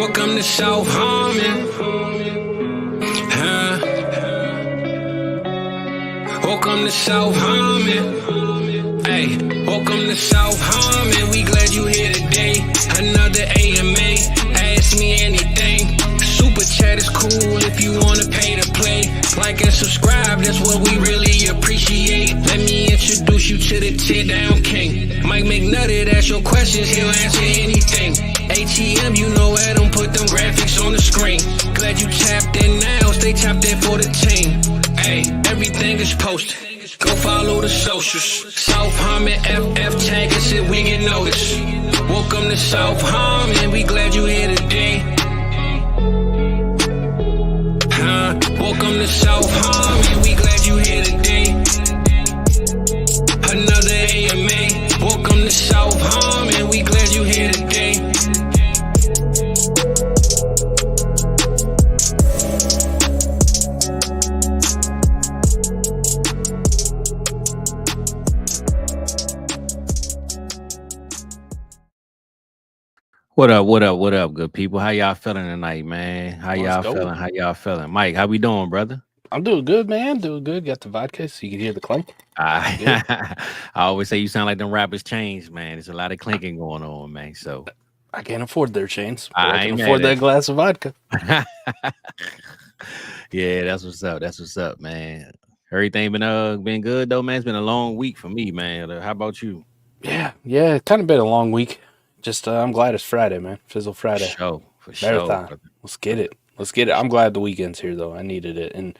Welcome to South Harmon. Welcome to South Harmon. Hey, welcome to South Harmon. We glad you here today. Another AMA. Ask me anything. Super chat is cool if you wanna pay to play. Like and subscribe, that's what we really appreciate. Let me introduce you to the tear down king. Mike McNutty, ask your questions, he'll answer anything. ATM, you know where them put them graphics on the screen. Glad you tapped in now, stay tapped in for the team. Hey, everything is posted. Go follow the socials. South Harmon FF tag us if we get noticed. Welcome to South Harmon, we glad you here today. Welcome to South Harmon, we glad you here today. Another AMA. Welcome to South Harmon, we glad you here today. What up, good people? How y'all feeling tonight, man? How y'all feeling? Mike, how we doing, brother? I'm doing good, man. Doing good. Got the vodka so you can hear the clink. I always say you sound like them rappers changed, man. There's a lot of clinking going on, man. So I can't afford their chains. But I can ain't afford mad that glass of vodka. Yeah, that's what's up. That's what's up, man. Everything been good though, man. It's been a long week for me, man. How about you? Yeah, kind of been a long week. Just I'm glad it's Friday, man. Fizzle Friday. For Marathon. sure. Let's get it. I'm glad the weekend's here, though. I needed it. And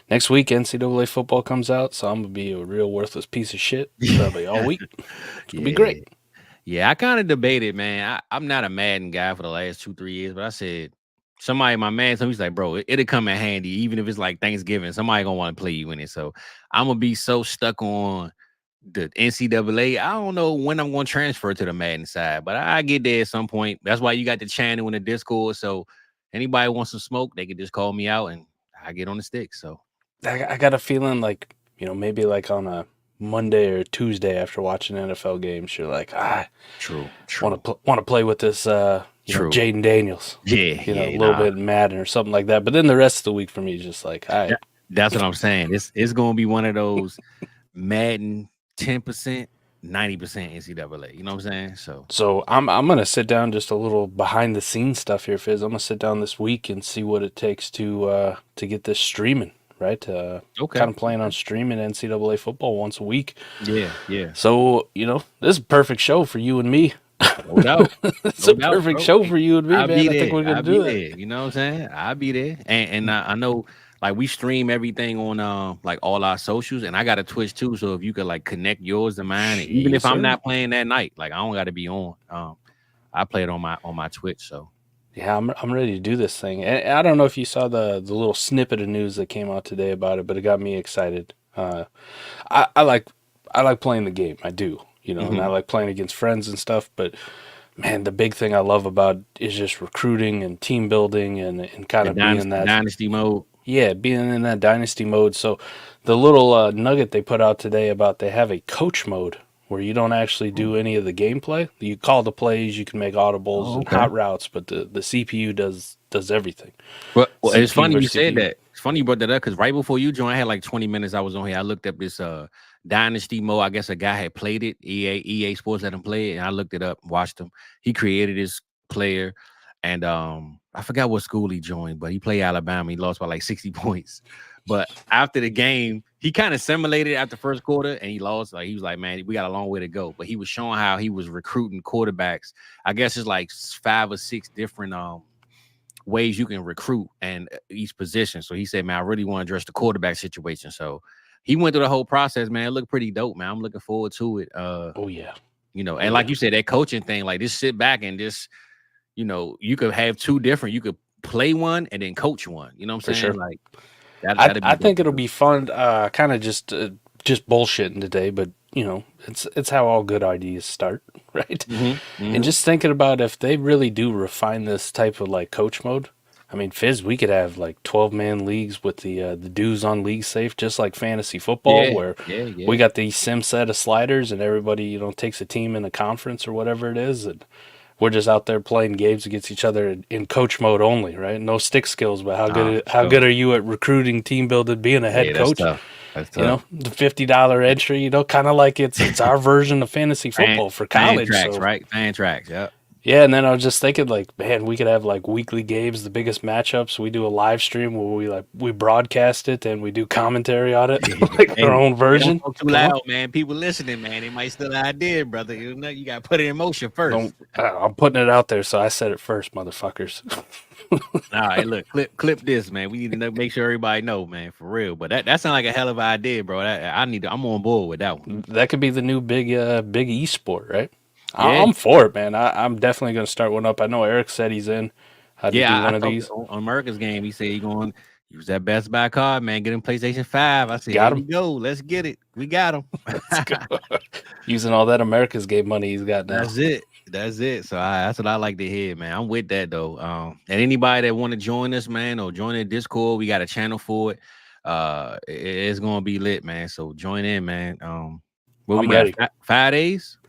next week, NCAA football comes out, so I'm going to be a real worthless piece of shit probably all week. It's going to be great. Yeah, I kind of debated, man. I'm not a Madden guy for the last 2-3 years, but I said, my man, he's like, bro, it'll come in handy, even if it's like Thanksgiving. Somebody going to want to play you in it. So I'm going to be so stuck on the NCAA. I don't know when I'm going to transfer to the Madden side, but I get there at some point. That's why you got the channel in the Discord. So anybody wants some smoke, they can just call me out and I get on the stick. So I got a feeling like, maybe like on a Monday or Tuesday after watching NFL games, you're like, true. Want to play with this, Jaden Daniels. Yeah, a little bit Madden or something like that. But then the rest of the week for me is just like, all right. That's what I'm saying. It's going to be one of those Madden 10%, 90% NCAA. You know what I'm saying? So I'm gonna sit down, just a little behind the scenes stuff here, Fizz. I'm gonna sit down this week and see what it takes to get this streaming, right? Okay. Kind of planning on streaming NCAA football once a week. Yeah. So this is a perfect show for you and me. No doubt. It's a perfect show for you and me, man. I think we're gonna do it. You know what I'm saying? I'll be there, and I know. Like we stream everything on like all our socials, and I got a Twitch too. So if you could like connect yours to mine, and even if I'm not playing that night, like I don't got to be on. I play it on my Twitch. So yeah, I'm ready to do this thing. And I don't know if you saw the little snippet of news that came out today about it, but it got me excited. I like playing the game. I do, and I like playing against friends and stuff. But man, the big thing I love about is just recruiting and team building and kind of being in that dynasty mode. Yeah, being in that dynasty mode. So the little nugget they put out today about they have a coach mode where you don't actually do any of the gameplay. You call the plays, you can make audibles and hot routes, but the CPU does everything. Well, it's funny you said that. It's funny you brought that up because right before you joined, I had like 20 minutes I was on here. I looked up this dynasty mode. I guess a guy had played it. EA Sports let him play it, and I looked it up, watched him. He created his player. And I forgot what school he joined, but he played Alabama. He lost by like 60 points. But after the game, he kind of simulated after first quarter and he lost. Like he was like, man, we got a long way to go. But he was showing how he was recruiting quarterbacks. I guess it's like 5 or 6 different ways you can recruit and each position. So he said, man, I really want to address the quarterback situation. So he went through the whole process, man. It looked pretty dope, man. I'm looking forward to it. And like you said, that coaching thing, like just sit back and just, you could have 2 different. You could play one and then coach one. You know what I'm saying? Sure. Like, I think it'll be fun. Kind of just bullshitting today, but it's how all good ideas start, right? And just thinking about if they really do refine this type of like coach mode. I mean, Fizz, we could have like 12-man leagues with the dues on league safe, just like fantasy football, where we got the sim set of sliders and everybody, takes a team in a conference or whatever it is. And we're just out there playing games against each other in coach mode only, right? No stick skills, but how good are you at recruiting, team building, being a head coach? That's tough. You know, the $50 entry, you know, kind of like it's our version of fantasy football for college. Fan tracks, Fan tracks, yeah. Yeah, and then I was just thinking, like, man, we could have like weekly games, the biggest matchups. We do a live stream where we broadcast it and we do commentary on it, like our own version. Don't too loud, man. People listening, man, they might steal the idea, brother. You know, you got to put it in motion first. I'm putting it out there, so I said it first, motherfuckers. All right, look, clip this, man. We need to make sure everybody know, man, for real. But that sounds like a hell of an idea, bro. I'm on board with that one. That could be the new big e-sport, right? Yeah. I'm for it, man. I'm definitely going to start one up. I know Eric said he's in. How to do one of these on America's game? He said he's going to use that Best Buy card, man. Get him PlayStation 5. I said, here we go. Let's get it. We got him. Using all that America's game money he's got now. That's it. So that's what I like to hear, man. I'm with that though. And anybody that want to join us, man, or join the Discord, we got a channel for it. It's gonna be lit, man. So join in, man. What we got? 5 days.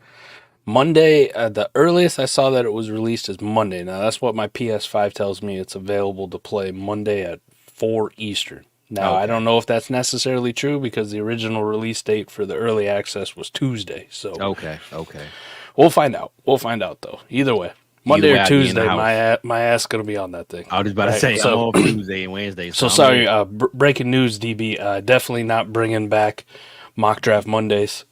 Monday, the earliest I saw that it was released is Monday. Now, that's what my PS5 tells me. It's available to play Monday at 4 Eastern. Now, I don't know if that's necessarily true because the original release date for the early access was Tuesday. So okay. We'll find out. Though. Either way, Monday or Tuesday, my ass going to be on that thing. I was about to say, I'm on Tuesday and Wednesday. So sorry, breaking news, DB. Definitely not bringing back mock draft Mondays.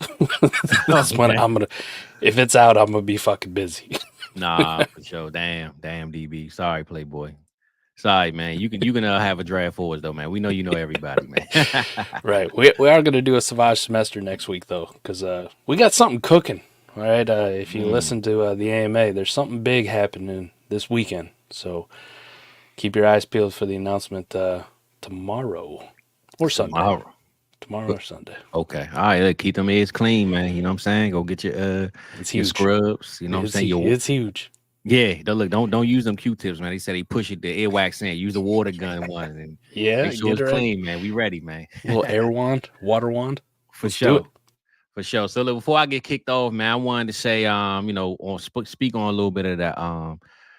That's when I'm going to... If it's out, I'm gonna be fucking busy. Nah, for sure. Damn, DB. Sorry, Playboy. Sorry, man. You can have a draft for us though, man. We know you know everybody, man. Right. We are gonna do a Savage semester next week though, because we got something cooking. All right. If you listen to the AMA, there's something big happening this weekend. So keep your eyes peeled for the announcement tomorrow or Sunday. Tomorrow or Sunday. Okay. All right. Look, keep them ears clean, man. You know what I'm saying? Go get your scrubs. You know what I'm saying? It's huge. Yeah. Don't use them Q-tips, man. They said they push it the earwax in. Use the water gun one. And make sure it's clean, man. We ready, man. Little air wand, water wand. For sure. So look, before I get kicked off, man, I wanted to say, speak on a little bit of that.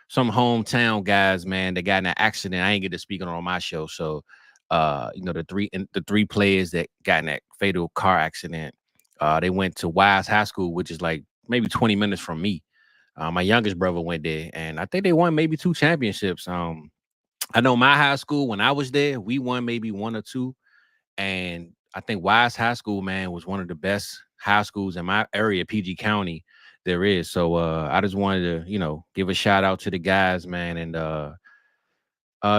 Some hometown guys, man, that got in an accident. I ain't get to speak on my show. So the three players that got in that fatal car accident, they went to Wise High School, which is like maybe 20 minutes from me. My youngest brother went there, and I think they won maybe 2 championships. I know my high school, when I was there, we won maybe 1 or 2. And I think Wise High School, man, was one of the best high schools in my area, PG County, there is. So I just wanted to, give a shout out to the guys, man, and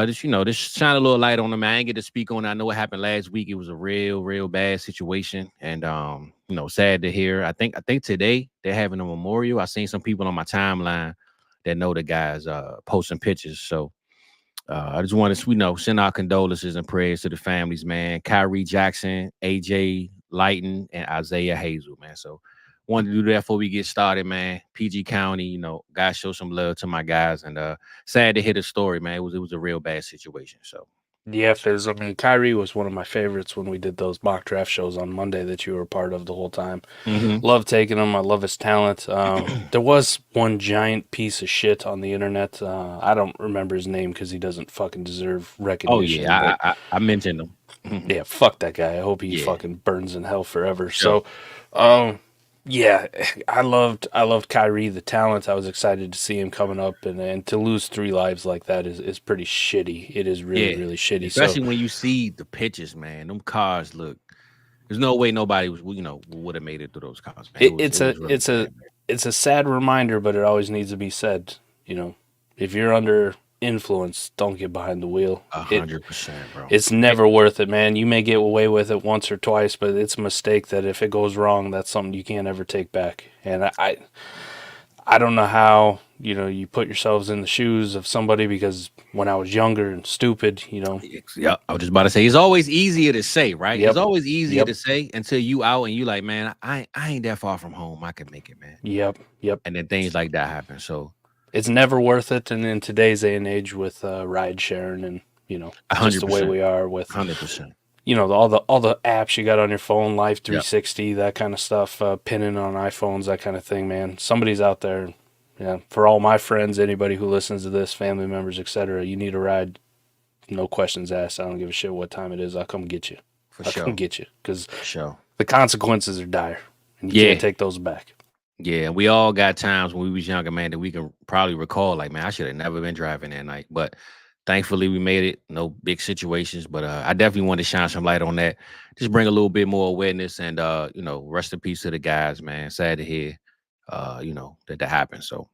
just shine a little light on them. I ain't get to speak on it. I know what happened last week. It was a real bad situation, and sad to hear. I think today they're having a memorial. I seen some people on my timeline that know the guys posting pictures. So I just want to send our condolences and prayers to the families, man. Kyrie Jackson, AJ Lighton, and Isaiah Hazel, man. So wanted to do that before we get started, man. PG County, guys, show some love to my guys, and sad to hear the story, man. It was a real bad situation. So yeah, Fizz. I mean, Kyrie was one of my favorites when we did those mock draft shows on Monday that you were a part of the whole time. Mm-hmm. Love taking him. I love his talent. There was one giant piece of shit on the internet. I don't remember his name because he doesn't fucking deserve recognition. Oh yeah, I mentioned him. Yeah, fuck that guy. I hope he fucking burns in hell forever. Sure. So, yeah, I loved Kyrie, the talent. I was excited to see him coming up, and to lose 3 lives like that is pretty shitty. It is really shitty. Especially when you see the pictures, man. Them cars look. There's no way nobody would have made it through those cars. Man. It's a sad reminder, but it always needs to be said. If you're under influence, don't get behind the wheel. 100%, bro. It's never worth it, man. You may get away with it once or twice, but it's a mistake that if it goes wrong, that's something you can't ever take back. And I don't know how you put yourselves in the shoes of somebody, because when I was younger and stupid, Yeah, I was just about to say, it's always easier to say, right? Yep. It's always easier to say until you out and you like, man, I ain't that far from home. I can make it, man. Yep. And then things like that happen. So it's never worth it. And in today's day and age with ride sharing and, just the way we are with 100%. All the apps you got on your phone, Life 360, that kind of stuff, pinning on iPhones, that kind of thing, man. Somebody's out there Yeah, for all my friends, anybody who listens to this, family members, etc., you need a ride, no questions asked. I don't give a shit what time it is. I'll come get you. For I'll sure. come get you because For sure. the consequences are dire, and you can't take those back. Yeah, we all got times when we was younger, man, that we can probably recall, like, man, I should have never been driving that night. But thankfully we made it. No big situations. But I definitely want to shine some light on that. Just bring a little bit more awareness and rest in peace to the guys, man. Sad to hear that happened. So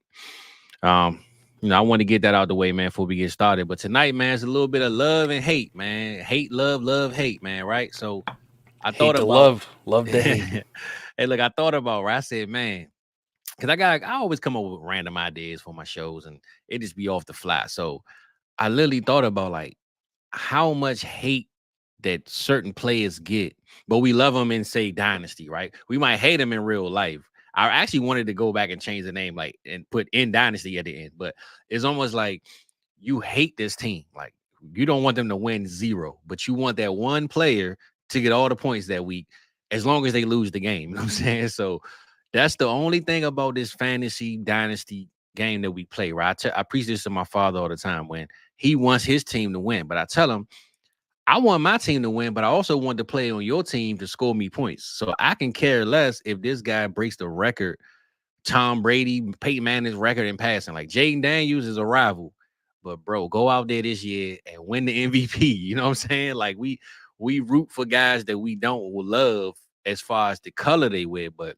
I want to get that out the way, man, before we get started. But tonight, man, it's a little bit of love and hate, man. Hate, love, hate, man, right? So I thought about love to hate. Hey, look, I thought about where I said, man, because I always come up with random ideas for my shows and it just be off the fly. So I literally thought about like how much hate that certain players get, but we love them in, say, Dynasty, right? We might hate them in real life. I actually wanted to go back and change the name, like, and put in Dynasty at the end, but it's almost like you hate this team. Like, you don't want them to win 0, but you want that one player to get all the points that week as long as they lose the game. You know what I'm saying? So that's the only thing about this fantasy dynasty game that we play, right? I preach this to my father all the time when he wants his team to win. But I tell him, I want my team to win, but I also want to play on your team to score me points. So I can care less if this guy breaks the record, Tom Brady, Peyton Manning's record in passing. Like, Jaden Daniels is a rival. But, bro, go out there this year and win the MVP. You know what I'm saying? Like, we root for guys that we don't love as far as the color they wear, but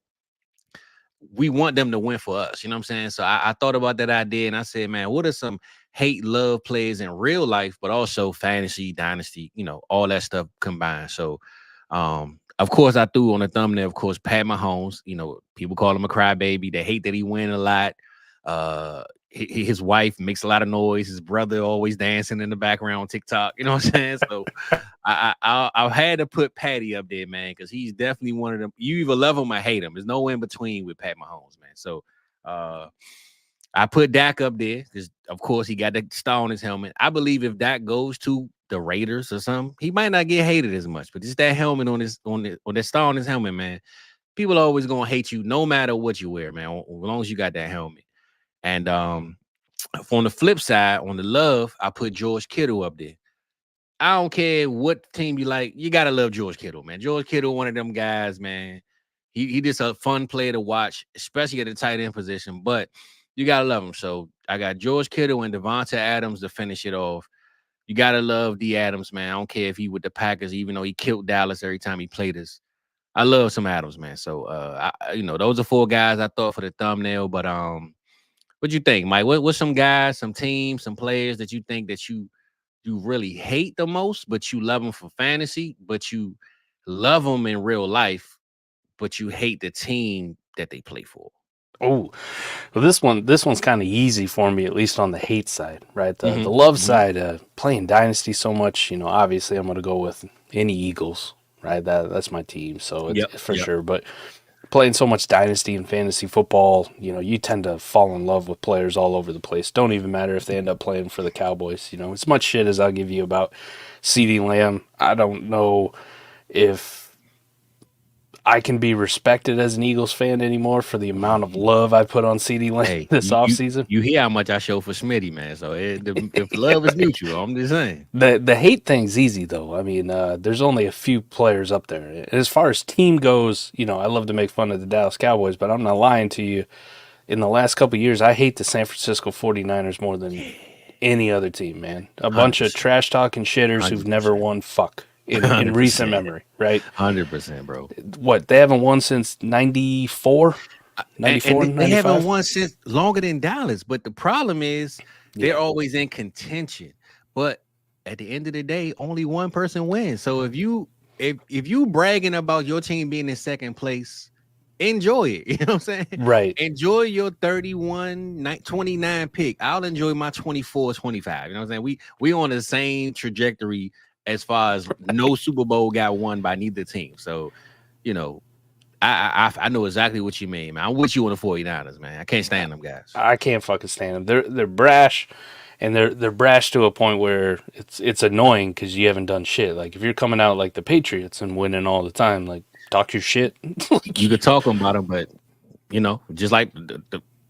we want them to win for us. You know what I'm saying? So I thought about that idea and I said, man, what are some hate love players in real life, but also fantasy, dynasty, all that stuff combined. So, of course, I threw on the thumbnail, of course, Pat Mahomes. People call him a crybaby. They hate that he win a lot. His wife makes a lot of noise. His brother always dancing in the background on TikTok. You know what I'm saying? So I had to put Patty up there, man, because he's definitely one of them. You either love him or hate him. There's no in between with Pat Mahomes, man. So I put Dak up there because, of course, he got the star on his helmet. I believe if Dak goes to the Raiders or something, he might not get hated as much. But just that helmet on that star on his helmet, man, people are always gonna hate you no matter what you wear, man. As long as you got that helmet. And on the flip side, on the love, I put George Kittle up there. I don't care what team you like. You got to love George Kittle, man. George Kittle, one of them guys, man. He just a fun player to watch, especially at the tight end position, but you got to love him. So I got George Kittle and Devonta Adams to finish it off. You got to love D. Adams, man. I don't care if he with the Packers, even though he killed Dallas every time he played us. I love some Adams, man. So, those are 4 guys I thought for the thumbnail, but what you think, Mike? What's some guys, some teams, some players that you think that you really hate the most, but you love them for fantasy, but you love them in real life, but you hate the team that they play for? Oh, well, this one's kind of easy for me, at least on the hate side, right? The love side, playing Dynasty so much, obviously I'm going to go with any Eagles, right? That's my team, so it's for sure. But playing so much Dynasty and fantasy football, you tend to fall in love with players all over the place. Don't even matter if they end up playing for the Cowboys. As much shit as I'll give you about CeeDee Lamb, I don't know if I can be respected as an Eagles fan anymore for the amount of love I put on CeeDee Lamb this offseason. You hear how much I show for Smitty, man. So if love is mutual, I'm just saying. The hate thing's easy, though. I mean, there's only a few players up there. And as far as team goes, I love to make fun of the Dallas Cowboys, but I'm not lying to you. In the last couple of years, I hate the San Francisco 49ers more than any other team, man. A bunch of trash-talking shitters 100%. Who've never won fuck. In recent memory, right? 100%, bro. What, they haven't won since 94? 94, and they haven't won since longer than Dallas. But the problem is they're always in contention. But at the end of the day, only one person wins. So if you bragging about your team being in second place, enjoy it. You know what I'm saying? Right. Enjoy your 31-29 pick. I'll enjoy my 24-25. You know what I'm saying? We on the same trajectory as far as no Super Bowl got won by neither team. So, I know exactly what you mean, man. I'm with you on the 49ers, man. I can't stand them guys. I can't fucking stand them. They're brash, and they're brash to a point where it's annoying because you haven't done shit. Like, if you're coming out like the Patriots and winning all the time, like, talk your shit. You could talk about them, but, just like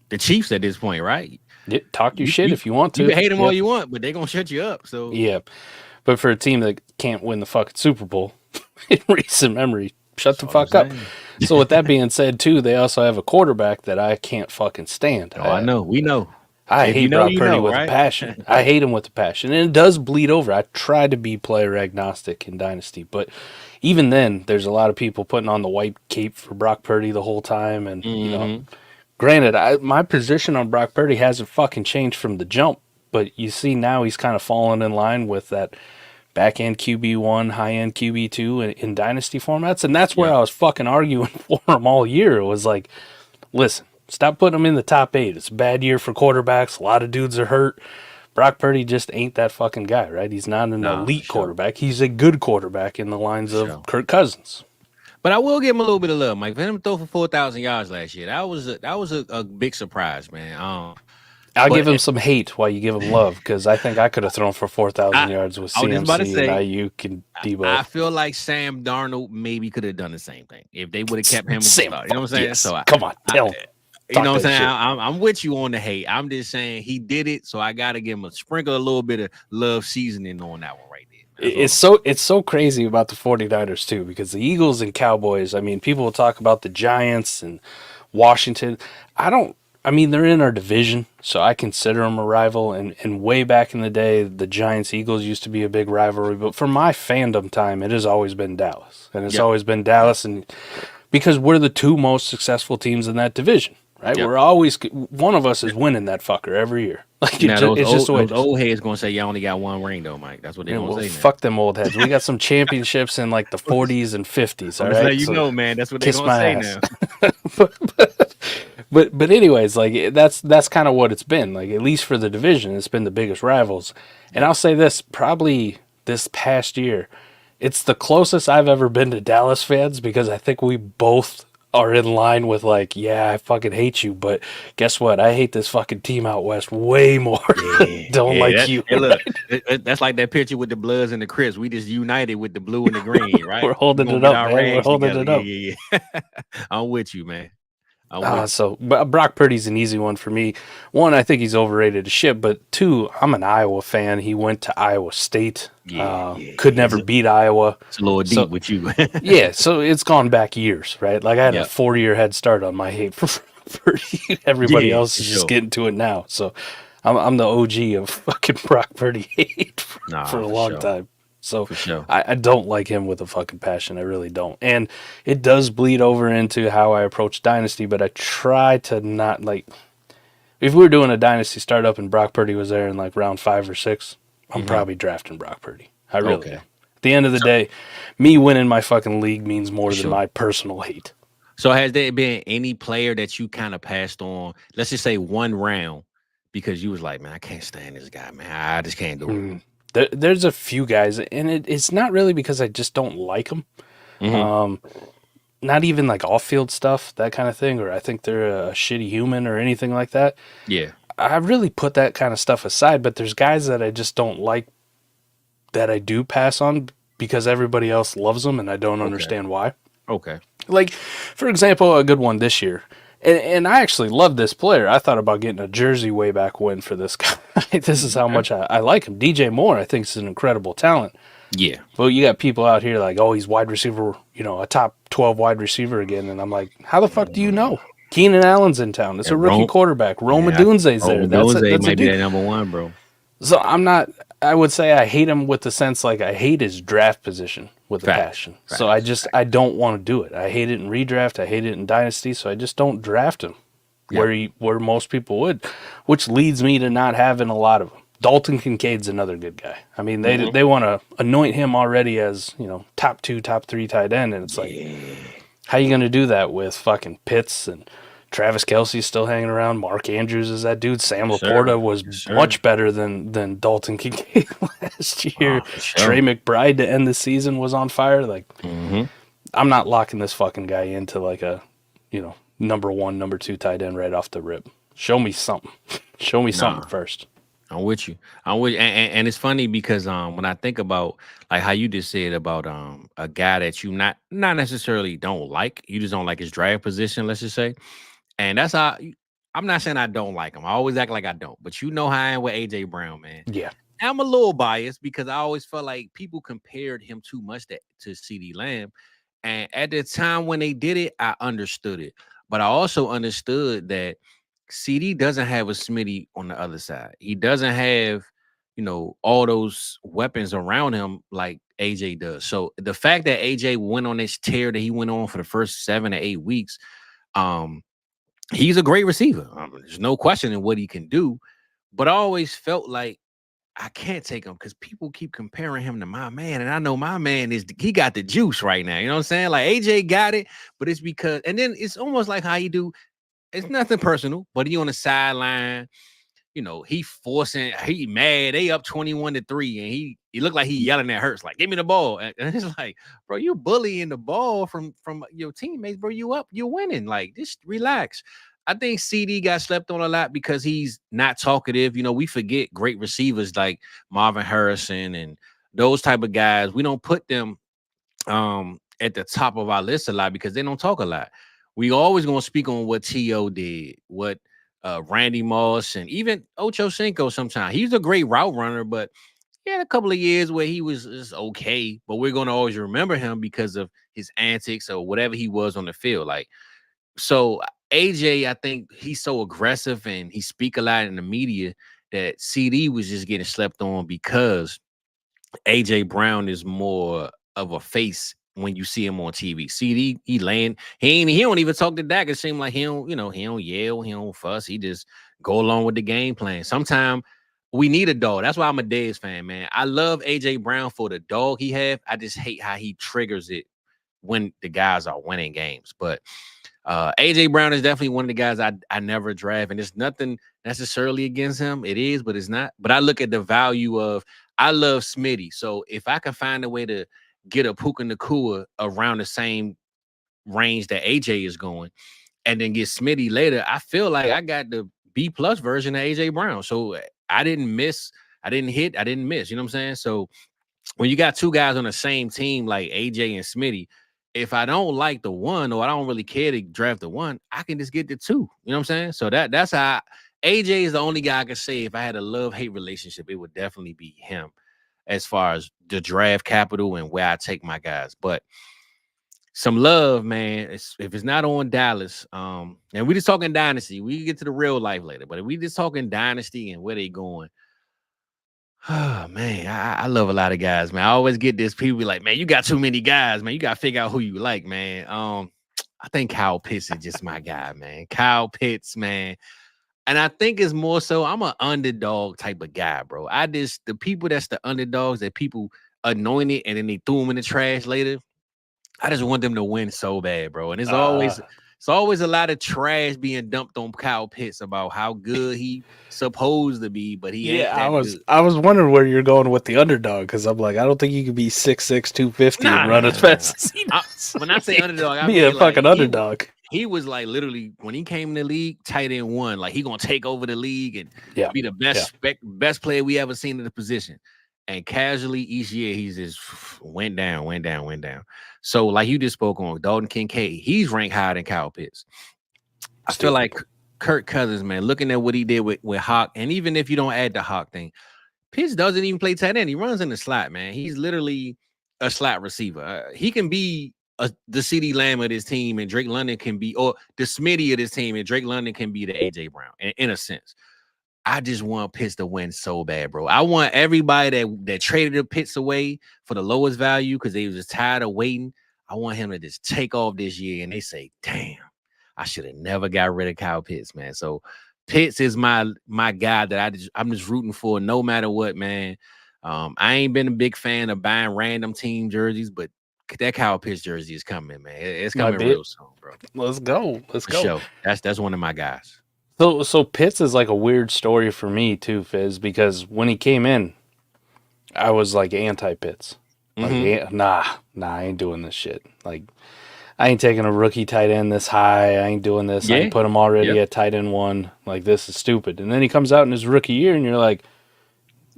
the Chiefs at this point, right? Yeah, talk your shit if you want to. You can hate them all you want, but they're gonna shut you up. So yeah, but for a team that can't win the fucking Super Bowl in recent memory, shut the fuck up. So with that being said, too, they also have a quarterback that I can't fucking stand. I know. We know. I hate Brock Purdy with a passion. I hate him with a passion. And it does bleed over. I try to be player agnostic in Dynasty, but even then, there's a lot of people putting on the white cape for Brock Purdy the whole time. And, you know, granted, my position on Brock Purdy hasn't fucking changed from the jump, but you see now he's kind of fallen in line with that back-end QB1, high-end QB2 in Dynasty formats. And that's where I was fucking arguing for him all year. It was like, listen, stop putting him in the top 8. It's a bad year for quarterbacks. A lot of dudes are hurt. Brock Purdy just ain't that fucking guy, right? He's not an elite quarterback. He's a good quarterback in the lines of Kirk Cousins. But I will give him a little bit of love, Mike. For him to throw for 4,000 yards last year, that was a big surprise, man. I'll give him some hate while you give him love, because I think I could have thrown for 4,000 yards with CMC and Ayuk and Debo. I feel like Sam Darnold maybe could have done the same thing if they would have kept him. Sam, you know what I'm saying? Yes. So come on, tell him. You know what I'm saying? I'm with you on the hate. I'm just saying he did it, so I got to give him sprinkle a little bit of love seasoning on that one right there. It's so crazy about the 49ers too, because the Eagles and Cowboys, I mean, people will talk about the Giants and Washington. I mean, they're in our division, so I consider them a rival. And way back in the day, the Giants-Eagles used to be a big rivalry. But for my fandom time, it has always been Dallas. And it's always been Dallas, and because we're the two most successful teams in that division. Right, we're always one of us is winning that fucker every year. Like it's just the way. Those old heads gonna say you only got one ring though, Mike. That's what they're gonna say. Fuck them old heads. We got some championships in like the 40s and 50s. All right, you know, man. That's what they're gonna say now. but anyways, like that's kind of what it's been. Like at least for the division, it's been the biggest rivals. And I'll say this: probably this past year, it's the closest I've ever been to Dallas fans, because I think we both are in line with like, yeah, I fucking hate you, but guess what? I hate this fucking team out west way more. Don't like you. Hey, look, that's like that picture with the Bloods and the Crips. We just united with the blue and the green, right? We're holding it up, man. We're holding it up. Yeah. I'm with you, man. So Brock Purdy's an easy one for me. One, I think he's overrated as shit, but two, I'm an Iowa fan. He went to Iowa State. Could never beat Iowa. It's a little deep with you. Yeah, so it's gone back years, right? Like I had a 4-year head start on my hate for Purdy. Everybody else is just getting to it now. So I'm the OG of fucking Brock Purdy hate for a long time. So I don't like him with a fucking passion. I really don't. And it does bleed over into how I approach Dynasty, but I try to not like, if we were doing a Dynasty startup and Brock Purdy was there in like round 5 or 6, I'm probably drafting Brock Purdy. I really am. At the end of the day, me winning my fucking league means more than my personal hate. So has there been any player that you kind of passed on, let's just say one round, because you was like, man, I can't stand this guy, man. I just can't do it. There's a few guys, and it's not really because I just don't like them. Not even like off-field stuff, that kind of thing, or I think they're a shitty human or anything like that. Yeah. I really put that kind of stuff aside, but there's guys that I just don't like that I do pass on because everybody else loves them, and I don't understand why. Okay. Like, for example, a good one this year. And I actually love this player. I thought about getting a jersey way back when for this guy. This is how much I like him. DJ Moore, I think, is an incredible talent. Yeah. But you got people out here like, oh, he's wide receiver, a top 12 wide receiver again. And I'm like, how the fuck do you know? Keenan Allen's in town. It's a rookie quarterback. Rome Odunze's there. That's might be that number one, bro. So I would say I hate him with the sense like I hate his draft position with a passion. So I don't want to do it. I hate it in redraft. I hate it in Dynasty. So I just don't draft him where most people would, which leads me to not having a lot of them. Dalton Kincaid's another good guy. I mean, they want to anoint him already as, top 2, top 3 tight end. And it's like, how you going to do that with fucking Pitts and Travis Kelce's still hanging around. Mark Andrews is that dude. Sam Laporta was much better than Dalton Kincaid last year. Trey McBride to end the season was on fire. Like, I'm not locking this fucking guy into like a, number 1, number 2 tight end right off the rip. Show me something. Show me something first. I'm with you. And it's funny because when I think about like how you just said about a guy that you not necessarily don't like, you just don't like his draft position, let's just say. And that's how I'm not saying I don't like him. I always act like I don't, but you know how I am with AJ Brown, man. Yeah. I'm a little biased because I always felt like people compared him too much to CeeDee Lamb. And at the time when they did it, I understood it. But I also understood that CD doesn't have a Smitty on the other side. He doesn't have, all those weapons around him like AJ does. So the fact that AJ went on this tear that he went on for the first 7 to 8 weeks, he's a great receiver. There's no question in what he can do. But I always felt like I can't take him because people keep comparing him to my man. And I know my man he got the juice right now. You know what I'm saying? Like AJ got it, but it's because, and then it's almost like how you do. It's nothing personal, but he on the sideline, he mad. They up 21-3, and he looked like he yelling at Hurts, like, give me the ball. And it's like, bro, you bullying the ball from your teammates, bro. You're winning. Like, just relax. I think CD got slept on a lot because he's not talkative. We forget great receivers like Marvin Harrison and those type of guys. We don't put them at the top of our list a lot because they don't talk a lot. We always going to speak on what T.O. did, what Randy Moss, and even Ocho Cinco sometimes. He's a great route runner, but he had a couple of years where he was just okay. But we're going to always remember him because of his antics or whatever he was on the field. So AJ, I think he's so aggressive and he speak a lot in the media that CD was just getting slept on because AJ Brown is more of a face when you see him on TV. CD, he don't even talk to Dak. It seems like he don't yell, he don't fuss. He just go along with the game plan. Sometimes we need a dog. That's why I'm a Dez fan, man. I love AJ Brown for the dog he have. I just hate how he triggers it when the guys are winning games. But AJ Brown is definitely one of the guys I never draft, and there's nothing necessarily against him. It is, but it's not. But I look at the value of I love Smitty. So if I can find a way to get a Puka Nacua around the same range that AJ is going, and then get Smitty later, I feel like I got the B+ version of AJ Brown. So I didn't miss, I didn't hit, I didn't miss. You know what I'm saying? So when you got two guys on the same team like AJ and Smitty, if I don't like the one or I don't really care to draft the one, I can just get the two. You know what I'm saying? So that's how AJ is the only guy I can say if I had a love-hate relationship, it would definitely be him as far as the draft capital and where I take my guys. But some love, man. If it's not on Dallas, and we just talking Dynasty, we can get to the real life later. But if we just talking Dynasty and where they going, oh, man, I love a lot of guys, man. I always get this. People be like, man, you got too many guys, man. You got to figure out who you like, man. I think Kyle Pitts is just my guy, man. Kyle Pitts, man. And I think it's more so I'm an underdog type of guy, bro. The people that's the underdogs that people anointed and then they threw them in the trash later, I just want them to win so bad, bro. And it's always a lot of trash being dumped on Kyle Pitts about how good he supposed to be, but he ain't that good. I was wondering where you're going with the underdog because I'm like, I don't think you could be 6'6", 250 and run as fast as he does. When I say underdog, I mean be a fucking underdog. He was like literally when he came in the league, tight end one. Like he gonna take over the league and be the best player we ever seen in the position. And casually each year he's just went down. So like you just spoke on Dalton Kincaid, he's ranked higher than Kyle Pitts. I feel like Kirk Cousins, man, looking at what he did with Hawk, and even if you don't add the Hawk thing, Pitts doesn't even play tight end. He runs in the slot, man. He's literally a slot receiver. He can be the CeeDee Lamb of this team, and Drake London can be, or the Smitty of this team, and Drake London can be the AJ Brown, in a sense. I just want Pitts to win so bad, bro. I want everybody that traded the Pitts away for the lowest value because they was just tired of waiting. I want him to just take off this year, and they say, damn, I should have never got rid of Kyle Pitts, man. So Pitts is my guy that I'm just rooting for no matter what, man. I ain't been a big fan of buying random team jerseys, but that Kyle Pitts jersey is coming, man. It's coming real soon, bro. Let's go. Sure. That's one of my guys. So Pitts is like a weird story for me too, Fizz, because when he came in, I was like anti-Pitts. Like, nah, I ain't doing this shit. Like, I ain't taking a rookie tight end this high. I ain't doing this. I ain't put him already at tight end one. Like, this is stupid. And then he comes out in his rookie year, and you're like,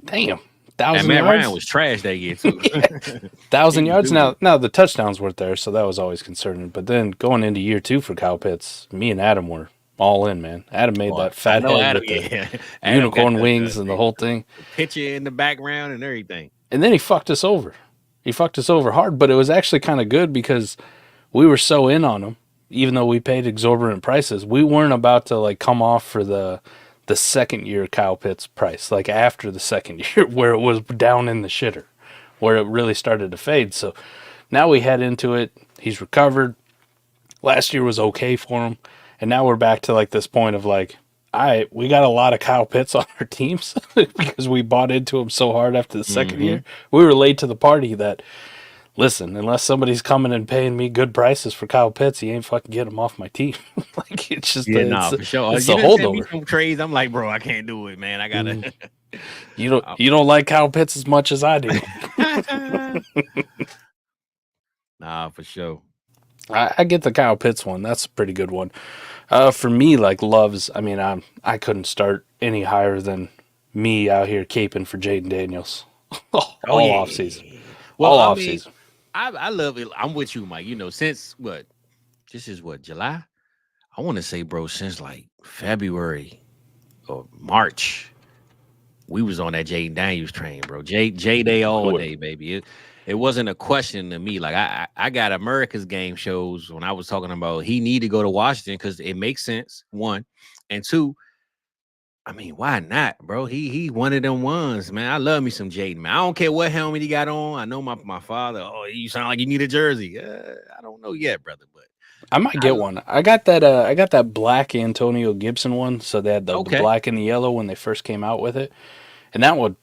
damn, 1,000 yards. And Matt Ryan was trash that year too. 1,000 yards. Now the touchdowns weren't there, so that was always concerning. But then going into year two for Kyle Pitts, me and Adam were all in, man. Adam made that fat head Adam, with the unicorn wings and the whole thing. The picture in the background and everything. And then he fucked us over. He fucked us over hard, but it was actually kind of good because we were so in on him, even though we paid exorbitant prices. We weren't about to like come off for the second year Kyle Pitts price, like after the second year where it was down in the shitter, where it really started to fade. So now we head into it. He's recovered. Last year was okay for him. And now we're back to like this point of like, all right, we got a lot of Kyle Pitts on our teams because we bought into him so hard after the second year. We were late to the party that, listen, unless somebody's coming and paying me good prices for Kyle Pitts, he ain't fucking getting him off my team. Like it's just for sure. It's the holdover. Some trades, I'm like, bro, I can't do it, man. I gotta. You don't like Kyle Pitts as much as I do. Nah, for sure. I get the Kyle Pitts one. That's a pretty good one. For me, like Loves, I mean, I couldn't start any higher than me out here caping for Jaden Daniels all off season. Well, all off season. I love it. I'm with you, Mike. You know, since this is July? I want to say, bro, since like February or March, we was on that Jaden Daniels train, bro. J Day all day, baby. It wasn't a question to me. Like I got America's Game shows when I was talking about he need to go to Washington because it makes sense. One, and two. I mean, why not, bro? He one of them ones, man. I love me some Jaden, man. I don't care what helmet he got on. I know my father. Oh, you sound like you need a jersey. I don't know yet, brother, but I might get one. I got that black Antonio Gibson one. So they had the black and the yellow when they first came out with it, and that one.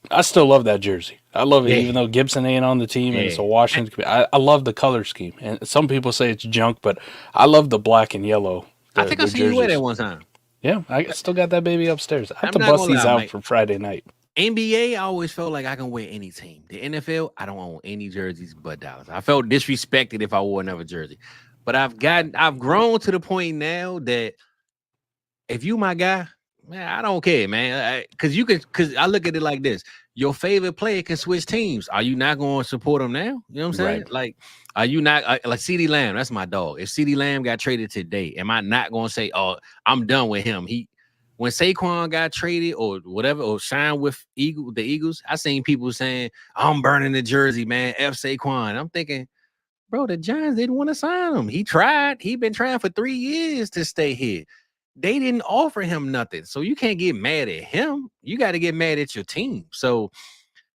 I still love that jersey. I love it, even though Gibson ain't on the team and it's a Washington. I love the color scheme. And some people say it's junk, but I love the black and yellow. I think I seen you wear that one time. Yeah, I still got that baby upstairs. I have to bust these out for Friday night. NBA, I always felt like I can wear any team. The NFL, I don't own any jerseys but Dallas. I felt disrespected if I wore another jersey. But I've grown to the point now that if you my guy, man, I don't care, man. Because I look at it like this. Your favorite player can switch teams. Are you not going to support him now? You know what I'm saying? Right. Like, are you not like CeeDee Lamb? That's my dog. If CeeDee Lamb got traded today, am I not going to say, oh, I'm done with him? When Saquon got traded or whatever, or signed with the Eagles, I seen people saying, I'm burning the jersey, man. F Saquon. I'm thinking, bro, the Giants didn't want to sign him. He tried. He been trying for 3 years to stay here. They didn't offer him nothing. So you can't get mad at him. You got to get mad at your team. So,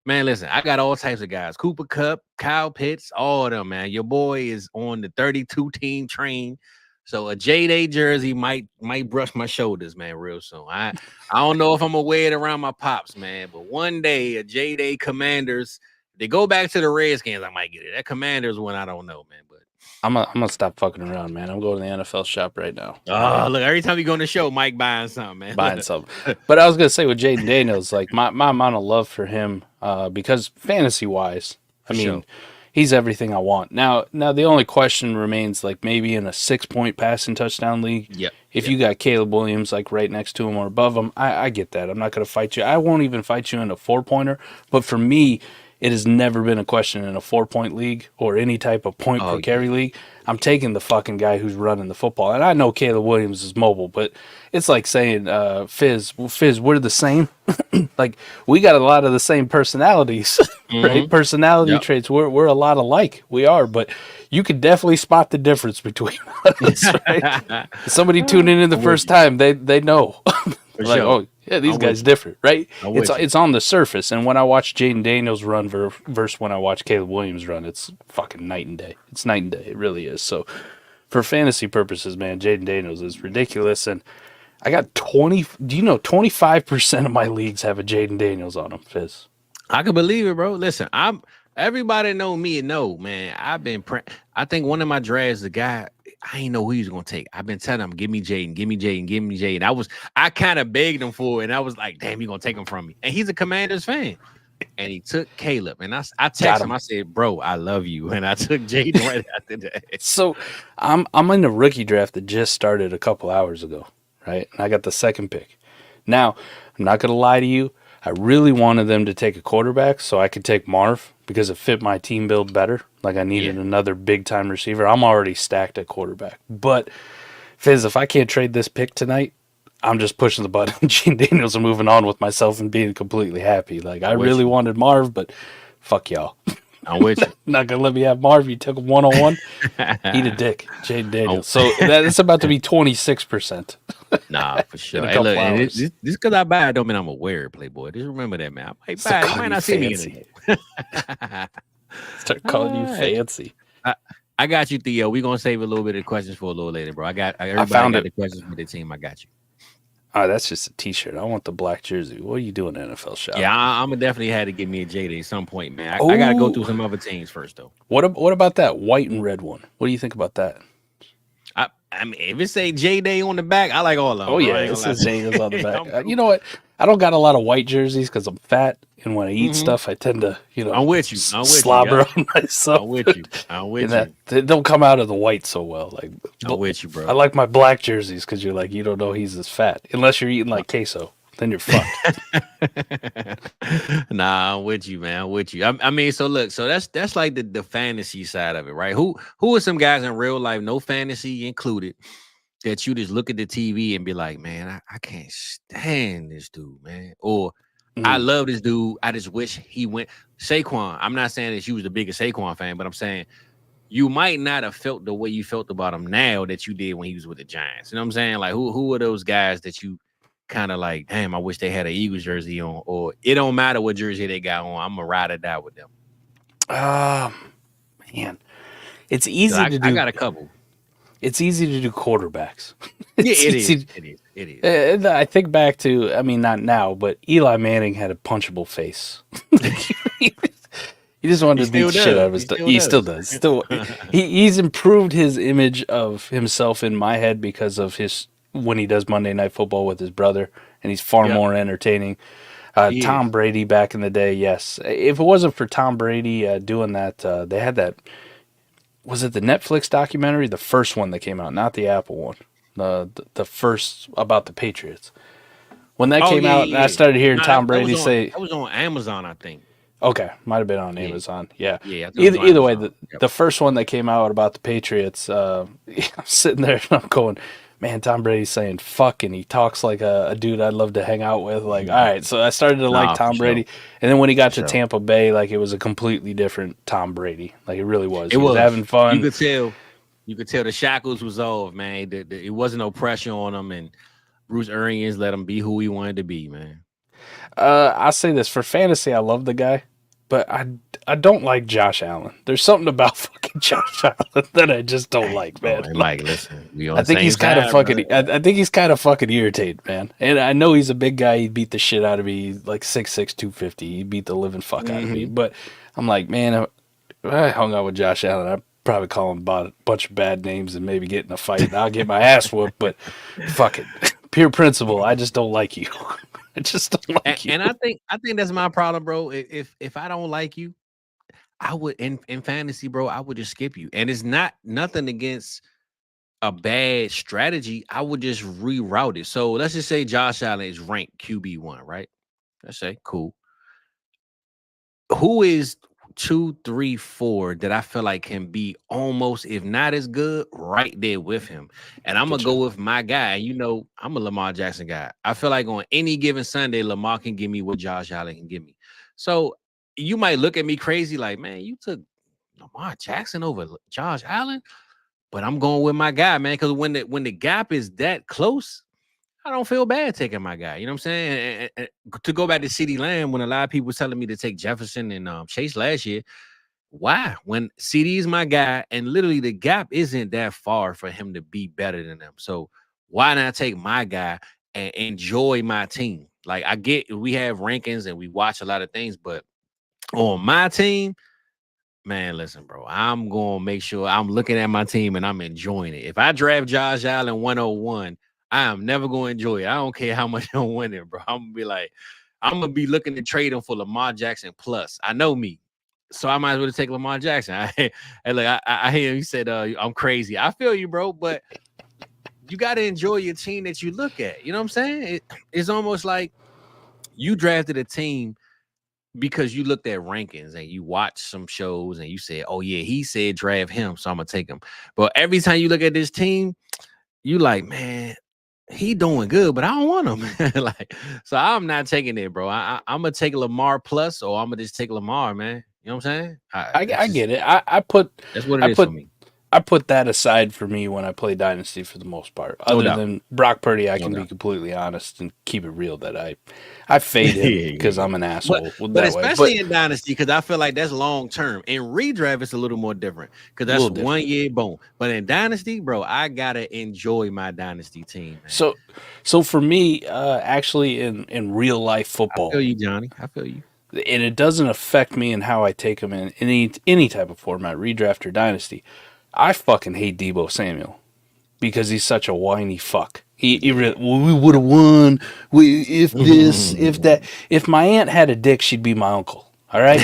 man, listen, I got all types of guys. Cooper Kupp, Kyle Pitts, all of them, man. Your boy is on the 32-team train. So a J-Day jersey might brush my shoulders, man, real soon. I don't know if I'm going to wear it around my pops, man. But one day, a J-Day Commanders, they go back to the Redskins, I might get it. That Commanders one, I don't know, man. But I'm gonna stop fucking around, man. I'm going to the NFL shop right now. Oh, look, every time you go on the show, Mike buying something, man. Buying something. But I was gonna say with Jaden Daniels, like my amount of love for him, because fantasy wise, I mean, he's everything I want. Now the only question remains, like maybe in a 6-point passing touchdown league. If you got Caleb Williams like right next to him or above him, I get that. I'm not gonna fight you. I won't even fight you in a 4-pointer. But for me, it has never been a question in a 4-point league or any type of point per carry league. I'm taking the fucking guy who's running the football. And I know Caleb Williams is mobile, but it's like saying, Fizz, we're the same. Like, we got a lot of the same personalities, right? Personality traits. We're a lot alike. We are, but you could definitely spot the difference between us, right? Somebody tuning in the first time, they know. Like, oh, yeah, these guys different, right? It's on the surface. And when I watch Jaden Daniels run versus when I watch Caleb Williams run, it's fucking night and day. It's night and day. It really is. So for fantasy purposes, man, Jaden Daniels is ridiculous. And I got 25% of my leagues have a Jaden Daniels on them, Fizz. I can believe it, bro. Listen, everybody know me and know, man. I think one of my drafts, the guy, I ain't know who he was gonna take. I've been telling him, give me Jaden, give me Jaden, give me Jaden. I kind of begged him for it, and I was like, damn, he gonna take him from me. And he's a Commanders fan. And he took Caleb. And I texted him, I said, bro, I love you. And I took Jaden right after that. So I'm in the rookie draft that just started a couple hours ago, right? And I got the second pick. Now, I'm not gonna lie to you. I really wanted them to take a quarterback so I could take Marv because it fit my team build better. Like I needed another big-time receiver. I'm already stacked at quarterback. But Fizz, if I can't trade this pick tonight, I'm just pushing the button. Gene Daniels and moving on with myself and being completely happy. Like, I really wanted Marv, but fuck y'all. I'm with you. Not going to let me have Marv. You took him one-on-one. Eat a dick, Jaden Daniels. So that's about to be 26%. Nah, for sure. Hey, look, this because I buy it don't mean I'm aware, Playboy. Just remember that, man. I might buy it. You might not see me anymore. Start calling you fancy. I got you, Theo. We're going to save a little bit of questions for a little later, bro. I found the questions for the team. I got you. Oh, that's just a T-shirt. I want the black jersey. What are you doing, NFL shop? Yeah, I'm gonna definitely had to give me a J-Day at some point, man. I gotta go through some other teams first, though. What about that white and red one? What do you think about that? I mean, if it say J-Day on the back, I like all of them. Oh, yeah, it says J-Day on the back. You know what? I don't got a lot of white jerseys because I'm fat, and when I eat stuff, I tend to, I'm with you. Slobber on myself. I'm with you. They don't come out of the white so well. Like, I'm with you, bro. I like my black jerseys because you're like, you don't know he's as fat unless you're eating like queso. Then you're fucked. Nah, I'm with you, man. I'm with you. I mean, so look, so that's like the fantasy side of it, right? Who are some guys in real life, no fantasy included, that you just look at the TV and be like, man, I can't stand this dude, man. Or I love this dude. I just wish he went. Saquon. I'm not saying that you was the biggest Saquon fan, but I'm saying you might not have felt the way you felt about him now that you did when he was with the Giants. You know what I'm saying? Like, who are those guys that you kind of like, damn, I wish they had an Eagles jersey on, or it don't matter what jersey they got on, I'm gonna ride or die with them. Man, it's easy to do. I got a couple. It's easy to do quarterbacks. Yeah, it is. I think back to, I mean, not now, but Eli Manning had a punchable face. He just wanted to beat the shit out of his stuff. He still does. He's improved his image of himself in my head because of his when he does Monday Night Football with his brother, and he's far more entertaining. Tom Brady back in the day, yes. If it wasn't for Tom Brady doing that, they had that. Was it the Netflix documentary? The first one that came out, not the Apple one. The first about the Patriots. When that came out, and I started hearing Tom Brady say... That was on Amazon, I think. Okay, might have been on Amazon. Yeah. Either way, the first one that came out about the Patriots, I'm sitting there and I'm going, man, Tom Brady's saying fuck, and he talks like a dude I'd love to hang out with. Like, all right, so I started to like Tom Brady. And then when he got to Tampa Bay, like, it was a completely different Tom Brady. Like, it really was. He was having fun. You could tell the shackles was off, man. It wasn't no pressure on him, and Bruce Arians let him be who he wanted to be, man. I'll say this. For fantasy, I love the guy, but I don't like Josh Allen. There's something about fucking Josh Allen that I just don't like, man. Mike, listen. I think he's kind of fucking. I think he's kind of fucking irritated, man. And I know he's a big guy. He beat the shit out of me, like 6'6", 250. He beat the living fuck out of me. But I'm like, man, if I hung out with Josh Allen, I'd probably call him a bunch of bad names and maybe get in a fight. And I'll get my ass whooped. But fuck it, pure principle. I just don't like you. I just don't like you. And I think that's my problem, bro. If I don't like you, I would in fantasy, bro, I would just skip you. And it's nothing against a bad strategy. I would just reroute it. So let's just say Josh Allen is ranked QB1, right? Let's say cool. Who is 2, 3, 4 that I feel like can be almost, if not as good, right there with him. And I'm gonna go with my guy. You know, I'm a Lamar Jackson guy. I feel like on any given Sunday, Lamar can give me what Josh Allen can give me. So you might look at me crazy, like, man, you took Lamar Jackson over Josh Allen, but I'm going with my guy, man. Because when the gap is that close, I don't feel bad taking my guy. You know what I'm saying? And to go back to CeeDee Lamb, when a lot of people were telling me to take Jefferson and Chase last year, why? When CeeDee is my guy, and literally the gap isn't that far for him to be better than them. So why not take my guy and enjoy my team? Like, I get we have rankings and we watch a lot of things, but on my team, man, listen, bro, I'm going to make sure I'm looking at my team and I'm enjoying it. If I draft Josh Allen 101, I am never going to enjoy it. I don't care how much I'm winning, bro. I'm going to be like, I'm going to be looking to trade him for Lamar Jackson plus. I know me. So I might as well take Lamar Jackson. I hear you said I'm crazy. I feel you, bro, but you got to enjoy your team that you look at. You know what I'm saying? It's almost like you drafted a team because you looked at rankings and you watched some shows and you said, oh, yeah, he said draft him, so I'm going to take him. But every time you look at this team, you like, man, he doing good, but I don't want him. Like, so I'm not taking it, bro. I'm gonna take Lamar plus, or I'm gonna just take Lamar, man. You know what I'm saying? I Just, get it. I put that's what it is for me. I put that aside for me when I play Dynasty for the most part. No Other doubt. than Brock Purdy, I No can doubt. be completely honest and keep it real that I fade him because I'm an asshole. But especially in Dynasty, because I feel like that's long term. In redraft, it's a little more different because that's 1 year, boom. But in Dynasty, bro, I gotta enjoy my Dynasty team, man. So for me, actually in real life football, I feel you, Johnny. I feel you. and it doesn't affect me in how I take him in any type of format, redraft or Dynasty. I fucking hate Debo Samuel because he's such a whiny fuck. We would have won. If this, if that. If my aunt had a dick, she'd be my uncle. All right?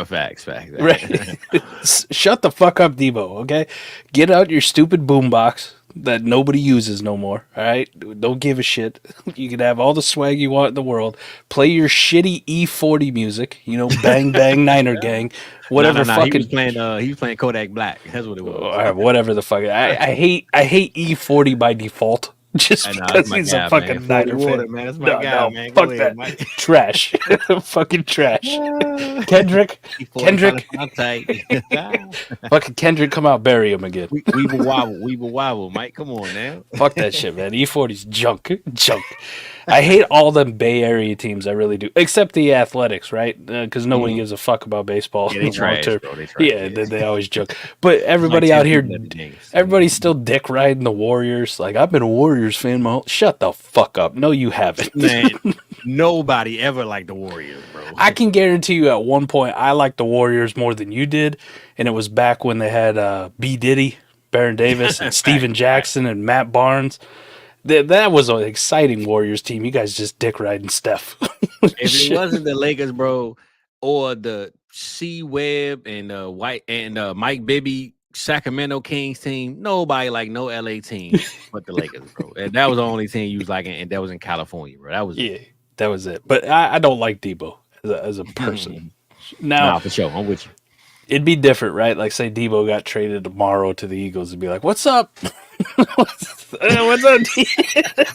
Facts. Right? Shut the fuck up, Debo, okay? Get out your stupid boombox that nobody uses no more, all right? Don't give a shit. You can have all the swag you want in the world. Play your shitty E40 music, Bang Bang Niner Gang, whatever fucking... He was playing Kodak Black. That's what it was. Whatever the fuck. I hate E40 by default. Just because he's a fucking Niner fan. Man. That's my guy, man. Fuck that. Mike. Trash. Fucking trash. Kendrick. Fucking Kendrick, come out, bury him again. We will wobble, Mike. Come on now. Fuck that shit, man. E40's junk. I hate all them Bay Area teams. I really do. Except the Athletics, right? Because nobody gives a fuck about baseball. Yeah, they trash, bro. They always joke. But everybody out here, everybody's still dick riding the Warriors. Like, I've been a Warriors fan my whole... Shut the fuck up. No, you haven't. Man, nobody ever liked the Warriors, bro. I can guarantee you at one point I liked the Warriors more than you did. And it was back when they had B. Diddy, Baron Davis, and Steven Jackson, and Matt Barnes. That was an exciting Warriors team. You guys just dick riding Steph. If it wasn't the Lakers, bro, or the C Webb and White and Mike Bibby Sacramento Kings team, nobody like no LA team but the Lakers, bro. And that was the only team you was liking, and that was in California, bro. That was it. But I don't like Debo as a person. Nah, for sure. I'm with you. It'd be different, right? Like, say Debo got traded tomorrow to the Eagles, and be like, "What's up? What's up?"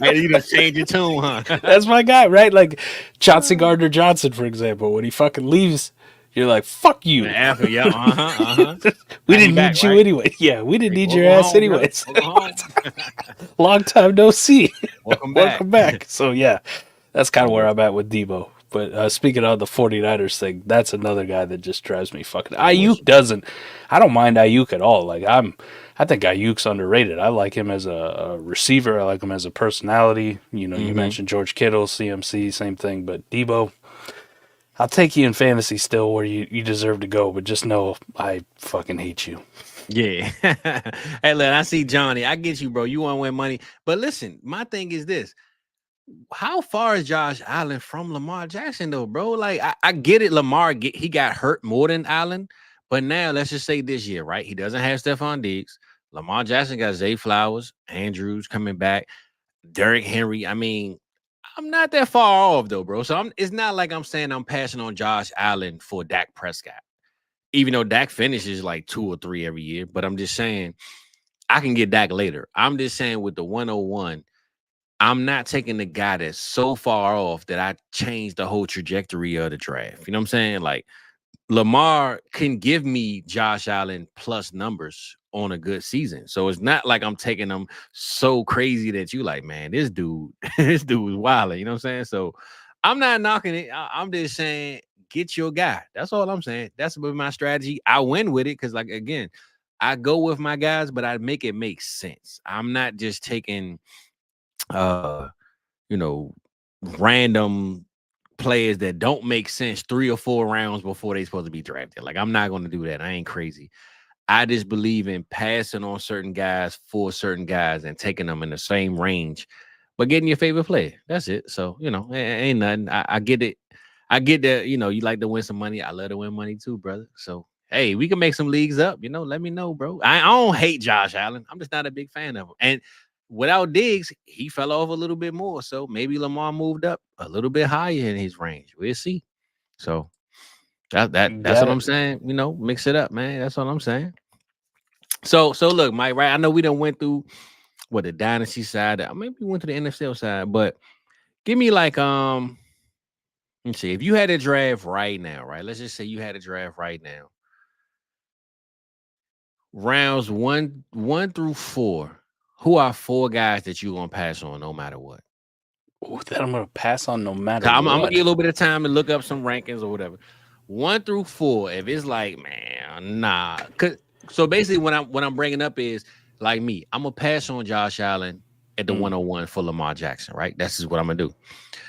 Man, you done change your tune, huh? That's my guy, right? Like Chauncey Gardner-Johnson, for example, when he fucking leaves, you're like, "Fuck you." We didn't need you anyway. Yeah, we didn't need your ass anyways. Long time no see. Welcome back. So yeah, that's kind of where I'm at with Debo. But speaking of the 49ers thing, that's another guy that just drives me fucking... Ayuk doesn't... I don't mind Ayuk at all. Like, I think Ayuk's underrated. I like him as a receiver. I like him as a personality. You mentioned George Kittle, CMC, same thing. But Debo, I'll take you in fantasy still where you deserve to go. But just know I fucking hate you. Yeah. Hey, look, I see Johnny. I get you, bro. You want to win money. But listen, my thing is this. How far is Josh Allen from Lamar Jackson, though, bro? Like, I get it. He got hurt more than Allen. But now, let's just say this year, right? He doesn't have Stephon Diggs. Lamar Jackson got Zay Flowers, Andrews coming back, Derrick Henry. I mean, I'm not that far off, though, bro. So it's not like I'm saying I'm passing on Josh Allen for Dak Prescott, even though Dak finishes like 2 or 3 every year. But I'm just saying I can get Dak later. I'm just saying with the 101, I'm not taking the guy that's so far off that I changed the whole trajectory of the draft. You know what I'm saying? Like, Lamar can give me Josh Allen plus numbers on a good season. So it's not like I'm taking them so crazy that you like, man, this dude was wild. You know what I'm saying? So I'm not knocking it. I'm just saying, get your guy. That's all I'm saying. That's my strategy. I win with it because, like, again, I go with my guys, but I make it make sense. I'm not just taking random players that don't make sense 3 or 4 rounds before they're supposed to be drafted. Like, I'm not going to do that. I ain't crazy. I just believe in passing on certain guys for certain guys and taking them in the same range, but getting your favorite player. That's it. So, ain't nothing. I get it. I get that, you like to win some money. I love to win money too, brother. So, hey, we can make some leagues up. Let me know, bro. I don't hate Josh Allen. I'm just not a big fan of him. And without Diggs, he fell off a little bit more. So maybe Lamar moved up a little bit higher in his range. We'll see. So that's what I'm saying. Mix it up, man. That's what I'm saying. So look, Mike, right? I know we done went through the Dynasty side. Maybe we went to the NFL side, but give me like let's see. If you had a draft right now, right? Let's just say you had a draft right now. Rounds one through 4. Who are 4 guys that you're gonna pass on no matter what? Ooh, that I'm gonna pass on no matter I'm what. gonna give you a little bit of time to look up some rankings or whatever. 1 through 4. If it's like, man, nah. So basically, what I'm bringing up is like me. I'm gonna pass on Josh Allen at the 101 for Lamar Jackson. Right? That's just what I'm gonna do.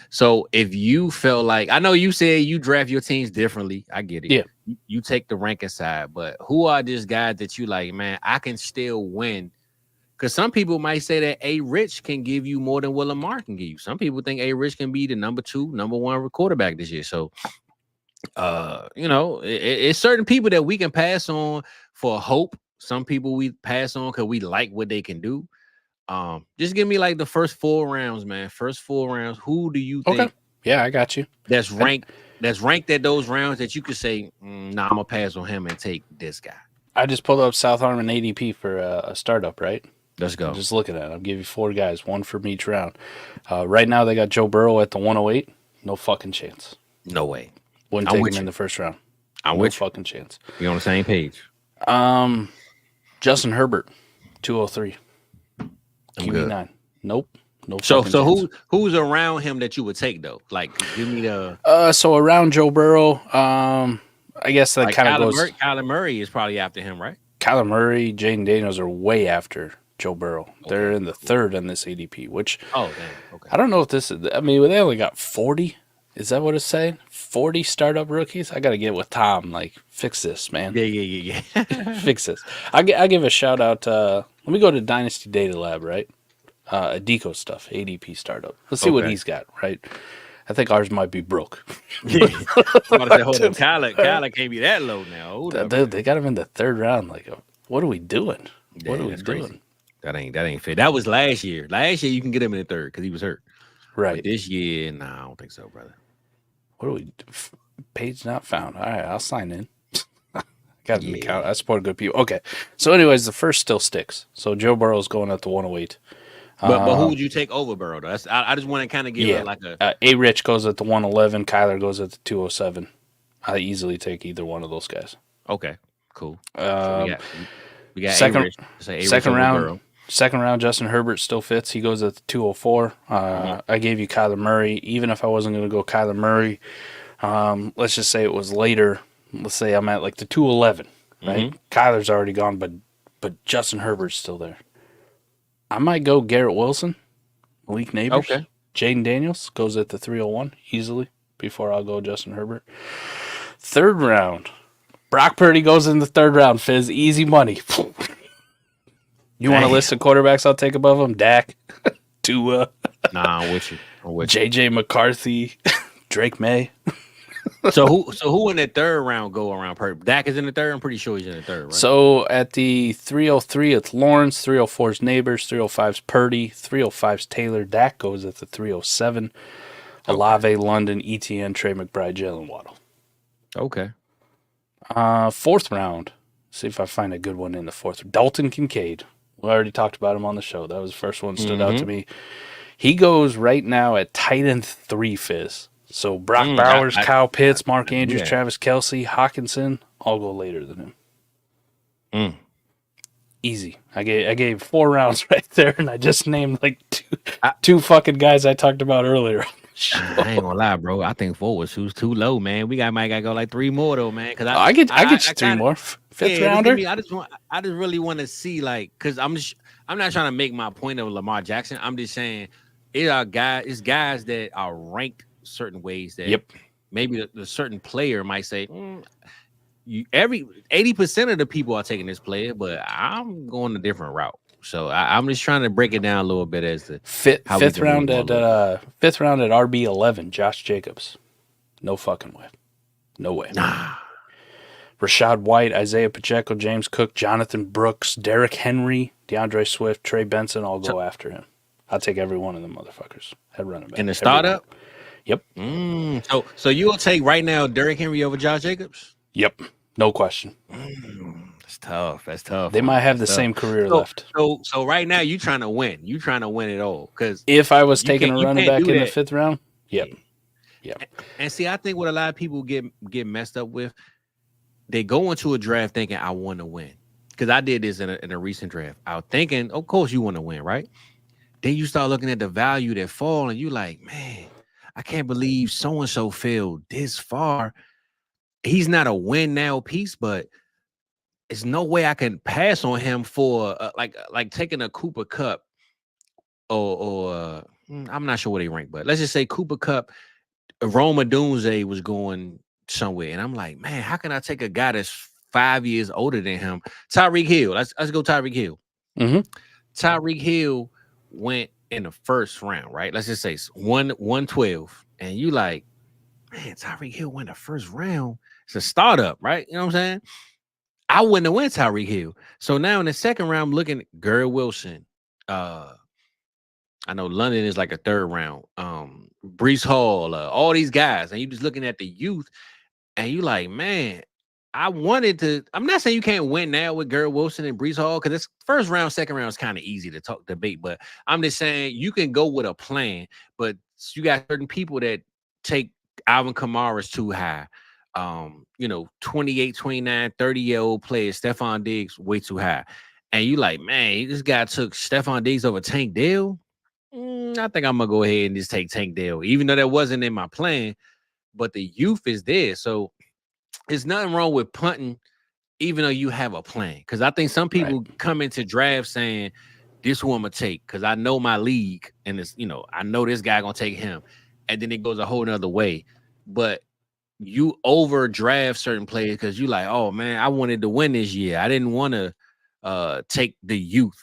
So if you felt like, I know you said you draft your teams differently. I get it. Yeah. You take the ranking side, but who are these guys that you like, man, I can still win? Because some people might say that A. Rich can give you more than what Lamar can give you. Some people think A. Rich can be the number 2, number 1 quarterback this year. So, it's certain people that we can pass on for hope. Some people we pass on because we like what they can do. Just give me like the first 4 rounds, man. First 4 rounds. Who do you think? Okay. Yeah, I got you. That's ranked at those rounds that you could say, nah, I'm gonna pass on him and take this guy. I just pulled up South Harmon ADP for a startup, right? Let's go. I'm just looking at it. I'll give you 4 guys, 1 from each round. Right now, they got Joe Burrow at the 108. No fucking chance. No way. Wouldn't take him in the first round. No fucking chance. We on the same page. Justin Herbert, 203. QB9. Nope. No. So who's around him that you would take though? Like, give me the. So around Joe Burrow, I guess that kind of goes. Kyler Murray is probably after him, right? Kyler Murray, Jaden Daniels are way after Joe Burrow. Okay. They're in the 3rd on this ADP, which damn. Okay. I don't know if this is. I mean, they only got 40. Is that what it's saying? 40 startup rookies. I got to get with Tom. Like, fix this, man. Yeah. Fix this. I give a shout out. Let me go to Dynasty Data Lab, right? Adico stuff, ADP startup. Let's see what he's got, right? I think ours might be broke. Yeah. Kyler can't be that low now. They got him in the 3rd round. Like, what are we doing? What are we doing? Crazy. That ain't fit. That was last year. Last year you can get him in the 3rd because he was hurt. Right. But this year, nah, I don't think so, brother. What do we do? Page not found. All right, I'll sign in. Got an account. I support good people. Okay. So anyways, the first still sticks. So Joe Burrow's going at the 108. But who would you take over Burrow, though? I just want to kind of give it like a... A. Rich goes at the 111. Kyler goes at the 207. I easily take either one of those guys. Okay, cool. So we got second round. Burrow. Second round, Justin Herbert still fits. He goes at the 204. I gave you Kyler Murray. Even if I wasn't going to go Kyler Murray, let's just say it was later. Let's say I'm at like the 211, right? Kyler's already gone, but Justin Herbert's still there. I might go Garrett Wilson, Malik Neighbors. Okay. Jaden Daniels goes at the 301 easily before I'll go Justin Herbert. 3rd round, Brock Purdy goes in the 3rd round, Fizz. Easy money. You want a list of quarterbacks I'll take above him? Dak, Tua. Nah, I'm with you. JJ McCarthy, Drake May. So who in the 3rd round go around Purdy? Dak is in the 3rd. I'm pretty sure he's in the 3rd, right? So at the 303, it's Lawrence. 304 is Neighbors. 305 is Purdy. 305 is Taylor. Dak goes at the 307. Olave, London, ETN, Trey McBride, Jalen Waddle. Okay. 4th round. See if I find a good one in the 4th. Dalton Kincaid. We already talked about him on the show. That was the first one that stood out to me. He goes right now at tight end 3, Fizz. So Brock Bowers, Kyle Pitts, Mark Andrews, Travis Kelce, Hawkinson, all go later than him. Easy. I gave 4 rounds right there, and I just named like two fucking guys I talked about earlier. I ain't gonna lie, bro. I think 4 was too low, man. We might gotta go like 3 more though, man. Because I get 3 more. 5th rounder. I just really want to see, like, because I'm not trying to make my point of Lamar Jackson. I'm just saying it's guys that are ranked certain ways that maybe the certain player might say, 80% of the people are taking this player, but I'm going a different route. So I'm just trying to break it down a little bit as to fifth round at RB11, Josh Jacobs. No fucking way. No way. Nah. Rashad White, Isaiah Pacheco, James Cook, Jonathan Brooks, Derrick Henry, DeAndre Swift, Trey Benson all go after him. I'll take every one of them motherfuckers. Head running back. In the startup? Yep. So you'll take right now Derrick Henry over Josh Jacobs? Yep. No question. That's tough. That's tough. They might have the same career left. So right now you trying to win. You trying to win it all. Because if I was taking a running back in the 5th round, yep. And see, I think what a lot of people get messed up with, they go into a draft thinking I want to win. Because I did this in a recent draft. I was thinking, of course you want to win, right? Then you start looking at the value that fall, and you like, man, I can't believe so and so fell this far. He's not a win now piece, but there's no way I can pass on him for like taking a Cooper Kupp or I'm not sure what they rank, but let's just say Cooper Kupp, Roma Dunze was going somewhere, and I'm like, man, how can I take a guy that's 5 years older than him? Tyreek Hill. Let's go Tyreek Hill. Mm-hmm. Tyreek Hill went in the 1st round, right? Let's just say 112, and you like, man, Tyreek Hill went the 1st round. It's a startup, right? You know what I'm saying? I wouldn't have went Tyreek Hill. So now in the 2nd round, I'm looking at Garrett Wilson. I know London is like a 3rd round. Breece Hall, all these guys, and you just looking at the youth, and you like, man, I wanted to. I'm not saying you can't win now with Garrett Wilson and Breece Hall, because it's 1st round, 2nd round is kind of easy to debate. But I'm just saying you can go with a plan, but you got certain people that take Alvin Kamara's too high. 28, 29, 30-year-old players, Stephon Diggs way too high. And you like, man, this guy took Stephon Diggs over Tank Dell. I think I'm gonna go ahead and just take Tank Dell, even though that wasn't in my plan. But the youth is there, so there's nothing wrong with punting, even though you have a plan. Because I think some people come into draft saying, "This who I'm gonna take," because I know my league, and it's I know this guy gonna take him, and then it goes a whole nother way. But you overdraft certain players because you like, oh man, I wanted to win this year. I didn't want to take the youth.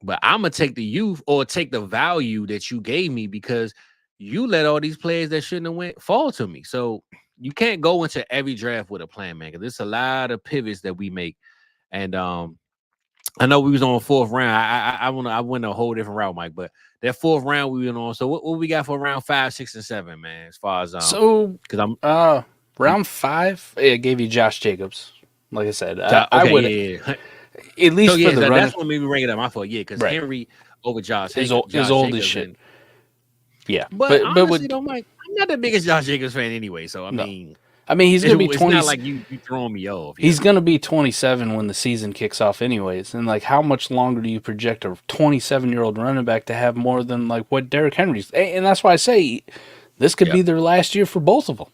But I'm gonna take the youth or take the value that you gave me, because you let all these players that shouldn't have went fall to me. So you can't go into every draft with a plan, man, because there's a lot of pivots that we make. And I know we was on 4th round. I went a whole different route, Mike. But that 4th round we went on. So what we got for round 5, 6, and 7, man? As far as because I'm round 5, it gave you Josh Jacobs. Like I said, I would at least for the run. That's what made me bring it up. My fault, because Henry over Josh is old as shit. But honestly, though, Mike, I'm not the biggest Josh Jacobs fan anyway. So I mean, he's gonna be 20. It's not like you throwing me off. He's gonna be 27 when the season kicks off, anyways. And like, how much longer do you project a 27-year-old running back to have more than like what Derrick Henry's? And that's why I say this could be their last year for both of them.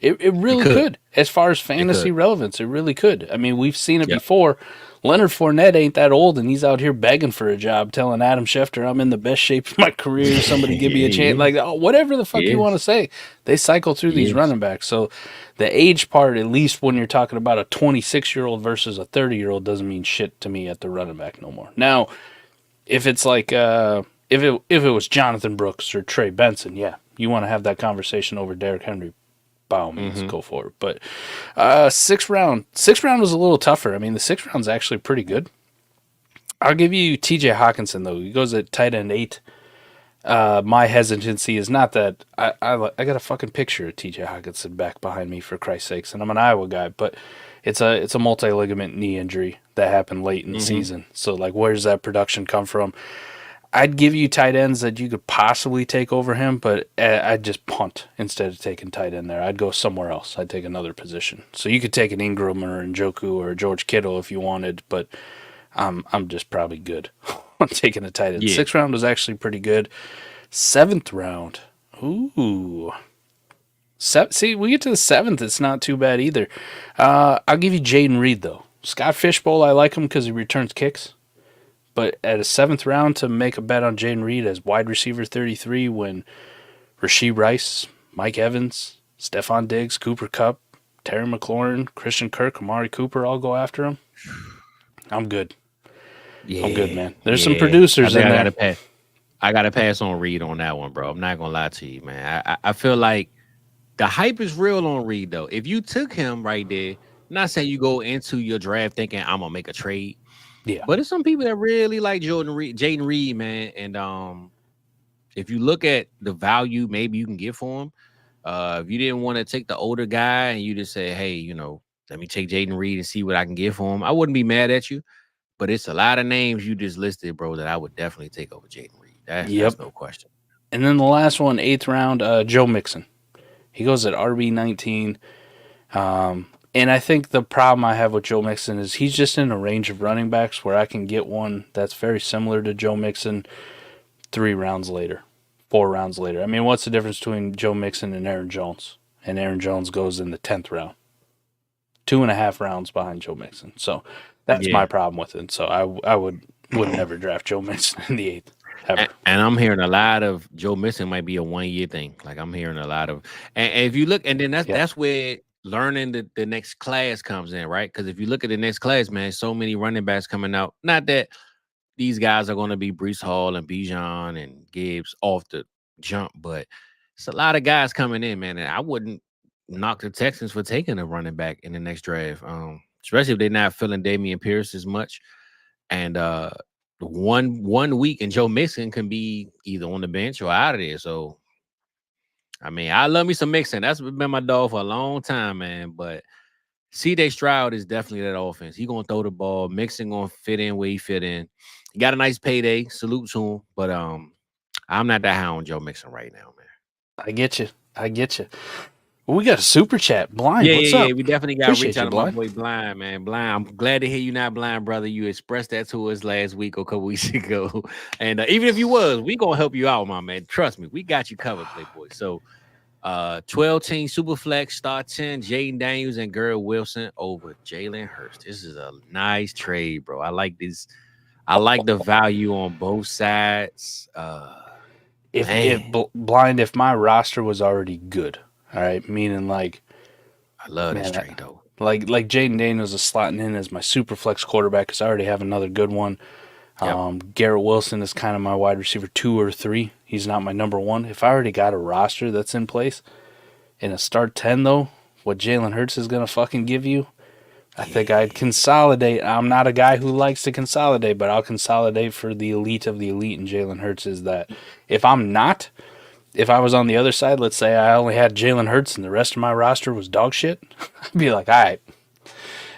It really could. As far as fantasy relevance, it really could. I mean, we've seen it before. Leonard Fournette ain't that old, and he's out here begging for a job, telling Adam Schefter, I'm in the best shape of my career, somebody give me a chance. Like, whatever the fuck you want to say. They cycle through these running backs. So the age part, at least when you're talking about a 26-year-old versus a 30-year-old, doesn't mean shit to me at the running back no more. Now, if it's like, if it was Jonathan Brooks or Trey Benson, you want to have that conversation over Derrick Henry. By all means, go for it. But 6th round was a little tougher. I mean, the 6th round's actually pretty good. I'll give you T.J. Hawkinson, though. He goes at tight end 8. My hesitancy is not that I got a fucking picture of T.J. Hawkinson back behind me, for Christ's sakes, and I'm an Iowa guy, but it's a multi-ligament knee injury that happened late in the season. So, like, where does that production come from? I'd give you tight ends that you could possibly take over him, but I'd just punt instead of taking tight end there. I'd go somewhere else. I'd take another position. So you could take an Ingram or Njoku or George Kittle if you wanted, but I'm just probably good on taking a tight end. 6th round was actually pretty good. 7th round, ooh. See, we get to the 7th. It's not too bad either. I'll give you Jaden Reed, though. Scott Fishbowl, I like him because he returns kicks. But at a 7th round to make a bet on Jaden Reed as wide receiver 33 when Rashee Rice, Mike Evans, Stephon Diggs, Cooper Kupp, Terry McLaurin, Christian Kirk, Amari Cooper all go after him, I'm good. I'm good, man. There's some producers in there. I got to pass on Reed on that one, bro. I'm not going to lie to you, man. I feel like the hype is real on Reed, though. If you took him right there, not saying you go into your draft thinking I'm going to make a trade. Yeah, but there's some people that really like Jaden Reed, man. And if you look at the value maybe you can get for him, if you didn't want to take the older guy and you just say, hey, let me take Jaden Reed and see what I can get for him. I wouldn't be mad at you, but it's a lot of names you just listed, bro, that I would definitely take over Jaden Reed. That's no question. And then the last one, 8th round, Joe Mixon. He goes at RB19. And I think the problem I have with Joe Mixon is he's just in a range of running backs where I can get one that's very similar to Joe Mixon 3 rounds later, 4 rounds later. I mean, what's the difference between Joe Mixon and Aaron Jones? And Aaron Jones goes in the 10th round. 2.5 rounds behind Joe Mixon. So that's my problem with it. So I would never draft Joe Mixon in the 8th. Ever. And I'm hearing a lot of Joe Mixon might be a 1-year thing. Like I'm hearing a lot of, and if you look, and then that's where learning the next class comes in, right? Because if you look at the next class, man, so many running backs coming out. Not that these guys are going to be Breece Hall and Bijan and Gibbs off the jump, but it's a lot of guys coming in, man. And I wouldn't knock the Texans for taking a running back in the next draft, especially if they're not feeling Dameon Pierce as much. And one week and Joe Mixon can be either on the bench or out of there. So, I mean, I love me some Mixon. That's been my dog for a long time, man. But C.J. Stroud is definitely that offense. He gonna throw the ball. Mixon gonna fit in where he fit in. He got a nice payday. Salute to him. But I'm not that high on Joe Mixon right now, man. I get you. Well, we got a super chat. Blind, what's up? Yeah. We definitely got to reach out to my boy Blind, man. Blind, I'm glad to hear you not blind, brother. You expressed that to us last week or a couple weeks ago. And even if you was, we going to help you out, my man. Trust me, we got you covered, Playboy. So 12-team Superflex, start 10, Jaden Daniels and Garrett Wilson over Jalen Hurts. This is a nice trade, bro. I like this. I like the value on both sides. If my roster was already good, all right, meaning like I love this trade though. Like Jaden Daniels is slotting in as my super flex quarterback because I already have another good one. Yep. Garrett Wilson is kind of my wide receiver 2 or 3. He's not my number 1. If I already got a roster that's in place in a start 10 though, what Jalen Hurts is gonna fucking give you, I think I'd consolidate. I'm not a guy who likes to consolidate, but I'll consolidate for the elite of the elite. And Jalen Hurts is that. If I was on the other side, let's say I only had Jalen Hurts and the rest of my roster was dog shit, I'd be like, all right,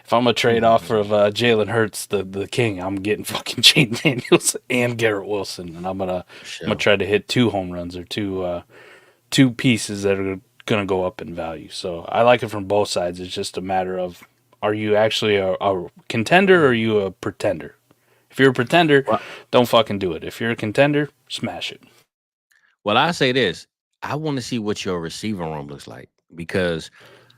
if I'm going to trade off of Jalen Hurts, the king, I'm getting fucking Jaden Daniels and Garrett Wilson. And I'm going to try to hit 2 home runs or two pieces that are going to go up in value. So I like it from both sides. It's just a matter of, are you actually a contender or are you a pretender? If you're a pretender, don't fucking do it. If you're a contender, smash it. Well, I say this. I want to see what your receiver room looks like because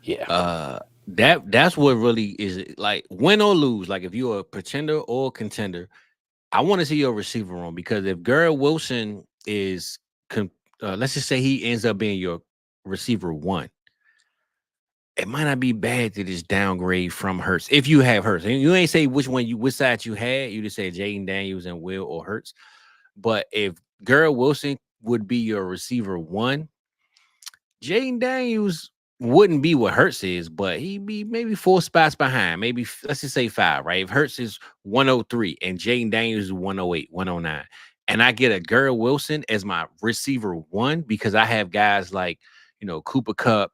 that's what really is like win or lose. Like if you're a pretender or a contender, I want to see your receiver room because if Garrett Wilson is, let's just say he ends up being your receiver 1, it might not be bad to just downgrade from Hurts if you have Hurts. And you ain't say which side you had. You just say Jaden Daniels and Will or Hurts. But if Garrett Wilson would be your receiver 1, Jaden Daniels wouldn't be what Hurts is, but he'd be maybe 4 spots behind. Maybe let's just say 5, right? If Hurts is 103 and Jaden Daniels is 108, 109, and I get a Garrett Wilson as my receiver 1 because I have guys like, Cooper Kupp,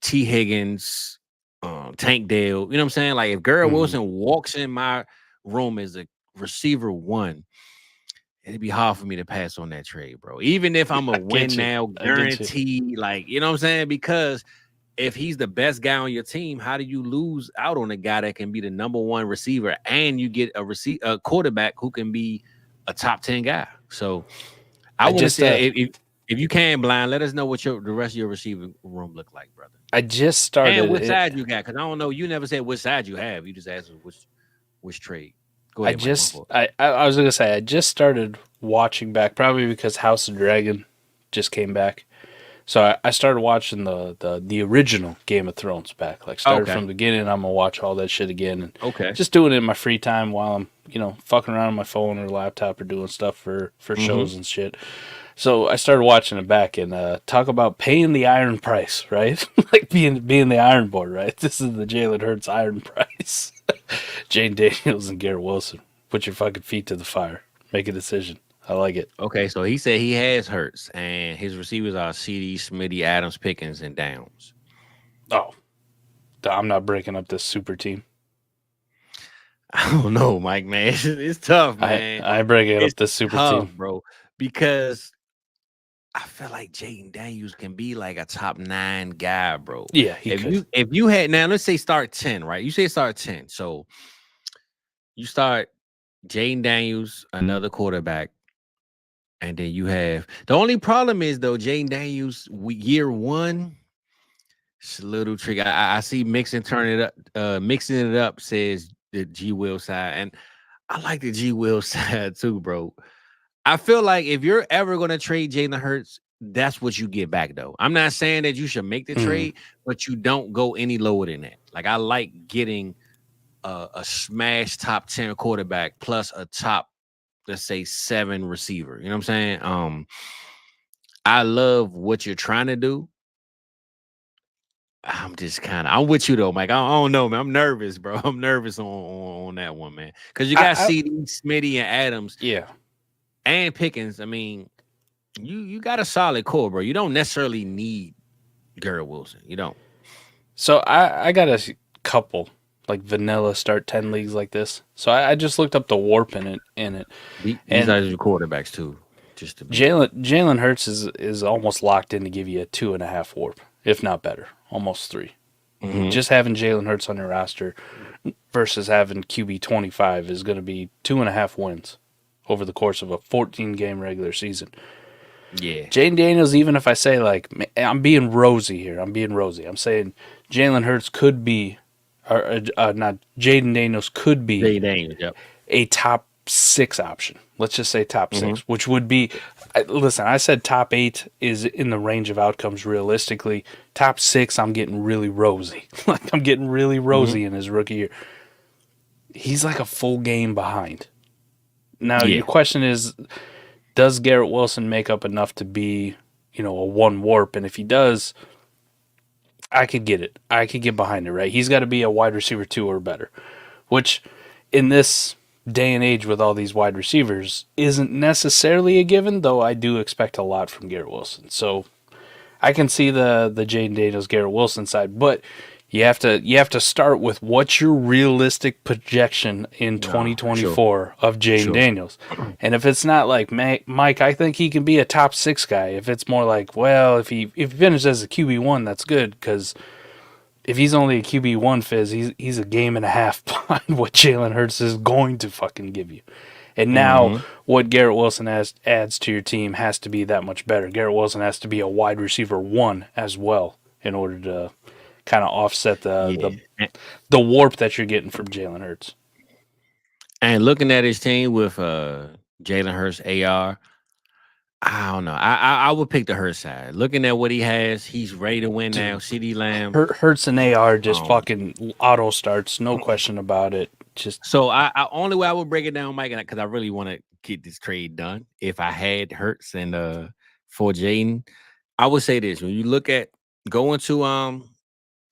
T. Higgins, Tank Dale, you know what I'm saying? Like if Garrett Wilson walks in my room as a receiver 1, it'd be hard for me to pass on that trade, bro. Even if I'm a win now guarantee, like, you know what I'm saying? Because if he's the best guy on your team, how do you lose out on a guy that can be the number 1 receiver and you get a quarterback who can be a top 10 guy? So I want to say if you can, Blind, let us know what the rest of your receiving room look like, brother. I just started. And which side you got? Because I don't know. You never said which side you have. You just asked which trade. Go ahead, I was gonna say I just started watching back, probably because House of Dragon just came back. So I started watching the original Game of Thrones back. Like started from the beginning. I'm gonna watch all that shit again. And just doing it in my free time while I'm fucking around on my phone or laptop or doing stuff for shows and shit. So I started watching it back and talk about paying the iron price, right? Like being the Iron Boy, right? This is the Jalen Hurts iron price. Jaden Daniels and Garrett Wilson. Put your fucking feet to the fire. Make a decision. I like it. Okay, so he said he has Hurts, and his receivers are CD, Smitty, Adams, Pickens, and Downs. Oh, I'm not breaking up this super team. I don't know, Mike, man. It's tough, man. I breaking It's up this super tough, team, bro, because I feel like Jaden Daniels can be like a top 9 guy, bro. Yeah, he could. If you had now, let's say start 10, right? You say start 10, so you start Jaden Daniels, another quarterback, and then you have the only problem is though Jaden Daniels year 1. It's a little tricky. I see mixing it up says the G Will side, and I like the G Will side too, bro. I feel like if you're ever gonna trade Jalen Hurts, that's what you get back, though. I'm not saying that you should make the trade, but you don't go any lower than that. Like I like getting a smash top 10 quarterback plus a top, let's say 7 receiver. You know what I'm saying? I love what you're trying to do. I'm with you though, Mike. I don't know, man. I'm nervous, bro. I'm nervous on that one, man. Because you got CD, Smitty, and Adams. Yeah. And Pickens. I mean, you got a solid core, bro. You don't necessarily need Garrett Wilson. You don't. So I got a couple like vanilla start 10 leagues like this. So I just looked up the warp in it. These are your quarterbacks too. Just to Jalen Hurts is almost locked in to give you a 2.5 warp, if not better, almost 3. Mm-hmm. Just having Jalen Hurts on your roster versus having QB 25 is going to be 2.5 wins over the course of a 14-game regular season. Yeah. Jaden Daniels, even if I say, like, I'm being rosy here. I'm saying Jalen Hurts could be, or not, Jaden Daniels could be a top 6 option. Let's just say top 6, which would be, listen, I said top 8 is in the range of outcomes realistically. Top 6, I'm getting really rosy. Like, I'm getting really rosy in his rookie year. He's like a full game behind. Now, your question is, does Garrett Wilson make up enough to be, a 1 warp? And if he does, I could get it. I could get behind it, right? He's got to be a wide receiver 2 or better, which in this day and age with all these wide receivers isn't necessarily a given, though I do expect a lot from Garrett Wilson. So I can see the Jaden Daniels, Garrett Wilson side, but you have to start with what's your realistic projection in 2024 of Jaden Daniels. And if it's not like, Mike, I think he can be a top 6 guy. If it's more like, well, if he finishes as a QB1, that's good, because if he's only a QB1, Fizz, he's a game and a half behind what Jalen Hurts is going to fucking give you. And now what Garrett Wilson adds to your team has to be that much better. Garrett Wilson has to be a wide receiver 1 as well in order to kind of offset the warp that you're getting from Jalen Hurts. And looking at his team with Jalen Hurts, AR, I don't know. I would pick the Hurts side. Looking at what he has, he's ready to win now. CeeDee Lamb, Hurts and AR just fucking auto starts, no question about it. Just so I only way I would break it down, Mike, because I really want to get this trade done. If I had Hurts and for Jaden, I would say this: when you look at going to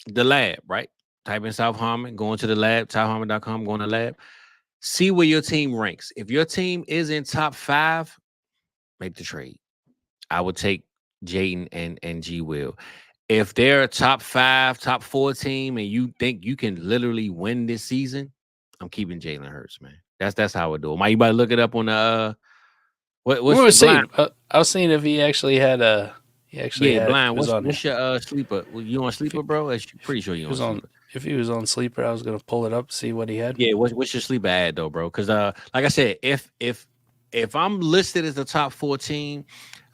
the lab, right? Type in South Harmon, going to the lab, southharmon.com, going to the lab. See where your team ranks. If your team is in top 5, make the trade. I would take Jaden and G Will. If they're a top 5, top 4 team, and you think you can literally win this season, I'm keeping Jalen Hurts, man. That's how I would do it. Might you better look it up on the what's I was seeing if he actually had a. Blind. What's your sleeper? You on sleeper, bro? I'm pretty sure you on sleeper. If he was on sleeper, I was gonna pull it up, see what he had. Yeah, what's your sleeper ad though, bro? Because like I said, if I'm listed as the top 4 team,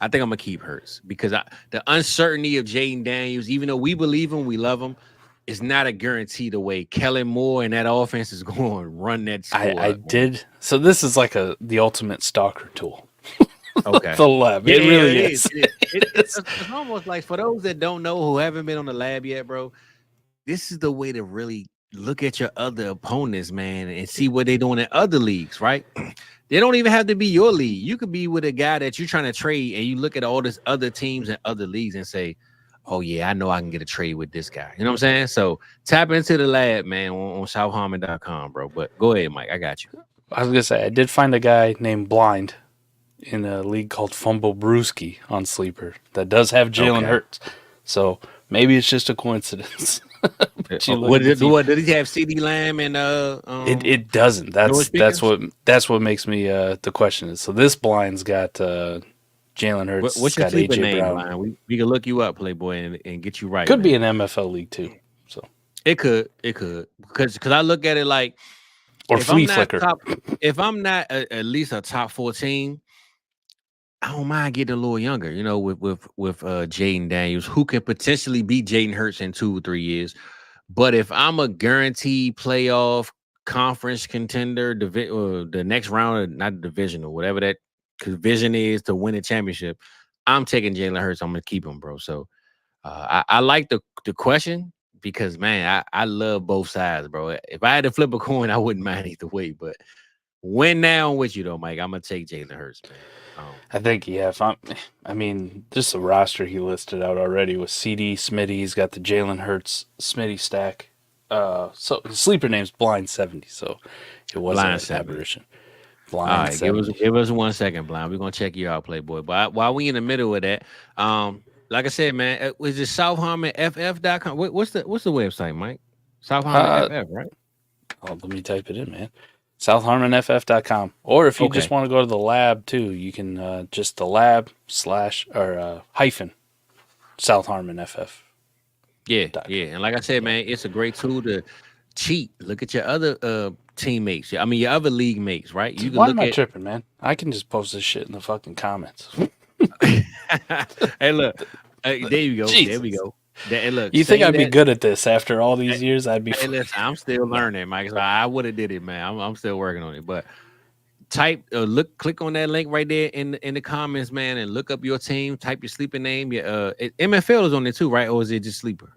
I think I'm gonna keep Hurts because the uncertainty of Jaden Daniels, even though we believe him, we love him, is not a guarantee the way Kellen Moore and that offense is going to run that score. I did. So this is like the ultimate stalker tool. Okay. The lab. It really is. It's almost like, for those that don't know, who haven't been on the lab yet, bro, this is the way to really look at your other opponents, man, and see what they're doing in other leagues, right? They don't even have to be your league. You could be with a guy that you're trying to trade, and you look at all these other teams and other leagues and say, oh, yeah, I know I can get a trade with this guy. You know what I'm saying? So tap into the lab, man, on southharmon.com, bro. But go ahead, Mike. I got you. I was going to say, I did find a guy named Blind in a league called Fumble Brewski on Sleeper that does have Jalen Hurts. So maybe it's just a coincidence. What did he have? CD Lamb and It doesn't. That's what makes me the question is. So this blind's got Jalen Hurts. What's your sleeper name, Brown. Blind? We can look you up, Playboy, and get you right. Could be an MFL league too. So it could because I look at it like or flea flicker. If I'm not at least a top 14, I don't mind getting a little younger. You know, with Jaden Daniels, who can potentially beat Jaden Hurts in 2 or 3 years. But if I'm a guaranteed playoff conference contender, the next round, not division or whatever that division is to win a championship, I'm taking Jalen Hurts. I'm gonna keep him, bro. So I like the question because man, I love both sides, bro. If I had to flip a coin, I wouldn't mind either way. But win now with you though, Mike. I'm gonna take Jalen Hurts, man. I think I mean, just the roster he listed out already with CD, Smitty. He's got the Jalen Hurts Smitty stack. So his sleeper name's Blind 70. So it wasn't an aberration. Blind. All right, 70. give us 1 second, Blind. We're gonna check you out, Playboy. But while we in the middle of that, like I said, man, was it SouthHarmonFF.com? What's the website, Mike? SouthHarmonFF, right? Oh, let me type it in, man. SouthHarmonFF.com. Or if you just want to go to the lab too, you can just the lab / or hyphen South Harmon FF. Yeah. And like I said, man, it's a great tool to cheat. Look at your other teammates. I mean, your other league mates, right? You can Why am I tripping, man? I can just post this shit in the fucking comments. Hey, look. There you go. Jesus. There we go. And look, you think I'd be good at this after all these years? I'd be. Hey, listen, I'm still learning, Mike. So I would have did it, man. I'm still working on it. But click on that link right there in the comments, man, and look up your team. Type your sleeper name. Your MFL is on there too, right? Or is it just sleeper?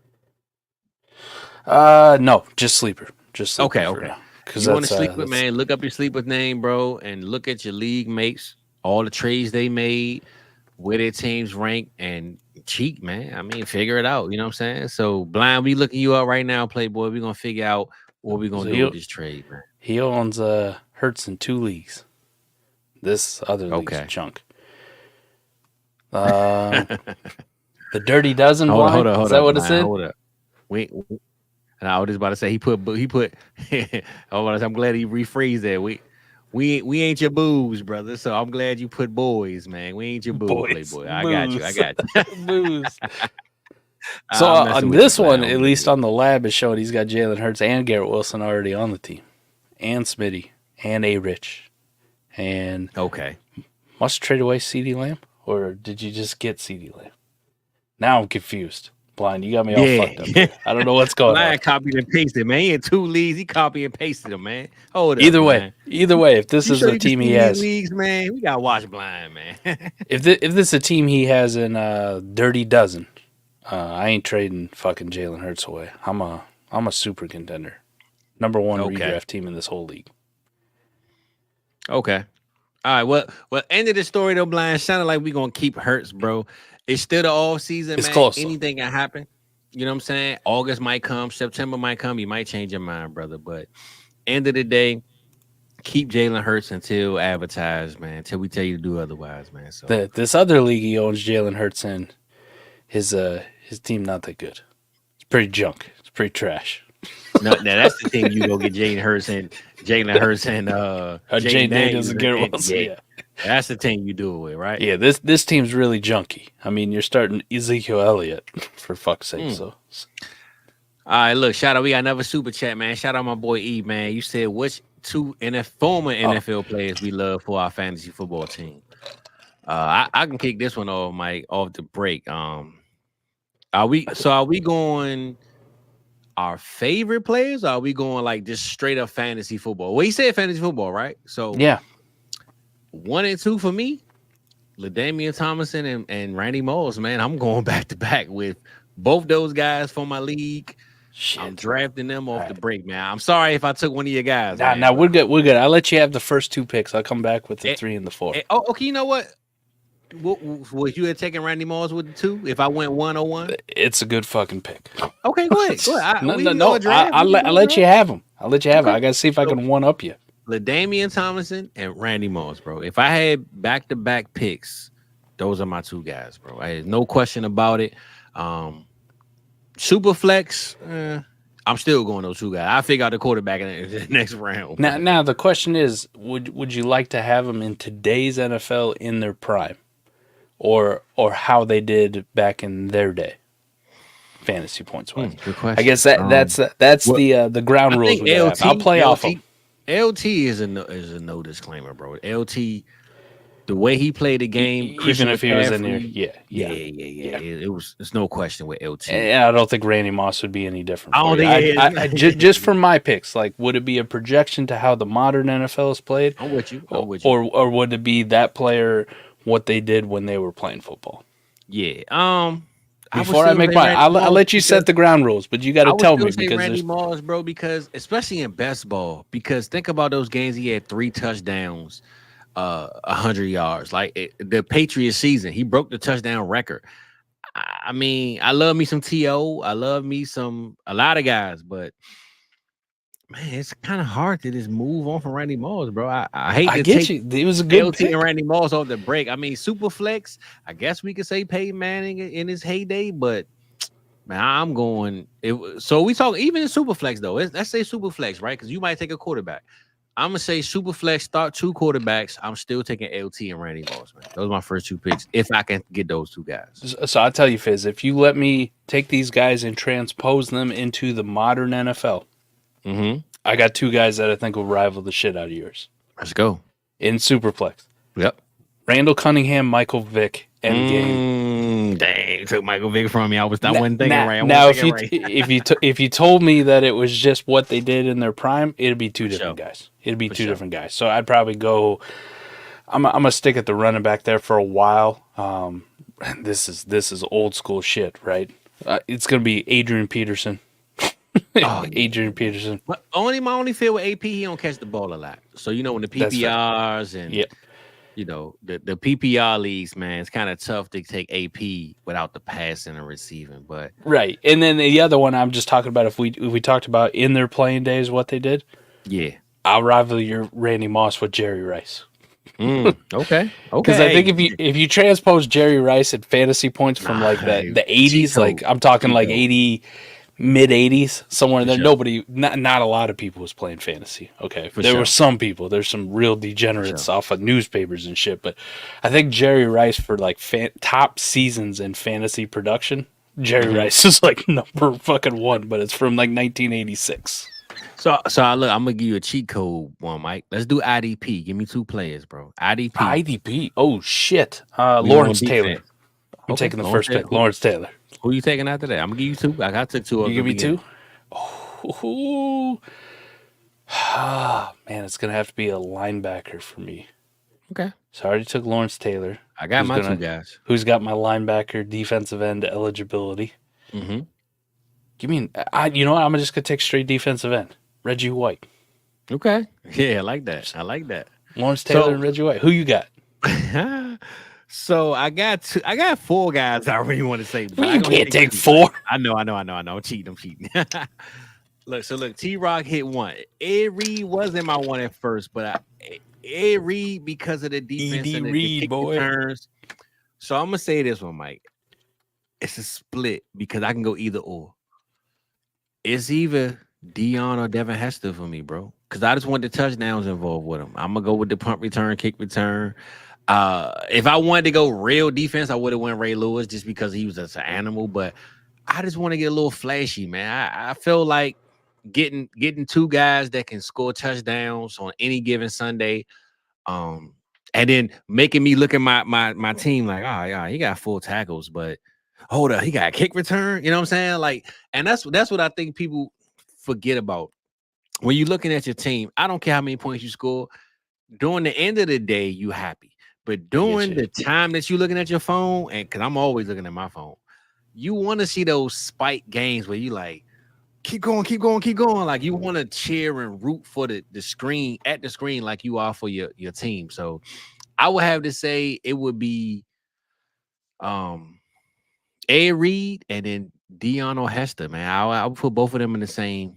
No, just sleeper. Just sleeper. Okay. Because you want to sleep with, man. Look up your sleeper's name, bro, and look at your league mates, all the trades they made, where their teams rank, and cheat, man. I mean, figure it out. You know what I'm saying? So, Blind, we looking you up right now, Playboy. We're gonna figure out what we're gonna do with this trade, man. He owns Hurts in 2 leagues. This other league's a chunk. The Dirty Dozen. Hold up. Is that what it said? Hold up. And I was just about to say he put. I'm glad he rephrased that. We ain't your boobs, brother. So I'm glad you put boys, man. We ain't your boobs, Playboy. I got you. Boobs. So on this one, at least on the lab, is showing he's got Jalen Hurts and Garrett Wilson already on the team, and Smitty and A. Rich, and must trade away CD Lamb, or did you just get CD Lamb? Now I'm confused. Blind, you got me all fucked up here. I don't know what's going on. Blind copied and pasted, man. He had 2 leagues. He copied and pasted them, man. Hold up, either way, man. If this is a team he has, leagues, man, we gotta watch Blind, man. if this is a team he has in Dirty Dozen, I ain't trading fucking Jalen Hurts away. I'm a super contender, number 1 redraft team in this whole league. Okay, all right. Well, end of the story though, Blind. Sounded like we gonna keep Hurts, bro. It's still the off season, it's man. Close. Anything can happen. You know what I'm saying? August might come, September might come. You might change your mind, brother. But end of the day, keep Jalen Hurts until advertised, man. Until we tell you to do otherwise, man. So this other league he owns Jalen Hurts in, his team not that good. It's pretty junk. It's pretty trash. No, now that's the team you go get Jalen Hurts and Jaden Daniels and Garrett Wilson. Yeah. That's the team you do it with, right? Yeah, this team's really junky. I mean, you're starting Ezekiel Elliott, for fuck's sake. So, all right, look, shout out. We got another super chat, man. Shout out my boy E, man. You said which 2 former NFL players we love for our fantasy football team. I can kick this one off, Mike, off the break. Are we going our favorite players? Or are we going like just straight up fantasy football? Well, he said fantasy football, right? So yeah. 1 and 2 for me, LaDainian Tomlinson and Randy Moss, man. I'm going back to back with both those guys for my league. Shit. I'm drafting them off the break, man. I'm sorry if I took one of your guys. Nah, we're good. We're good. I'll let you have the first 2 picks. I'll come back with the 3 and the 4. Okay, you know what? Would you have taken Randy Moss with the 2 if I went 101? It's a good fucking pick. Okay, go ahead. I'll let you have them. I got to see if I can one up you. LaDainian Tomlinson and Randy Moss, bro. If I had back-to-back picks, those are my 2 guys, bro. There's no question about it. super flex. I'm still going those two guys. I figure out the quarterback in the next round. Now the question is, would you like to have them in today's NFL in their prime, or how they did back in their day, fantasy points wise? Good question. I guess that's the ground rules we have. I'll play off them. LT is a no disclaimer, bro. LT, the way he played the game, even if he was in there, yeah. It's no question with LT. And I don't think Randy Moss would be any different. I don't think just from my picks, like, would it be a projection to how the modern NFL is played? I'm with you. Or would it be that player what they did when they were playing football? Yeah. Before I make mine, I'll let you set the ground rules, but you got to tell me because Randy Moss, bro. Because especially in best ball, because think about those games he had 3 touchdowns. 100 yards, like the Patriots season, he broke the touchdown record. I mean, I love me some T.O. I love me a lot of guys, but man, it's kind of hard to just move on from Randy Moss, bro. I hate to take you. It was a good LT and Randy Moss off the break. I mean, super flex. I guess we could say Peyton Manning in his heyday, but man, I'm going. So we talk even in super flex though. Let's say super flex, right? Because you might take a quarterback. I'm gonna say super flex, start 2 quarterbacks. I'm still taking LT and Randy Moss, man. Those are my first 2 picks if I can get those 2 guys. So I'll tell you, Fizz, if you let me take these guys and transpose them into the modern NFL, I got 2 guys that I think will rival the shit out of yours. Let's go. In Superflex. Yep. Randall Cunningham, Michael Vick, Endgame. Dang, took Michael Vick from me. I wasn't thinking right. Now, if you told me that it was just what they did in their prime, it'd be 2 different guys. It'd be 2 different guys. So I'd probably go. I'm gonna stick at the running back there for a while. This is old school shit, right? It's gonna be Adrian Peterson. Adrian Peterson. But my only fear with AP, he don't catch the ball a lot. So when the PPRs and the PPR leagues, man, it's kind of tough to take AP without the passing and receiving. But right, and then the other one I'm just talking about. If we talked about in their playing days what they did, yeah, I'll rival your Randy Moss with Jerry Rice. Okay. Because I think if you transpose Jerry Rice at fantasy points from like the 80s, like I'm talking like 80. Mid 80s, somewhere in there. Sure. Not a lot of people was playing fantasy. Okay, there were some people. There's some real degenerates off of newspapers and shit. But I think Jerry Rice for like top seasons in fantasy production, Jerry Rice is like number fucking 1. But it's from like 1986. So look, I'm gonna give you a cheat code one, Mike. Let's do IDP. Give me 2 players, bro. IDP. Oh shit. Lawrence Taylor. I'm taking the first pick. Lawrence Taylor. Who you taking after that? I'm gonna give you 2. I took 2. You give me 2? Oh, man, it's gonna have to be a linebacker for me. Okay. So I already took Lawrence Taylor. I got my 2 guys. Who's got my linebacker defensive end eligibility? Give me. You know what? I'm just gonna take straight defensive end. Reggie White. Okay. Yeah, I like that. Lawrence Taylor and Reggie White. Who you got? So I got 4 guys I really want to say. But you can't take 4. I know. I'm cheating. Look, T-Rock hit 1. Ed Reed wasn't my one at first, but Ed Reed because of the defense and the returns. So I'm gonna say this one, Mike. It's a split because I can go either or. It's either Dion or Devin Hester for me, bro. Because I just want the touchdowns involved with him. I'm gonna go with the punt return, kick return. If I wanted to go real defense, I would have went Ray Lewis just because he was just an animal. But I just want to get a little flashy, man. I feel like getting 2 guys that can score touchdowns on any given Sunday, and then making me look at my team like, oh yeah, he got 4 tackles, but hold up, he got a kick return. You know what I'm saying? Like, and that's what I think people forget about when you're looking at your team. I don't care how many points you score. During the end of the day, you happy. But during the time that you're looking at your phone, and because I'm always looking at my phone, you want to see those spike games where you like, keep going. Like you want to cheer and root for the screen at the screen like you are for your team. So I would have to say it would be A. Reed and then Dion or Hester, man. I would put both of them in the same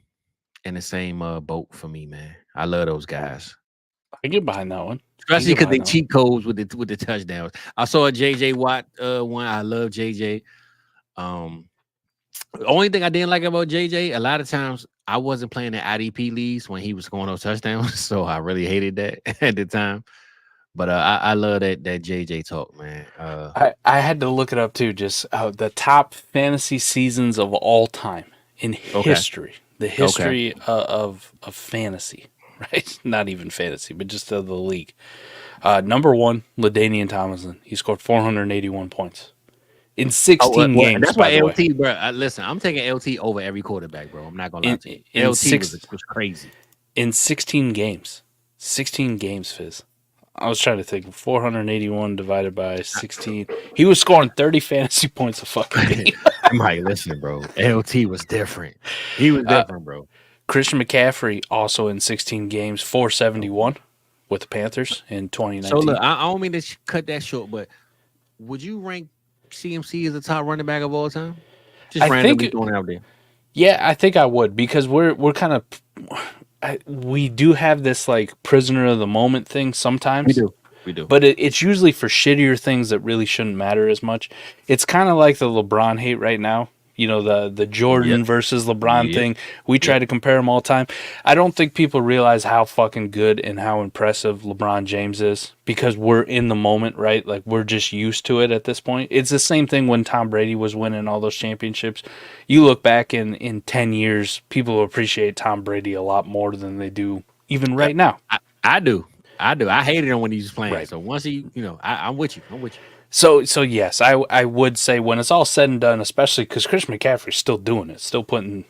boat for me, man. I love those guys. I get behind that one. Especially because they cheat codes with the touchdowns. I saw a JJ Watt one. I love JJ. The only thing I didn't like about JJ, a lot of times I wasn't playing the IDP leagues when he was scoring those touchdowns, so I really hated that at the time. But I love that JJ talk, man. I had to look it up too. Just the top fantasy seasons of all time in history. The history of fantasy, right? Not even fantasy, but just of the league. Number one, LaDainian Tomlinson. He scored 481 points in 16 games. That's by why the LT, way. bro. Listen, I'm taking LT over every quarterback, bro. I'm not gonna lie to you. LT was crazy in 16 games. 16 games, Fizz. I was trying to think. 481 divided by 16. He was scoring 30 fantasy points a fucking game. I'm like, listen, bro. LT was different. He was different, bro. Christian McCaffrey also in 16 games, 471 with the Panthers in 2019. So look, I don't mean to cut that short, but would you rank CMC as the top running back of all time? Just randomly throwing it out there. Yeah, I think I would, because we're kind of we do have this like prisoner of the moment thing sometimes. We do. But it's usually for shittier things that really shouldn't matter as much. It's kind of like the LeBron hate right now. You know, the Jordan versus LeBron thing. We try to compare them all the time. I don't think people realize how fucking good and how impressive LeBron James is, because we're in the moment, right? Like, we're just used to it at this point. It's the same thing when Tom Brady was winning all those championships. You look back in 10 years, people will appreciate Tom Brady a lot more than they do even right now. I do. I hated him when he was playing. Right. So once he, I'm with you. So yes, I would say when it's all said and done, especially because Christian McCaffrey's still doing it, still putting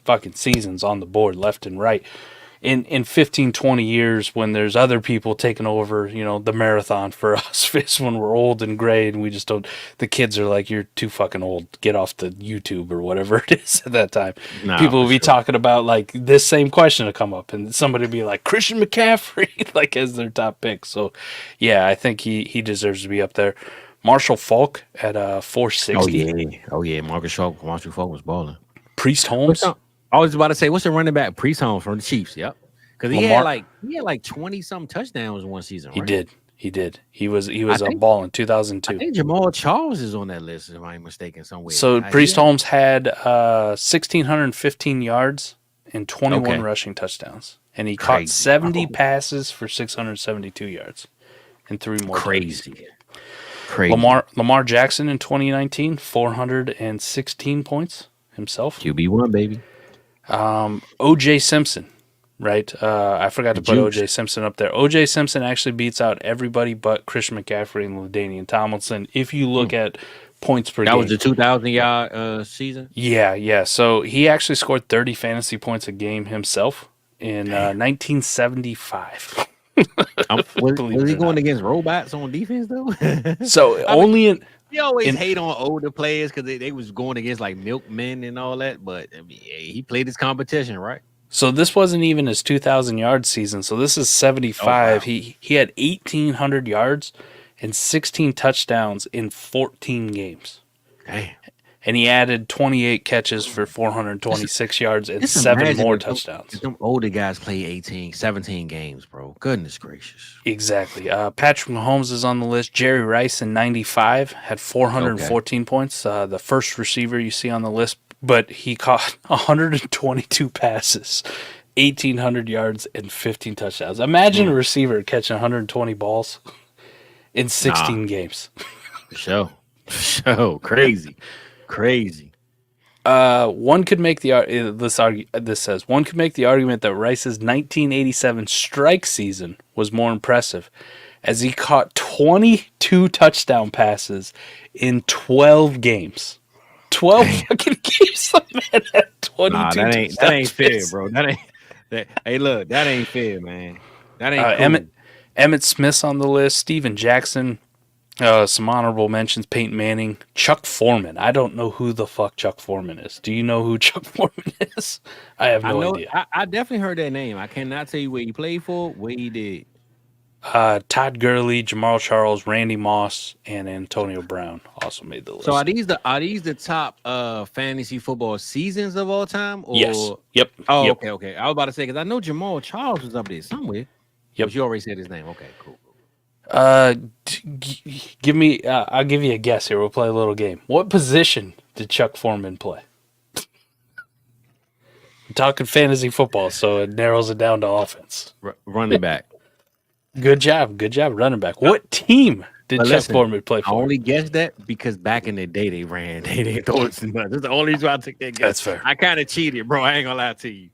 fucking seasons on the board left and right. In 15, 20 years, when there's other people taking over, the marathon for us, when we're old and gray and we just don't, the kids are like, you're too fucking old, get off the YouTube or whatever it is at that time. People will be talking about like this same question to come up, and somebody will be like Christian McCaffrey, like as their top pick. So yeah, I think he deserves to be up there. Marshall Faulk at 460. Oh yeah, Marshall Faulk was balling. Priest Holmes. I was about to say, what's the running back? Priest Holmes from the Chiefs. Yep, because he had like 20-something touchdowns in one season. Right? He did. He was a ball in 2002. I think Jamal Charles is on that list, if I'm mistaken, somewhere. So Priest Holmes had 1,615 yards and 21 rushing touchdowns, and he caught 70 passes for 672 yards and 3 more. Crazy. Lamar Jackson in 2019, 416 points himself. QB1, baby. O.J. Simpson, right? I forgot to put O.J. Simpson up there. O.J. Simpson actually beats out everybody but Christian McCaffrey and LaDainian Tomlinson. If you look at points per game. That was the 2,000-yard season? Yeah. So he actually scored 30 fantasy points a game himself in 1975. Was he going against robots on defense though? So you always hate on older players because they was going against like milkmen and all that, but I mean, he played his competition, right? So this wasn't even his 2,000-yard season. So this is 75. Oh, wow. He had 1,800 yards and 16 touchdowns in 14 games. Damn. And he added 28 catches for 426 yards and 7 more touchdowns. Some older guys play 17 games, bro. Goodness gracious. Exactly. Patrick Mahomes is on the list. Jerry Rice in 95 had 414 points. The first receiver you see on the list, but he caught 122 passes, 1,800 yards, and 15 touchdowns. Imagine a receiver catching 120 balls in 16 games. For sure. Crazy. One could make this says one could make the argument that Rice's 1987 strike season was more impressive, as he caught 22 touchdown passes in 12 games. 12 fucking games. Man, had 22 that ain't fair, bro. Hey, look, that ain't fair, man. That ain't cool. Emmitt Smith's on the list. Steven Jackson. Some honorable mentions: Peyton Manning, Chuck Foreman. I don't know who the fuck Chuck Foreman is. Do you know who Chuck Foreman is? I have no idea. I definitely heard that name. I cannot tell you where he played for, what he did. Todd Gurley, Jamal Charles, Randy Moss, and Antonio Brown also made the list. So are these the top fantasy football seasons of all time? Or? Yes. Yep. Oh, yep. Okay. I was about to say, because I know Jamal Charles was up there somewhere. Yep. But you already said his name. Okay, cool. Give me. I'll give you a guess here. We'll play a little game. What position did Chuck Foreman play? I'm talking fantasy football, so it narrows it down to offense. Running back. Good job, running back. What team did Chuck Foreman play for? I only guessed that because back in the day they didn't throw it too much. That's the only reason I took that guess. That's fair. I kind of cheated, bro. I ain't gonna lie to you.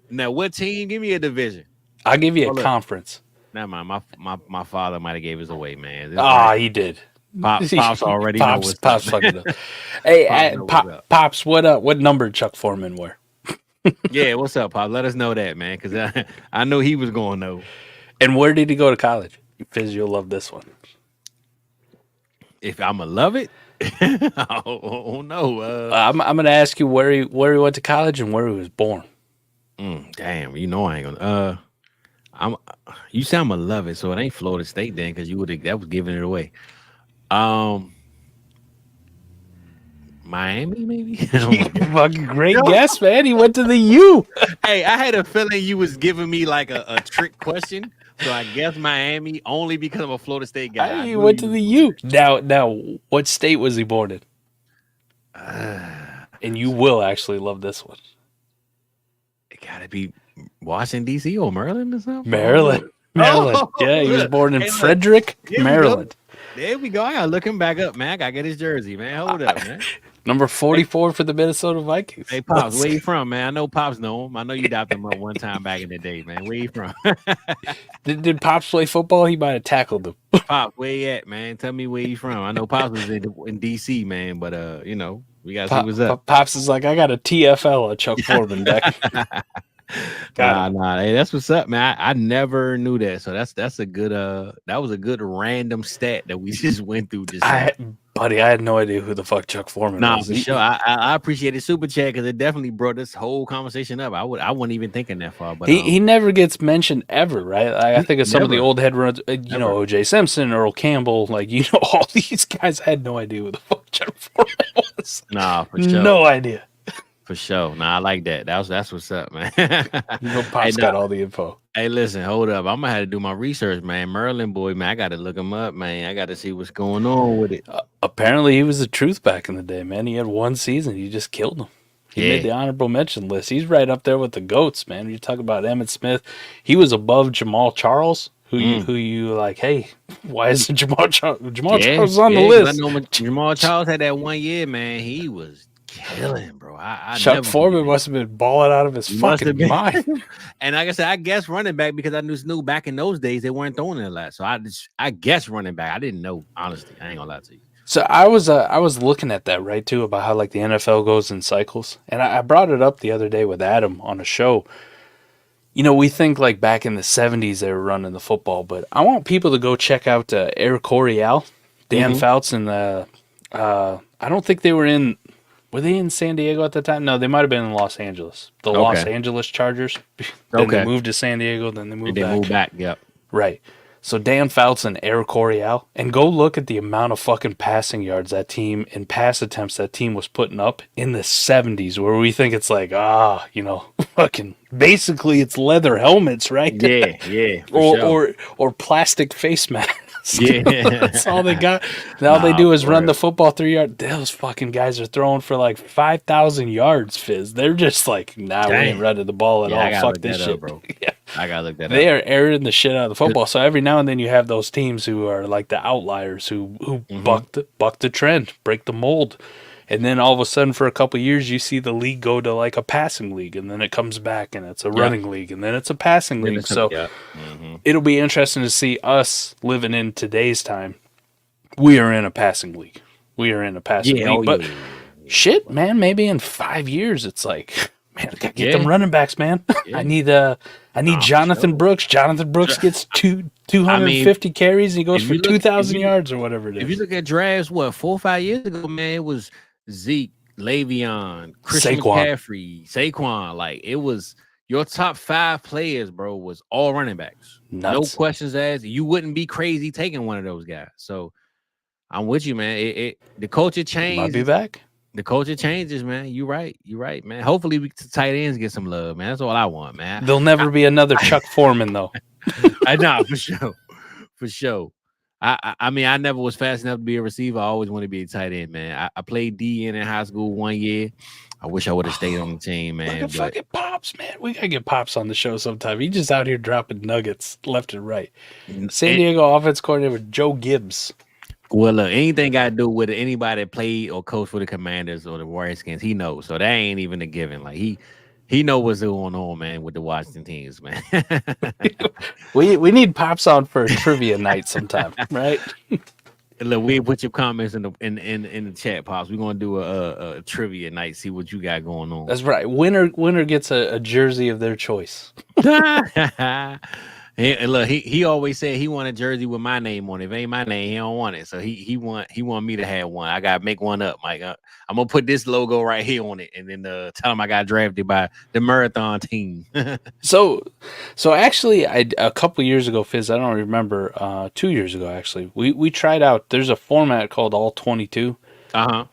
Now, what team? Give me a division. I'll give you a conference. Never mind. My father might have gave us away, man. He did. Pops already knows. Pops fucking up. Hey, Pops, what up? What number did Chuck Foreman wear? Yeah, what's up, Pop? Let us know that, man, because I know he was going to know. And where did he go to college? Fizz, you'll love this one. If I'm gonna love it, oh no. I'm gonna ask you where he went to college and where he was born. Damn, you know I ain't gonna. You say I'm gonna love it, so it ain't Florida State then, because that was giving it away. Miami, maybe. Fucking great guess, man. He went to the U. Hey, I had a feeling you was giving me like a trick question, so I guess Miami only because I'm a Florida State guy. He went to the U. Now, what state was he born in? And you will actually love this one. It gotta be Washington D.C. or Maryland or something. Maryland. Yeah, he was born in Frederick, Maryland. There we go. I gotta look him back up, man. I gotta get his jersey, man. Hold up, man. Number 44 for the Minnesota Vikings. Hey, Pops, where you from, man? I know Pops know him. I know you dapped him up one time back in the day, man. Where you from? Did Pops play football? He might have tackled him. Pops, where you at, man? Tell me where you from. I know Pops was in D.C., man, but we gotta see what's up. Pops is like, I got a TFL at Chuck Foreman deck. Nah. Hey, that's what's up, man. I never knew that. So that's a good that was a good random stat that we just went through just Buddy, I had no idea who the fuck Chuck Foreman was. For sure. I appreciate the super chat because it definitely brought this whole conversation up. I wasn't even thinking that far, but he never gets mentioned ever, right? I think of some of the old head runs, O.J. Simpson, Earl Campbell, all these guys. I had no idea who the fuck Chuck Foreman was. Nah, for sure. No idea. For sure. Nah, I like that. That's what's up, man. Pops got all the info. Hey, listen, hold up. I'm gonna have to do my research, man. Maryland boy, man. I gotta look him up, man. I gotta see what's going on with it. Apparently, he was the truth back in the day, man. He had one season. You just killed him. He made the honorable mention list. He's right up there with the GOATs, man. You talk about Emmitt Smith. He was above Jamal Charles, who you like, hey, why isn't Jamal Charles on the list? I know Jamal Charles had that 1 year, man. He was killing, bro. Chuck Foreman must have been balling out of his fucking mind. And like I said, I guess running back because I knew back in those days they weren't throwing it a lot. So I guess running back. I didn't know, honestly. I ain't gonna lie to you. So I was looking at that, right, too, about how like the NFL goes in cycles. And I brought it up the other day with Adam on a show. We think like back in the 70s they were running the football, but I want people to go check out Air Coryell, Dan Fouts, and I don't think they were in. Were they in San Diego at the time? No, they might have been in Los Angeles. The Los Angeles Chargers. Then they moved to San Diego. Then they moved back. Yep. Right. So Dan Fouts and Air Coryell. And go look at the amount of fucking passing yards that team and pass attempts that team was putting up in the 70s, where we think it's like, fucking basically it's leather helmets, right? Yeah. Or plastic face masks. Yeah. That's all they got. All they do is run the football 3 yards. Those fucking guys are throwing for like 5,000 yards, Fizz. They're just like, we ain't running the ball at all. Fuck this shit, up, bro. Yeah. I gotta look that up. They are airing the shit out of the football. So every now and then you have those teams who are like the outliers who buck the trend, break the mold. And then all of a sudden, for a couple of years, you see the league go to like a passing league, and then it comes back, and it's a running league, and then it's a passing league. So it'll be interesting to see us living in today's time. We are in a passing league. But shit, man, maybe in 5 years, it's like, man, I gotta get them running backs, man. Yeah. I need Jonathan Brooks. Jonathan Brooks gets 250 carries, and he goes for 2,000 yards or whatever it is. If you look at drafts, 4 or 5 years ago, man, it was Zeke, Le'Veon, Christian McCaffrey, Saquon. Like, it was your top 5 players, bro, was all running backs. Nuts. No questions asked. You wouldn't be crazy taking one of those guys. So I'm with you, man. The culture changed. Might be back. The culture changes, man. You're right, man. Hopefully, tight ends get some love, man. That's all I want, man. There'll never be another Chuck Foreman, though. I know, for sure. I mean, I never was fast enough to be a receiver. I always wanted to be a tight end, man. I played DN in high school 1 year. I wish I would have stayed on the team, man. Look at fucking Pops, man. We gotta get Pops on the show sometime. He's just out here dropping nuggets left and right. San Diego offense coordinator Joe Gibbs. Well, look, anything got to do with anybody that played or coached for the Commanders or the Redskins, he knows. So that ain't even a given. Like he know what's going on, man, with the Washington teams, man. we need Pops on for a trivia night sometime, right? Look, we put your comments in the chat, Pops. We're gonna do a trivia night, see what you got going on. That's right. Winner gets a jersey of their choice. And look, he always said he want a jersey with my name on it. If it ain't my name, he don't want it. So he want me to have one. I gotta make one up, Mike. I'm gonna put this logo right here on it, and then tell him I got drafted by the marathon team. So actually, a couple years ago, Fizz, I don't remember. 2 years ago, actually, we tried out. There's a format called All 22,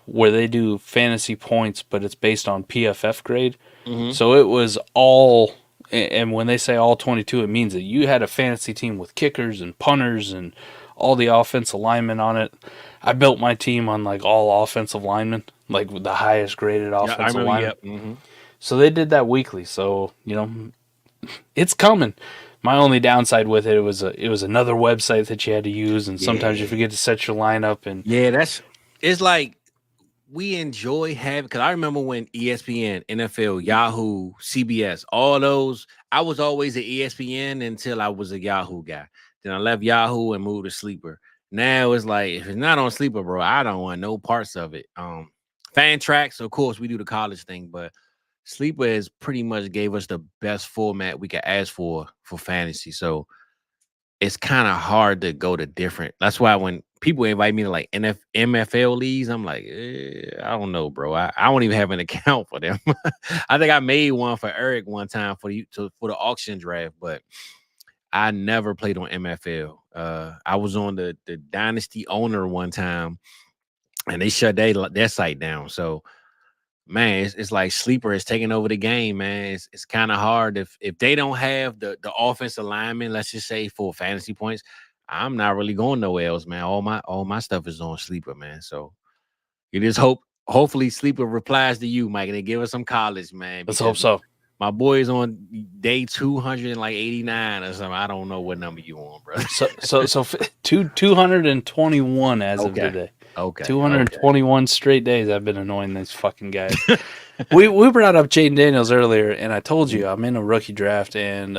where they do fantasy points, but it's based on PFF grade. Mm-hmm. So it was all. And when they say all 22, it means that you had a fantasy team with kickers and punters and all the offensive linemen on it. I built my team on like all offensive linemen, like the highest graded offensive linemen. Yep. Mm-hmm. So they did that weekly. So, it's coming. My only downside with it was another website that you had to use, and sometimes you forget to set your lineup. And it's like. We enjoy having, because I remember when ESPN, NFL, Yahoo, CBS, all those, I was always at ESPN until I was a Yahoo guy. Then I left Yahoo and moved to Sleeper. Now it's like, if it's not on Sleeper, bro, I don't want no parts of it. Fan tracks, of course, we do the college thing, but Sleeper has pretty much gave us the best format we could ask for fantasy. So it's kind of hard to go to different. That's why when people invite me to like MFL leagues, I'm like, I don't know, bro. I don't even have an account for them. I think I made one for Eric one time for the auction draft, but I never played on MFL. I was on the Dynasty owner one time, and they shut their site down. So, man, it's like Sleeper is taking over the game, man. It's kind of hard if they don't have the offensive lineman, let's just say, for fantasy points. I'm not really going nowhere else, man. All my stuff is on Sleeper, man. So you just hopefully Sleeper replies to you, Mike, and they give us some college, man. Let's hope so. My boy is on day 289 or something. I don't know what number you on, bro. So 221 as of today. Okay. 221 straight days I've been annoying these fucking guys. we brought up Jaden Daniels earlier, and I told you I'm in a rookie draft, and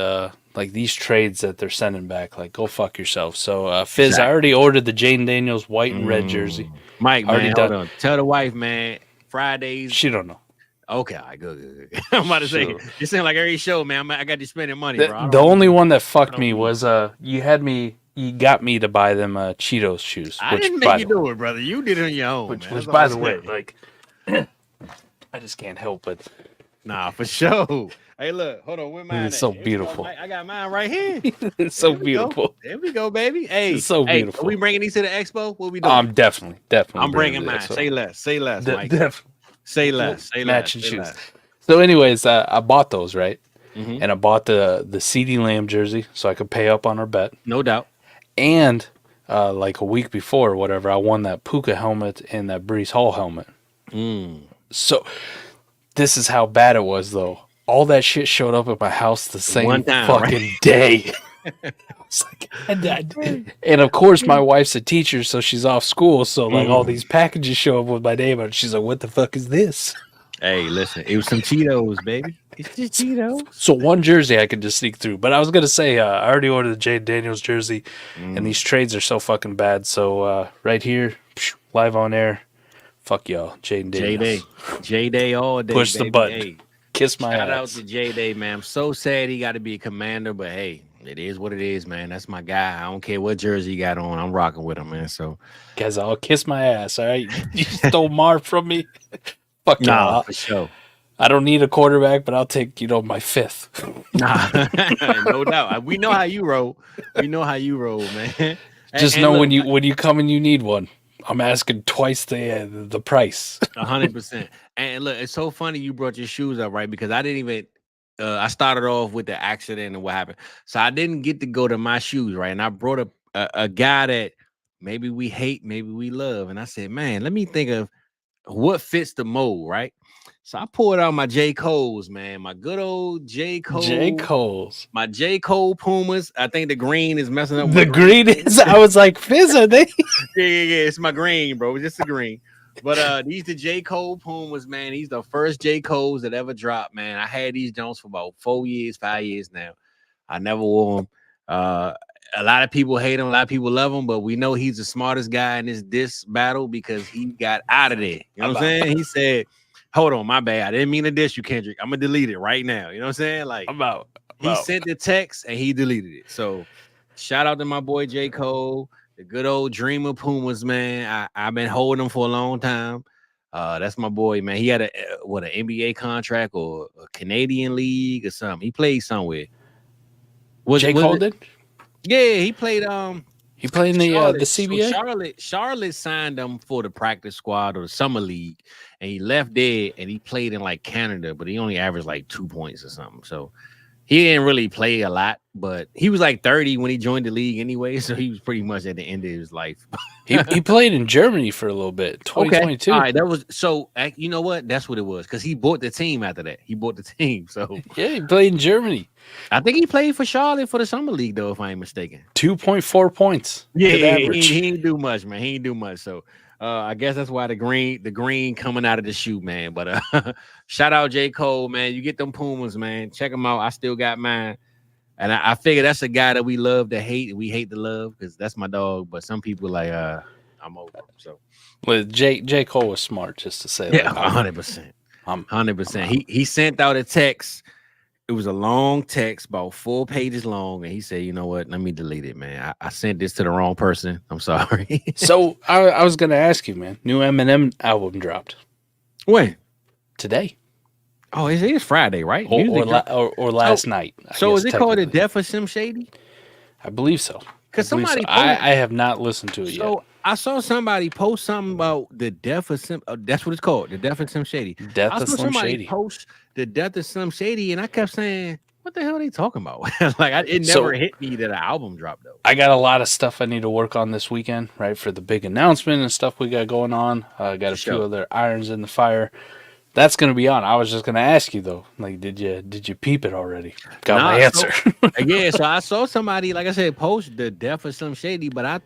like these trades that they're sending back, like go fuck yourself. So Fizz, exactly. I already ordered the Jaden Daniels white and red jersey. Mike, man, hold on. Tell the wife, man, Fridays. She don't know. Okay, all right, good. I'm about to say, you sound like every show, man. I got you spending money, bro. The only one that fucked me was you got me to buy them Cheetos shoes. I didn't make you do it, brother. You did it on your own. Which was, by the way, like, I just can't help it. Nah, for sure. Hey, look, hold on. Where mine? It's so beautiful. I got mine right here. It's so beautiful. There we go, baby. Hey, it's so beautiful. Are we bringing these to the expo? What we doing? I'm definitely. I'm bringing mine. Say less, Mike. Definitely. Say less. Match and shoes. So, anyways, I bought those, right? Mm-hmm. And I bought the CeeDee Lamb jersey so I could pay up on our bet. No doubt. And like a week before or whatever, I won that Puka helmet and that Breece Hall helmet. So this is how bad it was, though. All that shit showed up at my house the same fucking day. I was like, and of course, my wife's a teacher, so she's off school. So like all these packages show up with my name on it. She's like, "What the fuck is this?" Hey, listen, it was some Cheetos, baby. It's just Cheetos. So one jersey I could just sneak through. But I was going to say, I already ordered the Jaden Daniels jersey, and these trades are so fucking bad. So right here, live on air, fuck y'all, Jaden Daniels. J-Day all day, push baby. The button. Hey, kiss my ass. Shout out to J-Day, man. I'm so sad he got to be a Commander, but hey, it is what it is, man. That's my guy. I don't care what jersey he got on. I'm rocking with him, man. So, guys, I'll kiss my ass, all right? You stole Marv from me. Fuck nah, for sure. I don't need a quarterback, but I'll take, my fifth. Nah, no doubt. We know how you roll. We know how you roll, man. Just know look, when you come and you need one, I'm asking twice the price. 100%. And look, it's so funny you brought your shoes up, right? Because I didn't even. I started off with the accident and what happened, so I didn't get to go to my shoes, right? And I brought a guy that maybe we hate, maybe we love, and I said, man, let me think of what fits the mold, right? So I pulled out my J. Cole's, man. My good old J. Cole. J. Cole's. My J. Cole Pumas. I think the green is messing up. The green is. I was like, Fizz, are they? Yeah. It's my green, bro. It's just the green. But these the J. Cole Pumas, man. These the first J. Cole's that ever dropped, man. I had these Jones for about 5 years now. I never wore them. A lot of people hate him, a lot of people love him, but we know he's the smartest guy in this diss battle because he got out of there. You know what I'm saying? He said, hold on, my bad. I didn't mean to diss you, Kendrick. I'm going to delete it right now. You know what I'm saying? Like, he sent the text and he deleted it. So, shout out to my boy J. Cole, the good old Dreamer Pumas, man. I've been holding him for a long time. That's my boy, man. He had an NBA contract or a Canadian league or something. He played somewhere. J. Cole did? Yeah, he played. He played in the CBA. So Charlotte signed him for the practice squad or the summer league, and he left there and he played in like Canada, but he only averaged like 2 points or something. So he didn't really play a lot, but he was like 30 when he joined the league anyway. So he was pretty much at the end of his life. he played in Germany for a little bit. 2022. Okay. All right, that was so. You know what? That's what it was because he bought the team after that. He bought the team. So yeah, he played in Germany. I think he played for Charlotte for the summer league, though, if I ain't mistaken. 2.4 points. Yeah, he ain't do much, man. He ain't do much. So I guess that's why the green coming out of the shoe, man. But shout out J. Cole, man. You get them Pumas, man. Check them out. I still got mine. And I figure that's a guy that we love to hate. We hate to love because that's my dog. But some people like, I'm over it. So well, J. Cole was smart, just to say. Yeah, 100%. 100%. He sent out a text. It was a long text, about 4 pages long, and he said, "You know what? Let me delete it, man. I sent this to the wrong person. I'm sorry." So I was gonna ask you, man. New Eminem album dropped. When? Today. Oh, it is Friday, right? Or last night. So is it called The Death of Slim Shady? I believe so. Because somebody, I have not listened to it yet. So I saw somebody post something about the death of Slim. That's what it's called, The Death of Slim Shady. Death of Slim Shady. Post the Death of Slim Shady, and I kept saying, "What the hell are they talking about?" Like it never hit me that an album dropped though. I got a lot of stuff I need to work on this weekend, right, for the big announcement and stuff we got going on. I got a few other irons in the fire. That's gonna be on. I was just gonna ask you though, like, did you peep it already? Got my answer. So I saw somebody, like I said, post the Death of Slim Shady, but I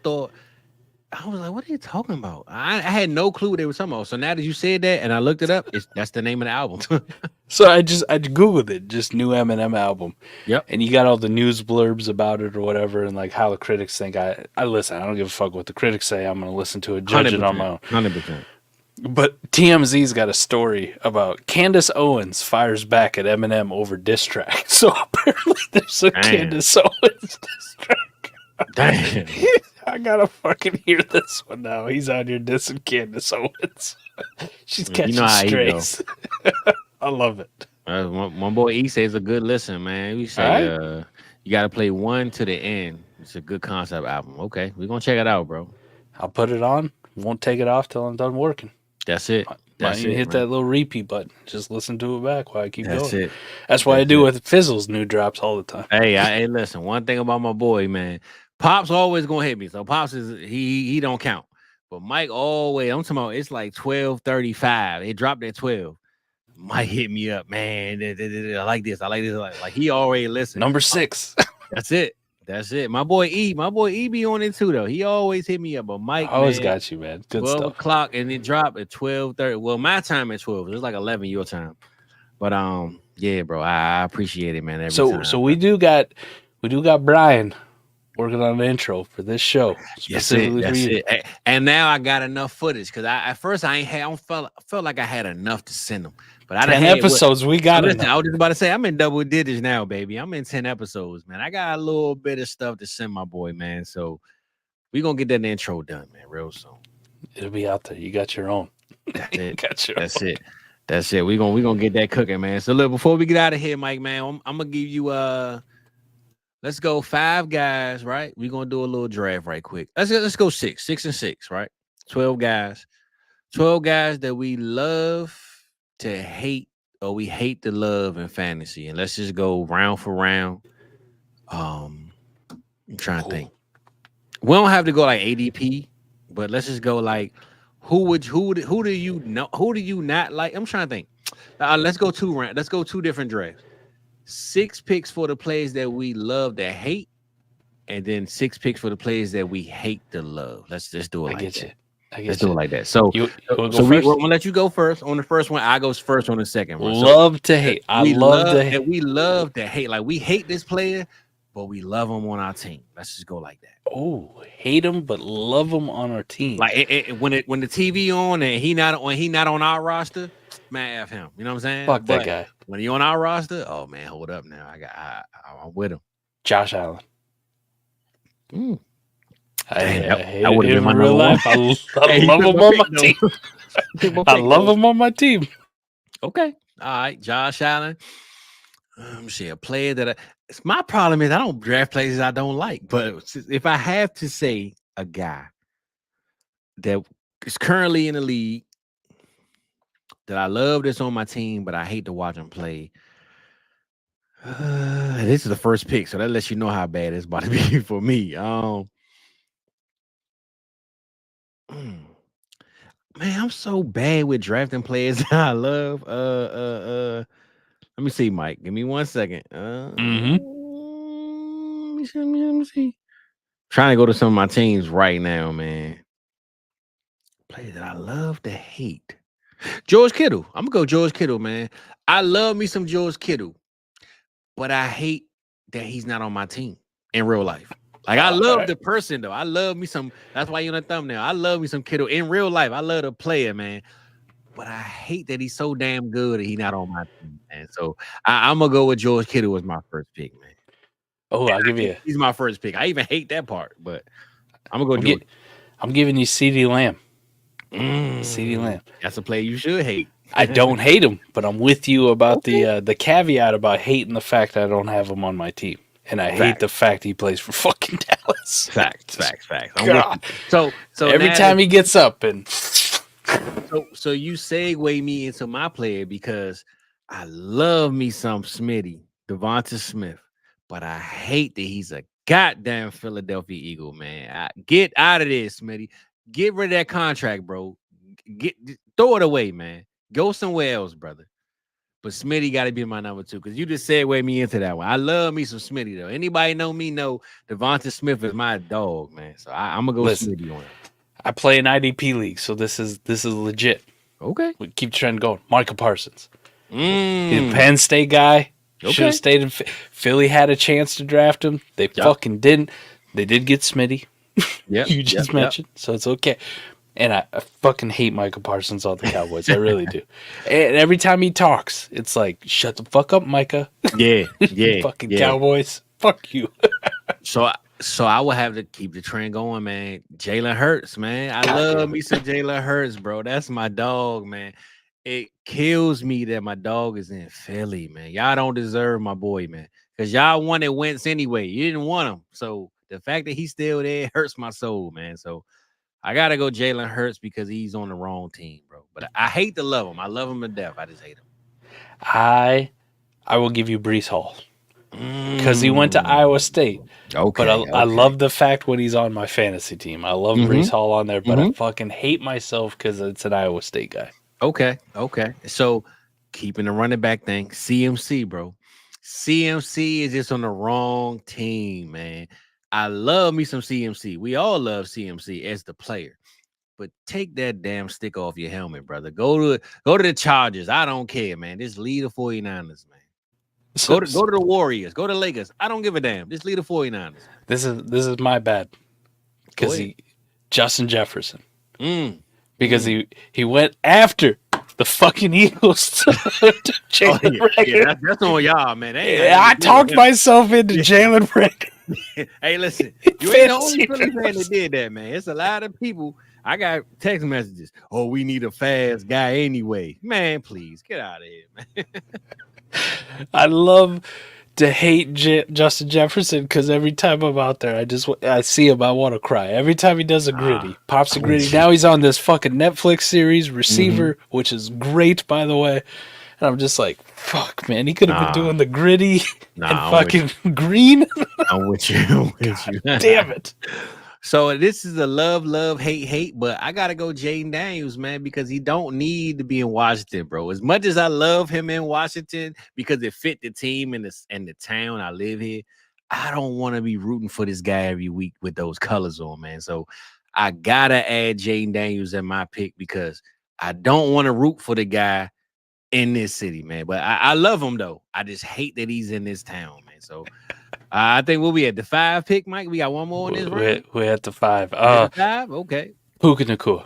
was like, what are you talking about? I had no clue what they were talking about. So now that you said that and I looked it up, that's the name of the album. So I Googled it, just new Eminem album. Yep. And you got all the news blurbs about it or whatever, and like how the critics think. I listen. I don't give a fuck what the critics say. I'm gonna listen to it, judge it on my own. 100%. But TMZ's got a story about Candace Owens fires back at Eminem over diss track. So apparently there's a Candace Owens diss track. Damn. I gotta fucking hear this one now. He's out here dissing Candace Owens. She's catching strays. I love it. My boy E says a good listen, man. We say you got to play one to the end. It's a good concept album. Okay, we're gonna check it out, bro. I'll put it on. Won't take it off till I'm done working. That's it. Might even hit that little repeat button. Just listen to it back while I keep going. That's it. That's what I do with Fizzle's new drops all the time. Hey, listen. One thing about my boy, man. Pop's always gonna hit me. So Pops he don't count. But Mike always, I'm talking about, it's like 12:35. It dropped at 12. Mike hit me up, man. I like this. Like he already listened. Number 6. That's it. My boy E be on it too, though. He always hit me up. But Mike always got you, man. Good 12 stuff. o'clock and it dropped at 12:30. Well, my time at 12. It was like 11 your time. But yeah, bro. I appreciate it, man. Every time. So we do got Brian working on an intro for this show. That's it. And now I got enough footage because at first I felt like I had enough to send them. But I 10 episodes, we got it. I was just about to say, I'm in double digits now, baby. I'm in 10 episodes, man. I got a little bit of stuff to send my boy, man. So we're going to get that intro done, man, real soon. It'll be out there. You got your own. That's it. That's it. We're gonna get that cooking, man. So look, before we get out of here, Mike, man, I'm gonna give you let's go 5 guys, right? We're gonna do a little draft right quick. Let's go 6 and 6, right? 12 guys. 12 guys that we love to hate, or we hate to love in fantasy. And let's just go round for round. I'm trying to think. We don't have to go like ADP, but let's just go like who do you know? Who do you not like? I'm trying to think. Let's go two different drafts. 6 picks for the players that we love to hate, and then 6 picks for the players that we hate to love. Let's just do it like that. Let's do it like that. So, you we're gonna let you go first on the first one. I goes first on the second one. Love to hate. We love to hate. We love to hate. Like we hate this player, but we love him on our team. Let's just go like that. Oh, hate him but love him on our team. Like when the TV on and he not on our roster, man, F him. You know what I'm saying? Fuck that guy. When he on our roster, oh man, hold up now. I'm with him. Josh Allen. That would have been my real life. I love him on my team. I love him on my team. Okay. All right, Josh Allen. See, a player that my problem is I don't draft players I don't like. But if I have to say a guy that is currently in the league that I love that's on my team, but I hate to watch him play. This is the first pick, so that lets you know how bad it's about to be for me. Man, I'm so bad with drafting players I love. Let me see, Mike. Give me 1 second. Let me see. Trying to go to some of my teams right now, man. Players that I love to hate. George Kittle. I'm gonna go George Kittle, man. I love me some George Kittle, but I hate that he's not on my team in real life. Like I love the person though. I love me some. That's why you're on the thumbnail. I love me some Kittle in real life. I love the player, man. But I hate that he's so damn good that he's not on my team, man. So I'm gonna go with George Kittle as my first pick, man. Oh, I'll give you. He's my first pick. I even hate that part, but I'm gonna go. I'm giving you CeeDee Lamb. CeeDee Lamb. That's a player you should hate. I don't hate him, but I'm with you about the caveat about hating the fact that I don't have him on my team. And I hate the fact he plays for fucking Dallas. Facts. God. So every time he gets up and so you segue me into my player because I love me some Smitty, Devonta Smith, but I hate that he's a goddamn Philadelphia Eagle, man. Get out of this, Smitty. Get rid of that contract, bro. Throw it away, man. Go somewhere else, brother. But Smitty got to be my number 2 because you just segue me into that one. I love me some Smitty, though. Anybody know me know Devonta Smith is my dog, man. So I'm going to go Smitty on it. I play an IDP league, so this is legit. Okay. We keep the trend going. Micah Parsons. He's a Penn State guy. Okay. Should have stayed in Philly. Had a chance to draft him. They fucking didn't. They did get Smitty. Yeah, you just mentioned, so it's okay. And I fucking hate Micah Parsons on the Cowboys. I really do. And every time he talks, it's like, shut the fuck up, Micah. Yeah. Fucking Cowboys. Fuck you. So I will have to keep the trend going, man. Jalen Hurts, man. I love me some Jalen Hurts, bro. That's my dog, man. It kills me that my dog is in Philly, man. Y'all don't deserve my boy, man. Because y'all wanted Wentz anyway. You didn't want him. So the fact that he's still there hurts my soul, man. So I gotta go Jalen Hurts because he's on the wrong team, bro. But I hate to love him. I love him to death. I just hate him. I will give you Breece Hall because he went to Iowa State. Okay, but I love the fact when he's on my fantasy team. I love Breece Hall on there, but I fucking hate myself because it's an Iowa State guy. Okay. So keeping the running back thing, CMC, bro. CMC is just on the wrong team, man. I love me some CMC. We all love CMC as the player. But take that damn stick off your helmet, brother. Go to the Chargers. I don't care, man. Just lead the 49ers, man. Go to the Warriors. Go to Lakers. I don't give a damn. Just lead the 49ers. This is my bad. Because Justin Jefferson. Because he went after the fucking Eagles. That's on y'all, man. I talked myself into Jalen Reagor. Hey, listen, you ain't the only Philly fan that did that, man. It's a lot of people. I got text messages. Oh, we need a fast guy anyway. Man, please get out of here, man. I love to hate Justin Jefferson because every time I'm out there, I see him, I want to cry. Every time he does a gritty, pops a gritty. Now he's on this fucking Netflix series, Receiver, which is great, by the way. And I'm just like, fuck, man. He could have been doing the gritty and fucking green. I'm with you. Damn it. So this is a love, hate, but I gotta go Jaden Daniels, man, because he don't need to be in Washington, bro. As much as I love him in Washington because it fit the team and the town I live here, I don't want to be rooting for this guy every week with those colors on, man. So I gotta add Jaden Daniels in my pick because I don't want to root for the guy in this city, man. But I love him though. I just hate that he's in this town, man. So I think we'll be at the 5 pick, Mike. We got one more in this round. We're at the 5. At the 5? Okay. Puka Nacua.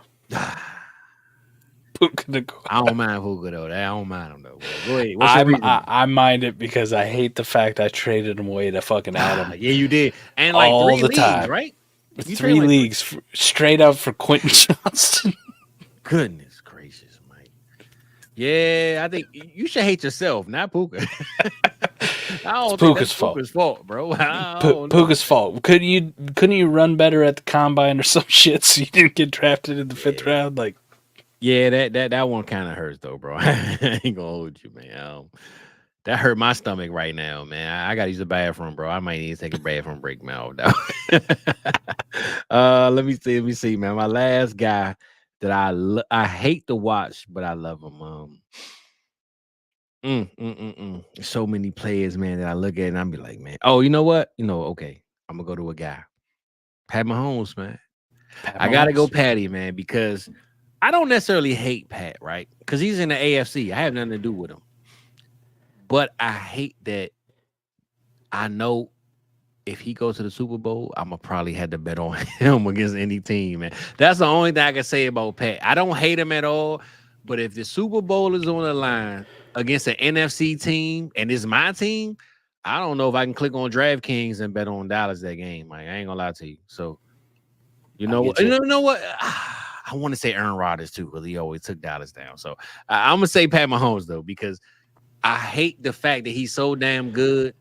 Puka Nacua. I don't mind Puka though. I don't mind him though. Go ahead. I mind it because I hate the fact I traded him away to fucking Adam. Yeah, you did. And like all 3 the leagues, time. Right? 3 leagues straight up for Quentin Johnston. Goodness gracious, Mike. Yeah, I think you should hate yourself, not Puka. It's Puka's fault, bro. Puka's fault. Couldn't you run better at the combine or some shit so you didn't get drafted in the 5th round? Like, yeah, that one kind of hurts though, bro. I ain't gonna hold you, man. That hurt my stomach right now, man. I gotta use the bathroom, bro. I might need to take a bathroom break, man. Let me see, man. My last guy that I hate to watch, but I love him. So many players, man, that I look at and I'm be like, man. Oh, you know what? Okay, I'm gonna go to a guy, Pat Mahomes, man. I gotta go Patty, man, because I don't necessarily hate Pat, right? Because he's in the AFC. I have nothing to do with him. But I hate that I know if he goes to the Super Bowl, I'm going to probably have to bet on him against any team, man. That's the only thing I can say about Pat. I don't hate him at all, but if the Super Bowl is on the line against an NFC team and it's my team, I don't know if I can click on DraftKings and bet on Dallas that game. Like, I ain't going to lie to you. So, you know what? I want to say Aaron Rodgers, too, because he always took Dallas down. So, I'm going to say Pat Mahomes, though, because I hate the fact that he's so damn good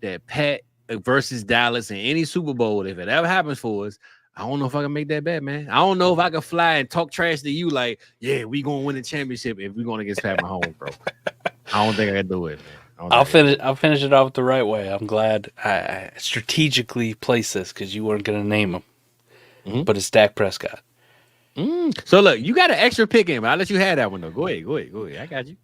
that Pat versus Dallas in any Super Bowl, if it ever happens for us, I don't know if I can make that bet, man. I don't know if I can fly and talk trash to you like, yeah, we going to win the championship if we're going against Pat Mahomes, bro. I don't think I can do it, man. I'll finish it off the right way. I'm glad I strategically placed this because you weren't going to name him, but it's Dak Prescott. So, look, you got an extra pick in, but I'll let you have that one, though. Go ahead. I got you.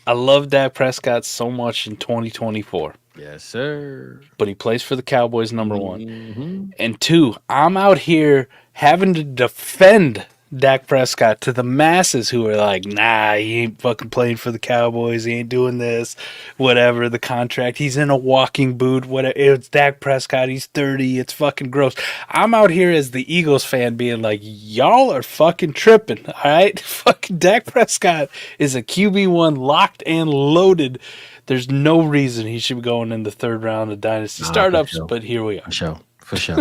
I love Dak Prescott so much in 2024. Yes, sir. But he plays for the Cowboys, number 1. And 2, I'm out here having to defend Dak Prescott to the masses who are like, nah, he ain't fucking playing for the Cowboys. He ain't doing this. Whatever, the contract. He's in a walking boot. Whatever. It's Dak Prescott. He's 30. It's fucking gross. I'm out here as the Eagles fan being like, y'all are fucking tripping, all right? Fucking Dak Prescott is a QB1 locked and loaded. There's no reason he should be going in the 3rd round of Dynasty startups, but here we are. For sure.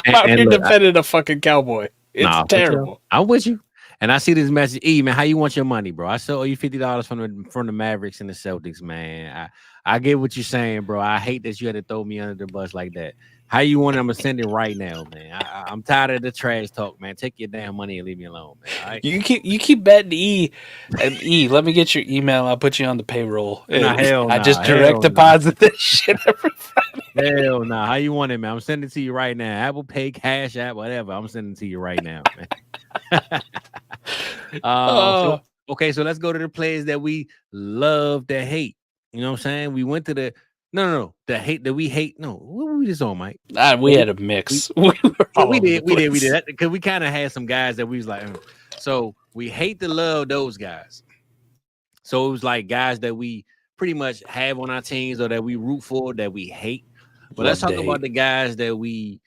I'm out here defending a fucking Cowboy. It's terrible. I'm with you. And I see this message. Man, how you want your money, bro? I still owe you $50 from the Mavericks and the Celtics, man. I get what you're saying, bro. I hate that you had to throw me under the bus like that. How you want it? I'm going to send it right now, man. I'm tired of the trash talk, man. Take your damn money and leave me alone, man. All right? You keep betting E. And E, let me get your email. I'll put you on the payroll. I just direct deposit this shit every Friday. Hell nah. How you want it, man? I'm sending it to you right now. Apple Pay, Cash App, whatever. I'm sending it to you right now, man. So let's go to the players that we love to hate. You know what I'm saying? We went to the the hate that we hate. No, what were we just on, Mike? We had a mix. We did because we kind of had some guys that we was like, so we hate to love those guys. So it was like guys that we pretty much have on our teams or that we root for that we hate. But let's talk about the guys that we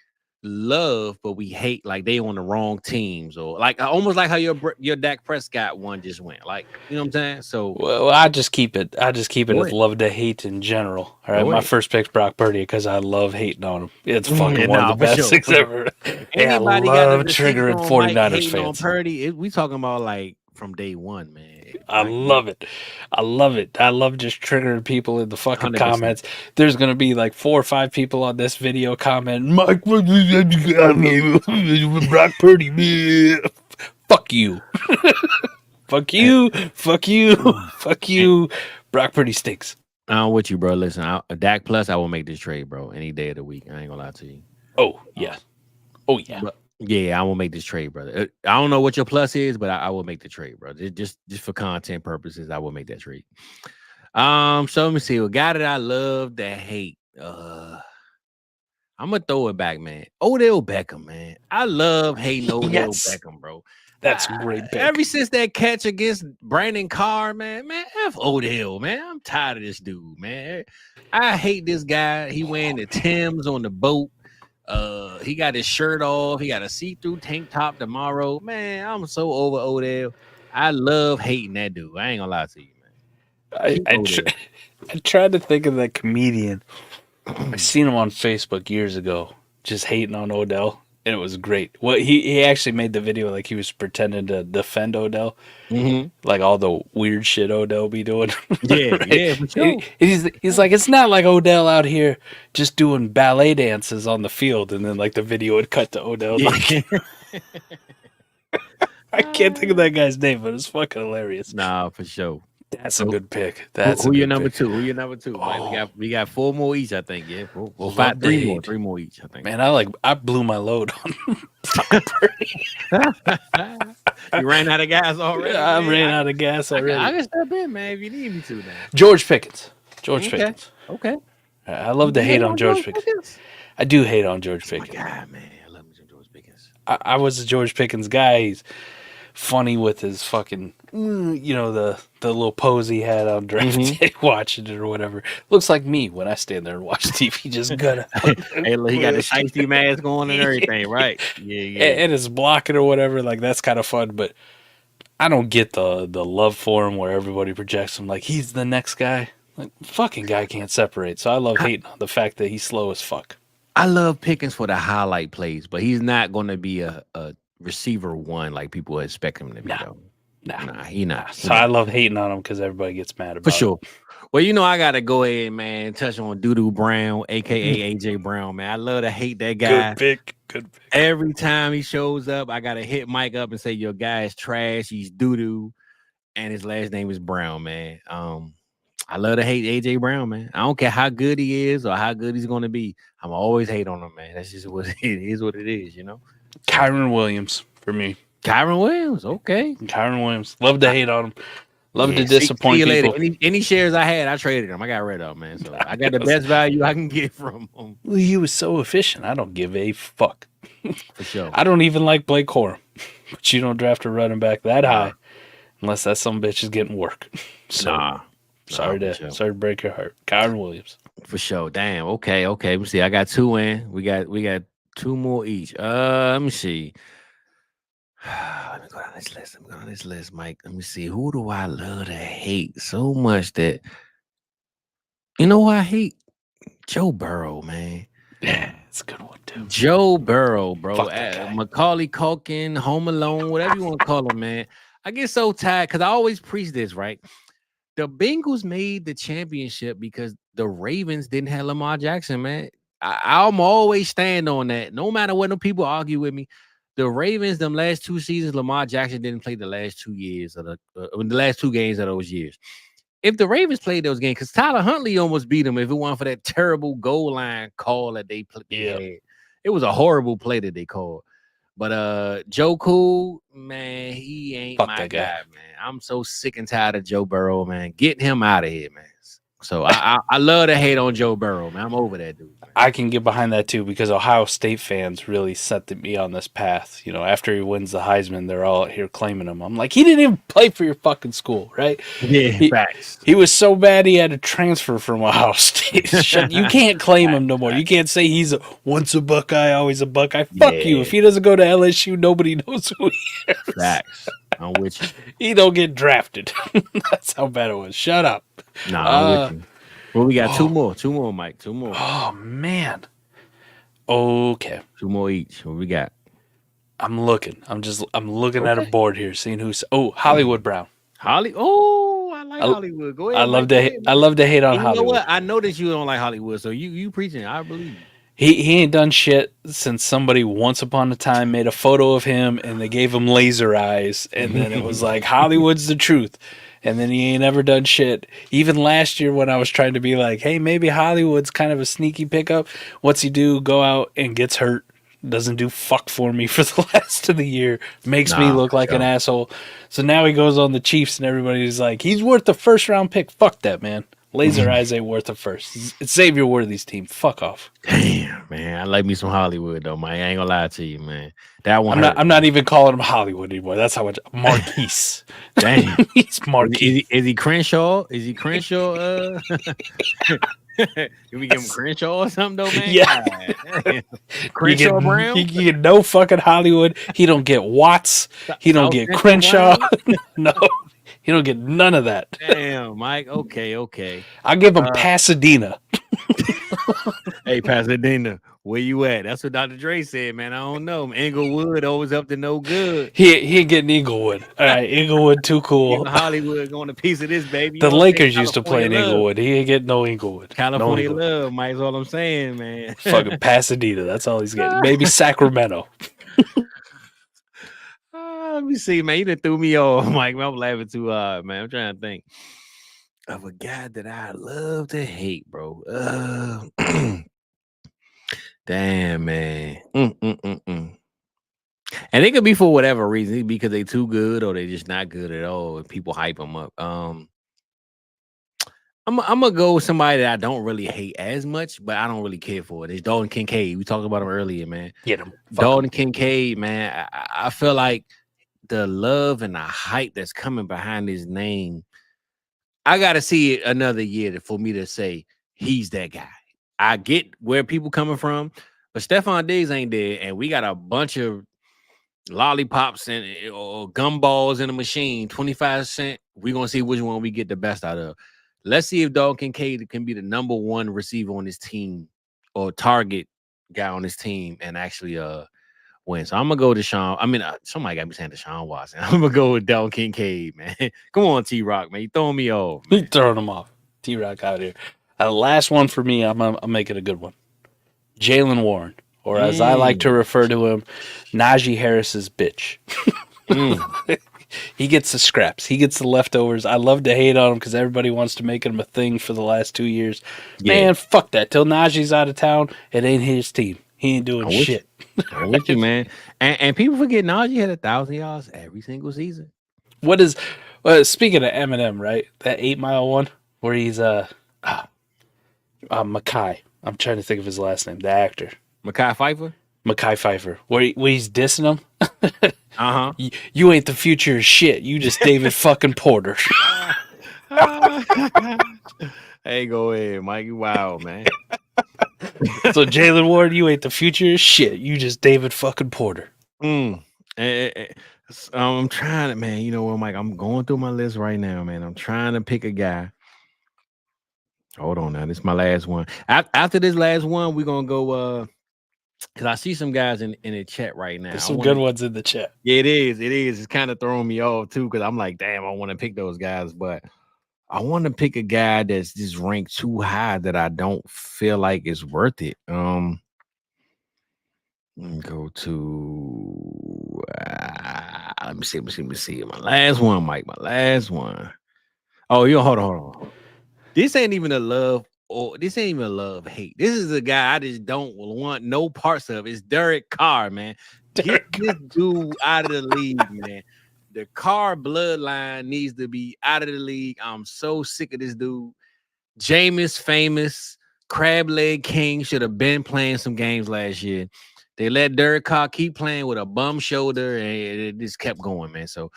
love, but we hate, like they on the wrong teams, or like almost like how your Dak Prescott one just went. Like, you know what I'm saying? So well, I just keep it with love to hate in general. All right, my first pick's Brock Purdy because I love hating on him. It's fucking one of the best things ever. I love triggering 49ers fans. Purdy, we talking about like from day one, man. I love it. I love just triggering people in the fucking 100%. Comments. There's going to be like 4 or 5 people on this video comment, Mike, Brock Purdy, man. Fuck you. Fuck you. Fuck you. Fuck you. Brock Purdy stinks. I'm with you, bro. Listen, Dak plus, I will make this trade, bro, any day of the week. I ain't going to lie to you. Oh, yeah. Oh, yeah. Yeah, I will make this trade, brother. I don't know what your plus is, but I will make the trade, bro. Just for content purposes, I will make that trade. So let me see. A guy that I love that hate. I'm gonna throw it back, man. Odell Beckham, man. I love hating Odell Yes. Beckham, bro. That's a great pick. Ever since that catch against Brandon Carr, man, F Odell, man. I'm tired of this dude, man. I hate this guy. He wearing the Timbs on the boat. He got his shirt off. He got a see-through tank top tomorrow. Man, I'm so over Odell. I love hating that dude. I ain't gonna lie to you, man. I tried to think of that comedian. I seen him on Facebook years ago, just hating on Odell, and it was great. Well, he actually made the video like he was pretending to defend Odell, like all the weird shit Odell be doing. Yeah, right? yeah, for sure. He's like, it's not like Odell out here just doing ballet dances on the field, and then like the video would cut to Odell. Yeah. Like, I can't think of that guy's name, but it's fucking hilarious. Nah, for sure. That's a good pick. That's who a your good number pick. two? Who your number two? Oh. We got 4 more each, I think. Yeah, four, Love five, the hate. three more each, I think. Man, I blew my load on You ran out of gas already. I man. ran out of gas already. I can step in, man, if you need me to. Now. George Pickens. George Pickens. Okay. I love to hate on George Pickens. I do hate on George Pickens. God, man, I love me some George Pickens. I was a George Pickens guy. He's funny with his fucking, the little pose he had on draft day watching it or whatever. Looks like me when I stand there and watch TV. Just gonna. Hey, look, he got the shiesty mask on and everything, right? Yeah. And his blocking or whatever. Like that's kind of fun, but I don't get the love for him where everybody projects him like he's the next guy. Like fucking guy can't separate. So I love hating on the fact that he's slow as fuck. I love Pickens for the highlight plays, but he's not going to be a receiver one like people expect him to be. Nah, he not. So I love hating on him because everybody gets mad about for sure. Well, I gotta go ahead, man. Touch on Doodoo Brown, aka AJ Brown, man. I love to hate that guy. Good pick. Every time he shows up, I gotta hit Mike up and say, "Your guy is trash. He's doodoo," and his last name is Brown, man. I love to hate AJ Brown, man. I don't care how good he is or how good he's gonna be. I'm always hate on him, man. That's just what it is. What it is, Kyron Williams for me. Kyron Williams, okay. Kyron Williams. Love to hate on him. Love to disappoint people. Any shares I had, I traded them. I got rid of them, man. So I got the best value I can get from him. Well, he was so efficient. I don't give a fuck. For sure. I don't even like Blake Corum. But you don't draft a running back that high unless that some bitch is getting work. So sorry to break your heart. Kyron Williams. For sure. Damn. Okay. Let me see. I got 2 in. We got 2 more each. Let me see. Let me go down this list, Mike. Let me see. Who do I love to hate so much that who I hate? Joe Burrow, man. Yeah, it's a good one too. Joe Burrow, bro. Fuck Macaulay Culkin, Home Alone, whatever you want to call him, man. I get so tired because I always preach this, right? The Bengals made the championship because the Ravens didn't have Lamar Jackson, man. I'm always stand on that. No matter what the people argue with me, the Ravens, them last 2 seasons, Lamar Jackson didn't play the last 2 years of the last 2 games of those years. If the Ravens played those games, because Tyler Huntley almost beat them if it wasn't for that terrible goal line call that they played. Yeah. It was a horrible play that they called. But Joe Cool, man, he ain't my guy, man. I'm so sick and tired of Joe Burrow, man. Get him out of here, man. So I love to hate on Joe Burrow, man. I'm over that dude. Man. I can get behind that too because Ohio State fans really set me on this path. After he wins the Heisman, they're all out here claiming him. I'm like, he didn't even play for your fucking school, right? Yeah, facts. He was so bad he had to transfer from Ohio State. You can't claim him no more. You can't say he's once a Buckeye, always a Buckeye. Fuck you. If he doesn't go to LSU, nobody knows who he is. Facts. I'm with you. He don't get drafted. That's how bad it was. Shut up. Nah, I'm with you. Well, we got 2 more. 2 more, Mike. 2 more. Oh, man. Okay. 2 more each. What we got? I'm looking. I'm looking at a board here, seeing who's. Oh, Hollywood Brown. Oh, I like Hollywood. Go ahead. I love to hate on Hollywood. You know what? I know that you don't like Hollywood, so you preaching. I believe you. He ain't done shit since somebody once upon a time made a photo of him and they gave him laser eyes, and then it was like Hollywood's the truth. And then he ain't ever done shit. Even last year when I was trying to be like, hey, maybe Hollywood's kind of a sneaky pickup. What's he do? Go out and gets hurt. Doesn't do fuck for me for the rest of the year. Makes me look like an asshole. So now he goes on the Chiefs, and everybody's like, he's worth the first round pick. Fuck that, man. Laser eyes ain't worth the first. It's Xavier Worthy's team. Fuck off. Damn, man. I like me some Hollywood though, man. I ain't gonna lie to you, man. That one. I'm not even calling him Hollywood anymore. That's how much Marquise. Damn. He's Marquise. Is he Crenshaw? Is he Crenshaw? Can we give him Crenshaw or something though, man? Yeah. Crenshaw Brown? He get no fucking Hollywood. He don't get Watts. He don't get Crenshaw. No. He don't get none of that. Damn, Mike. Okay. I'll give him Pasadena. Hey, Pasadena, where you at? That's what Dr. Dre said, man. I don't know. Inglewood always up to no good. He ain't getting Inglewood. All right, Inglewood too cool. Hollywood going a piece of this, baby. The Lakers used to play in Inglewood. He ain't getting no Inglewood. California love, Mike. That's all I'm saying, man. Fucking Pasadena. That's all he's getting. Maybe Sacramento. Let me see, man. You done threw me off, Mike. I'm laughing too hard, man. I'm trying to think of a guy that I love to hate, bro. Damn, man. And it could be for whatever reason, because they too good or they just not good at all, and people hype them up. I'm gonna go with somebody that I don't really hate as much, but I don't really care for it. It's Dalton Kincaid. We talked about him earlier, man. Get him. Dalton Kincaid, man. I feel like the love and the hype that's coming behind his name, I gotta see it another year for me to say he's that guy. I get where people coming from, but Stephon Diggs ain't there, and we got a bunch of lollipops and or gumballs in the machine, 25 cents. We're gonna see which one we get the best out of. Let's see if Dalton Kincaid can be the number one receiver on his team or target guy on his team and actually win. So I'm gonna go to Sean. I mean, somebody got me saying Deshaun Watson. I'm gonna go with Dalton Kincaid, man. Come on, T-Rock, man. You throwing me off. You throwing him off. T-Rock out here. Last one for me. I'm making a good one. Jaylen Warren, or as I like to refer to him, Najee Harris's bitch. He gets the scraps. He gets the leftovers. I love to hate on him because everybody wants to make him a thing for the last 2 years. Yeah. Man, fuck that. Till Najee's out of town, it ain't his team. He ain't doing shit. I'm with you, man. And people forget Najee had 1,000 yards every single season. What is speaking of Eminem, right? That 8 Mile one where he's Mekhi. I'm trying to think of his last name. The actor. Mekhi Phifer? Mekhi Phifer. Where he's dissing him. You ain't the future of shit. You just David fucking Porter. Hey, go ahead, Mike. You wild, man. So Jaylen Warren, you ain't the future of shit. You just David fucking Porter. I'm trying to, man. You know what, Mike? I'm going through my list right now, man. I'm trying to pick a guy. Hold on now. This is my last one. After this last one, we're gonna go because I see some guys in the chat right now. There's some good ones in the chat. Yeah, it is. It's kind of throwing me off too, because I'm like, damn, I want to pick those guys, but I want to pick a guy that's just ranked too high that I don't feel like is worth it. Let me go to let me see. My last one, Mike. My last one. Oh, hold on. This ain't even a love hate. This is a guy I just don't want no parts of. It's Derek Carr, man. Get this dude out of the league, man. The Carr bloodline needs to be out of the league. I'm so sick of this dude. Jameis famous, crab leg king should have been playing some games last year. They let Derek Carr keep playing with a bum shoulder, and it just kept going, man. So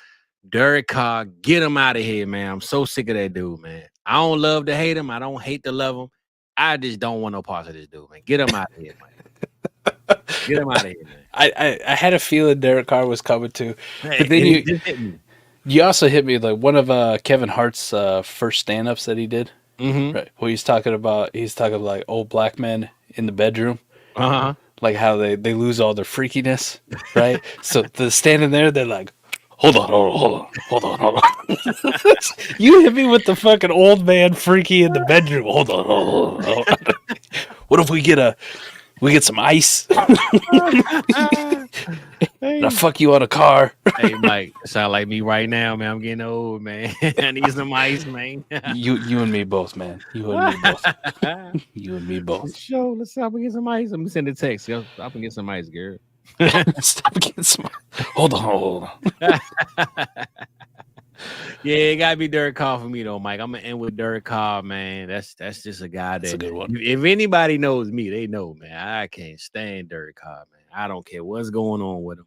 Derek Carr, get him out of here, man. I'm so sick of that dude, man. I don't love to hate him. I don't hate to love him. I just don't want no parts of this dude, man. Get him out of here, man. Get him out of here, man. I had a feeling Derek Carr was coming too. But then you also hit me like one of Kevin Hart's first stand-ups that he did. Mm-hmm. Right. Where he's talking about like old black men in the bedroom. Uh-huh. Like how they lose all their freakiness, right? So they're standing there, they're like, hold on. You hit me with the fucking old man freaky in the bedroom. Hold on. What if we get a We get some ice. And I fuck you on a car. Hey, Mike, sound like me right now, man. I'm getting old, man. I need some ice, man. You and me both, man. You and me both. You and me both. Sure, let's stop and get some ice. I'm gonna send a text. Yo, stop and get some ice, girl. Stop getting some. Hold on. Yeah, it gotta be Derek Carr for me though, Mike. I'm gonna end with Derek Carr, man. That's just a guy That's a good one. If anybody knows me, they know, man. I can't stand Derek Carr, man. I don't care what's going on with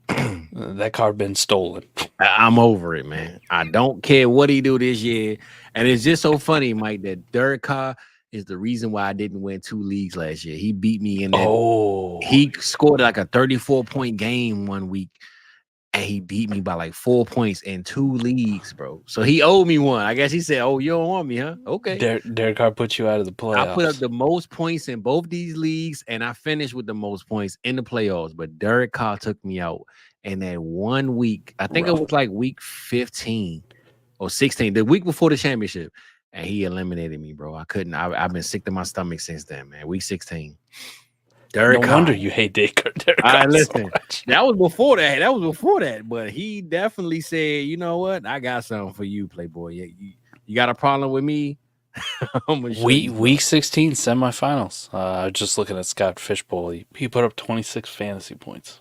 him. That car been stolen. I'm over it, man. I don't care what he do this year, and it's just so funny, Mike, that Derek Carr is the reason why I didn't win 2 leagues last year. He beat me in that. Oh, He scored like a 34-point game one week. And he beat me by like 4 points in 2 leagues, bro. So he owed me one. I guess he said, "Oh, you don't want me, huh?" Okay. Derek Carr put you out of the playoffs. I put up the most points in both these leagues, and I finished with the most points in the playoffs. But Derek Carr took me out in that 1 week. I think it was like week 15 or 16, the week before the championship, and he eliminated me, bro. I couldn't. I've been sick to my stomach since then, man. Week 16. Derek no wonder you hate Derek Carr. All right, listen. That was before that. But he definitely said, "You know what? I got something for you, Playboy. You got a problem with me?" Week 16 semifinals. Just looking at Scott Fishbowl, he put up 26 fantasy points.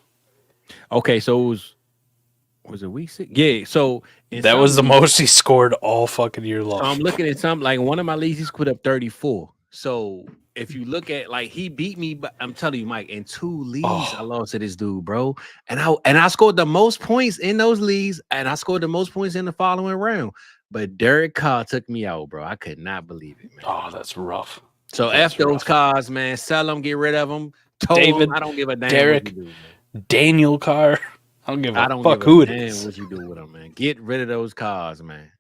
Okay, so was it week 6? Yeah. So that was the most he scored all fucking year long. So I'm looking at something like one of my leagues. He's put up 34. So if you look at like he beat me, but I'm telling you, Mike, in 2 leagues, I lost to this dude, bro. And I scored the most points in those leagues, and I scored the most points in the following round. But Derek Carr took me out, bro. I could not believe it, man. Oh, that's rough. So after those cars, man, sell them, get rid of them. David, I don't give a damn. Derek, what you do, man. Daniel Carr. I don't give a fuck give who a it damn is. what you do with them, man. Get rid of those cars, man.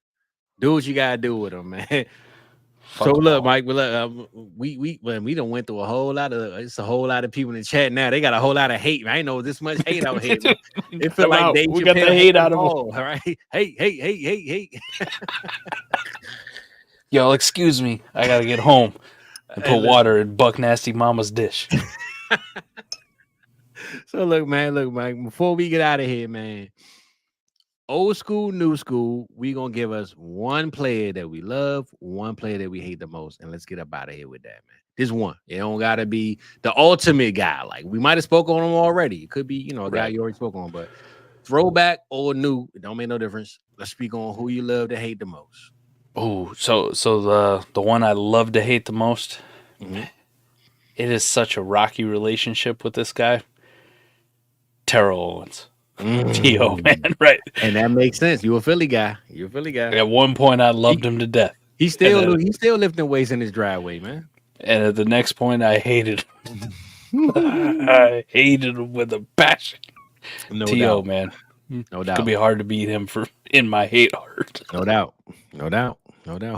Do what you gotta do with them, man. So look, Mike, we done went through a whole lot of people in the chat now. They got a whole lot of hate. I ain't know this much hate out here. It feel like we got the hate out of them. All right, hate. Y'all, excuse me. I gotta get home and put water in Buck Nasty Mama's dish. So look, Mike. Before we get out of here, man. Old school, new school, we gonna give us one player that we love, one player that we hate the most, and let's get up out of here with that, man. This one. It don't gotta be the ultimate guy. Like we might have spoken on him already. It could be, a guy you already spoke on, but throwback or new, it don't make no difference. Let's speak on who you love to hate the most. Oh, so the one I love to hate the most. Mm-hmm. It is such a rocky relationship with this guy, Terrell Owens. T.O., man, right? And that makes sense. You a Philly guy. At one point, I loved him to death. He's still lifting weights in his driveway, man. And at the next point, I hated him. I hated him with a passion. No T.O., doubt. man. No doubt. It could be hard to beat him in my hate heart. No doubt.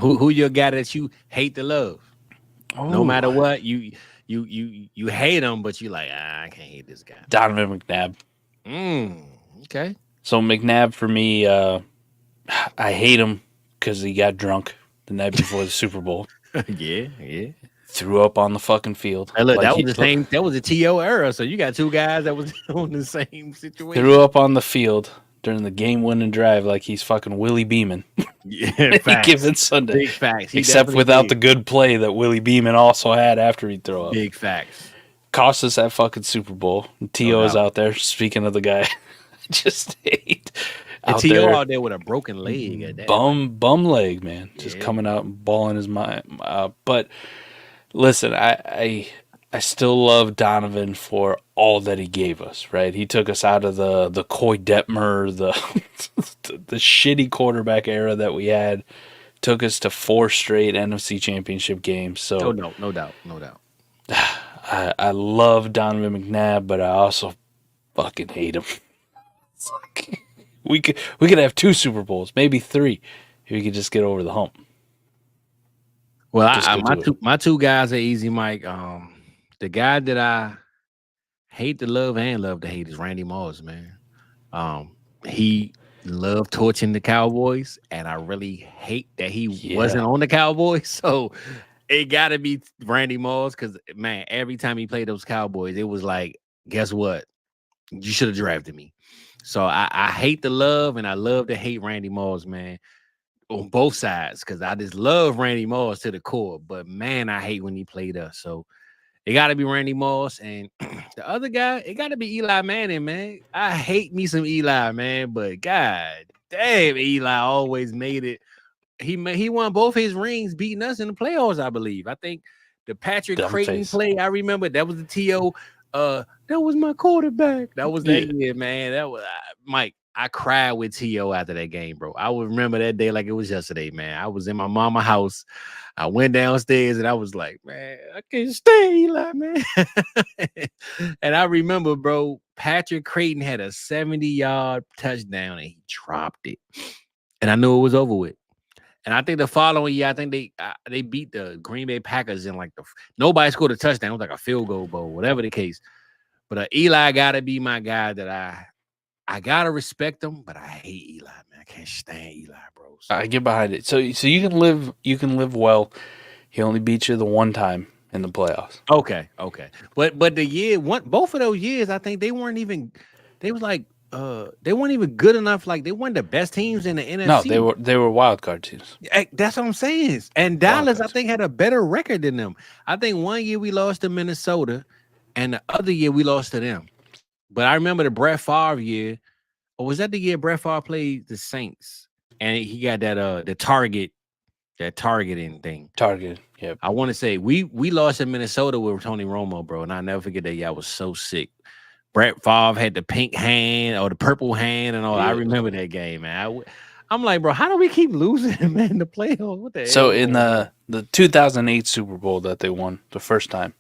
Who your guy that you hate to love? Oh. No matter what, you hate him, but you like, I can't hate this guy. Donovan McNabb. Okay. So McNabb for me, I hate him because he got drunk the night before the Super Bowl. Yeah. Threw up on the fucking field. Hey, look, that was the T.O. era. So you got 2 guys that was on the same situation. Threw up on the field during the game-winning drive like he's fucking Willie Beeman. Yeah, facts. Given Sunday. Big facts. Except without the good play that Willie Beeman also had after he threw up. Big facts. Cost us that fucking Super Bowl. T.O. is out there. Speaking of the guy, just hate. T.O. out there with a broken leg. At that bum leg, man. Just coming out and balling his mind. But listen, I still love Donovan for all that he gave us, right? He took us out of the Coy Detmer, the shitty quarterback era that we had. Took us to 4 straight NFC championship games. So no doubt. I love Donovan McNabb, but I also fucking hate him. It's like we could have 2 Super Bowls, maybe 3, if we could just get over the hump. Well, my 2 guys are easy, Mike. The guy that I hate to love and love to hate is Randy Moss, man. He loved torching the Cowboys, and I really hate that he wasn't on the Cowboys. So it gotta be Randy Moss because man, every time he played those Cowboys, it was like, guess what? You should have drafted me. So I hate the love and I love to hate Randy Moss, man, on both sides because I just love Randy Moss to the core. But man, I hate when he played us. So it got to be Randy Moss and the other guy. It got to be Eli Manning, man. I hate me some Eli, man, but God damn, Eli always made it. He won both his rings, beating us in the playoffs, I believe. I think the Patrick Creighton play. I remember that was the TO. That was my quarterback. That was that year, man. That was Mike. I cried with T.O. after that game, bro. I would remember that day like it was yesterday, man. I was in my mama's house. I went downstairs and I was like, man, I can't stay, Eli, man. And I remember, bro, Patrick Creighton had a 70-yard touchdown and he dropped it. And I knew it was over with. And I think the following year, I think they beat the Green Bay Packers in like nobody scored a touchdown. It was like a field goal bowl, whatever the case. But Eli gotta be my guy that I gotta respect him, but I hate Eli, man. I can't stand Eli, bro. So. I get behind it. So you can live well. He only beat you the one time in the playoffs. Okay. But the year both of those years, I think they weren't even. They was like. They weren't even good enough. Like they weren't the best teams in the NFC. No, they were wild card teams. That's what I'm saying. And Dallas, I think, had a better record than them. I think one year we lost to Minnesota, and the other year we lost to them. But I remember the Brett Favre year. Or was that the year Brett Favre played the Saints and he got that targeting thing? Target. Yep. I want to say we lost in Minnesota with Tony Romo, bro, and I never forget that. Yeah, I was so sick. Brett Favre had the pink hand or the purple hand and all. Yeah. I remember that game, man. I'm like, bro, how do we keep losing, man, the playoffs? What the hell? So in the 2008 Super Bowl that they won the first time,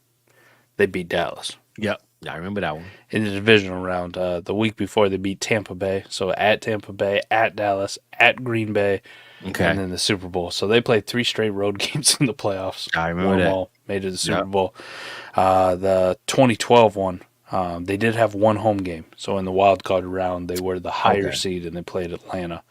they beat Dallas. Yep. I remember that one. In the divisional round, the week before they beat Tampa Bay. So at Tampa Bay, at Dallas, at Green Bay, and then the Super Bowl. So they played 3 straight road games in the playoffs. I remember that. All made it to the Super Bowl. The 2012 one, they did have one home game. So in the wild card round, they were the higher seed and they played Atlanta.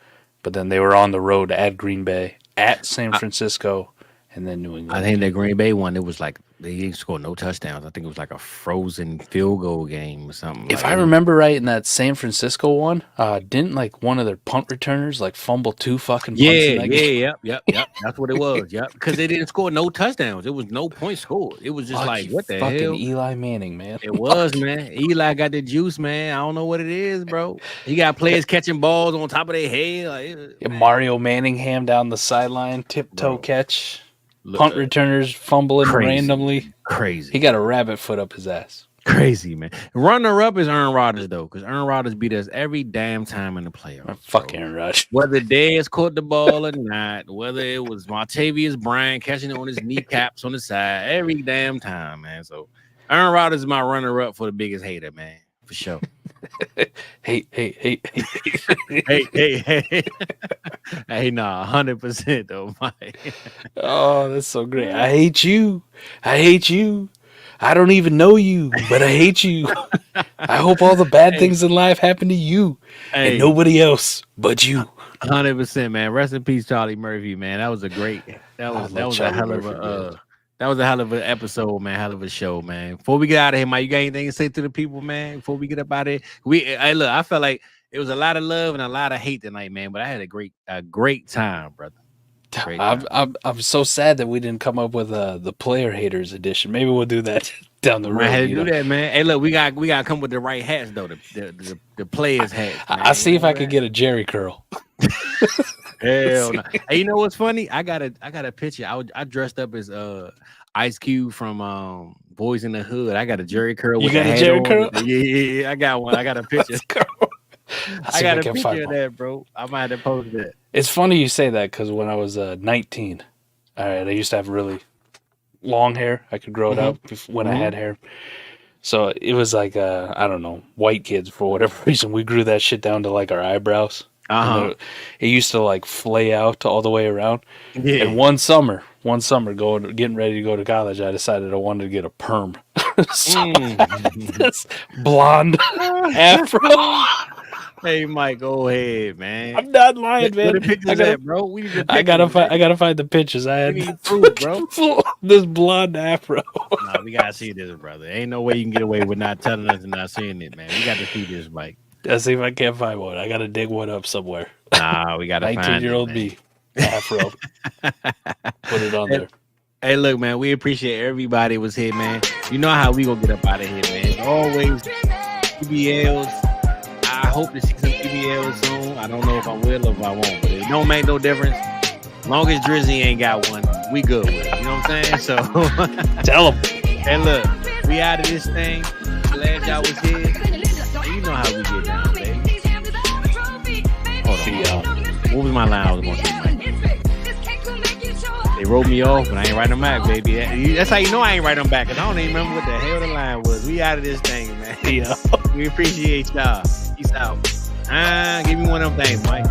But then they were on the road at Green Bay, at San Francisco, and then New England. I think the Green Bay one, it was like they didn't score no touchdowns. I think it was like a frozen field goal game or something. If I remember right, in that San Francisco one, didn't like one of their punt returners like fumble 2 fucking punts in that game? Yep. That's what it was. Yep, because they didn't score no touchdowns. It was no points scored. It was just like, what the fucking hell? Eli Manning, man. It was, man. Eli got the juice, man. I don't know what it is, bro. He got players catching balls on top of their head. Like, Mario Manningham down the sideline, tiptoe catch. Punt returners fumbling randomly. Crazy. He got a rabbit foot up his ass. Crazy, man. Runner-up is Aaron Rodgers, though, because Aaron Rodgers beat us every damn time in the playoffs. Fuck Aaron Rodgers. Whether Dez caught the ball or not, whether it was Martavius Bryant catching it on his kneecaps on the side, every damn time, man. So Aaron Rodgers is my runner-up for the biggest hater, man, for sure. Hey. Hey, nah, 100% though, Mike. Oh, that's so great. I hate you. I don't even know you, but I hate you. I hope all the bad things in life happen to you and nobody else but you. 100%, man. Rest in peace, Charlie Murphy, man. That was a hell of an episode, man. Hell of a show, man. Before we get out of here, Mike, you got anything to say to the people, man? Before we get up out of here, I felt like it was a lot of love and a lot of hate tonight, man. But I had a great time, brother. I'm so sad that we didn't come up with the player haters edition. Maybe we'll do that down the road. I had to do that, man. Hey, look, we got to come with the right hats though. The players hats. Man. I'll see if I can get a Jerry curl. Hell no. Hey, you know what's funny? I got a picture. I dressed up as Ice Cube from Boys in the Hood. I got a Jerry curl. You got a Jerry curl? Yeah. I got one. I got a picture. I got a picture of that, bro. I might have to post that. It's funny you say that because when I was 19, all right, I used to have really long hair. I could grow it out when I had hair. So it was like, I don't know, white kids, for whatever reason, we grew that shit down to like our eyebrows. It used to like flay out all the way around. Yeah. And one summer, getting ready to go to college, I decided I wanted to get a perm. So I had this blonde afro. Hey, Mike, go ahead, man. I'm not lying, man. Where the pictures at, bro? We need the I gotta find the pictures. I had need proof, bro. this blonde afro. Nah, we gotta see this, brother. Ain't no way you can get away with not telling us and not seeing it, man. We got to see this, Mike. Let's see if I can't find one. I gotta dig one up somewhere. Nah, we gotta find 19-year-old me, afro. Put it on there. Hey, look, man, we appreciate everybody was here, man. You know how we gonna get up out of here, man. As always, PBLs. I hope to see some PBLs soon. I don't know if I will or if I won't, but it don't make no difference. As long as Drizzy ain't got one, we good with it. You know what I'm saying? So tell them. Hey, look, we out of this thing. Glad y'all was here. You know how we get down, baby. Hold on, y'all. What was my line I was gonna say, Mike? They wrote me off, but I ain't writing them back, baby. That's how you know I ain't writing them back, because I don't even remember what the hell the line was. We out of this thing, man. Yeah. We appreciate y'all. Peace out. Give me one of them things, Mike.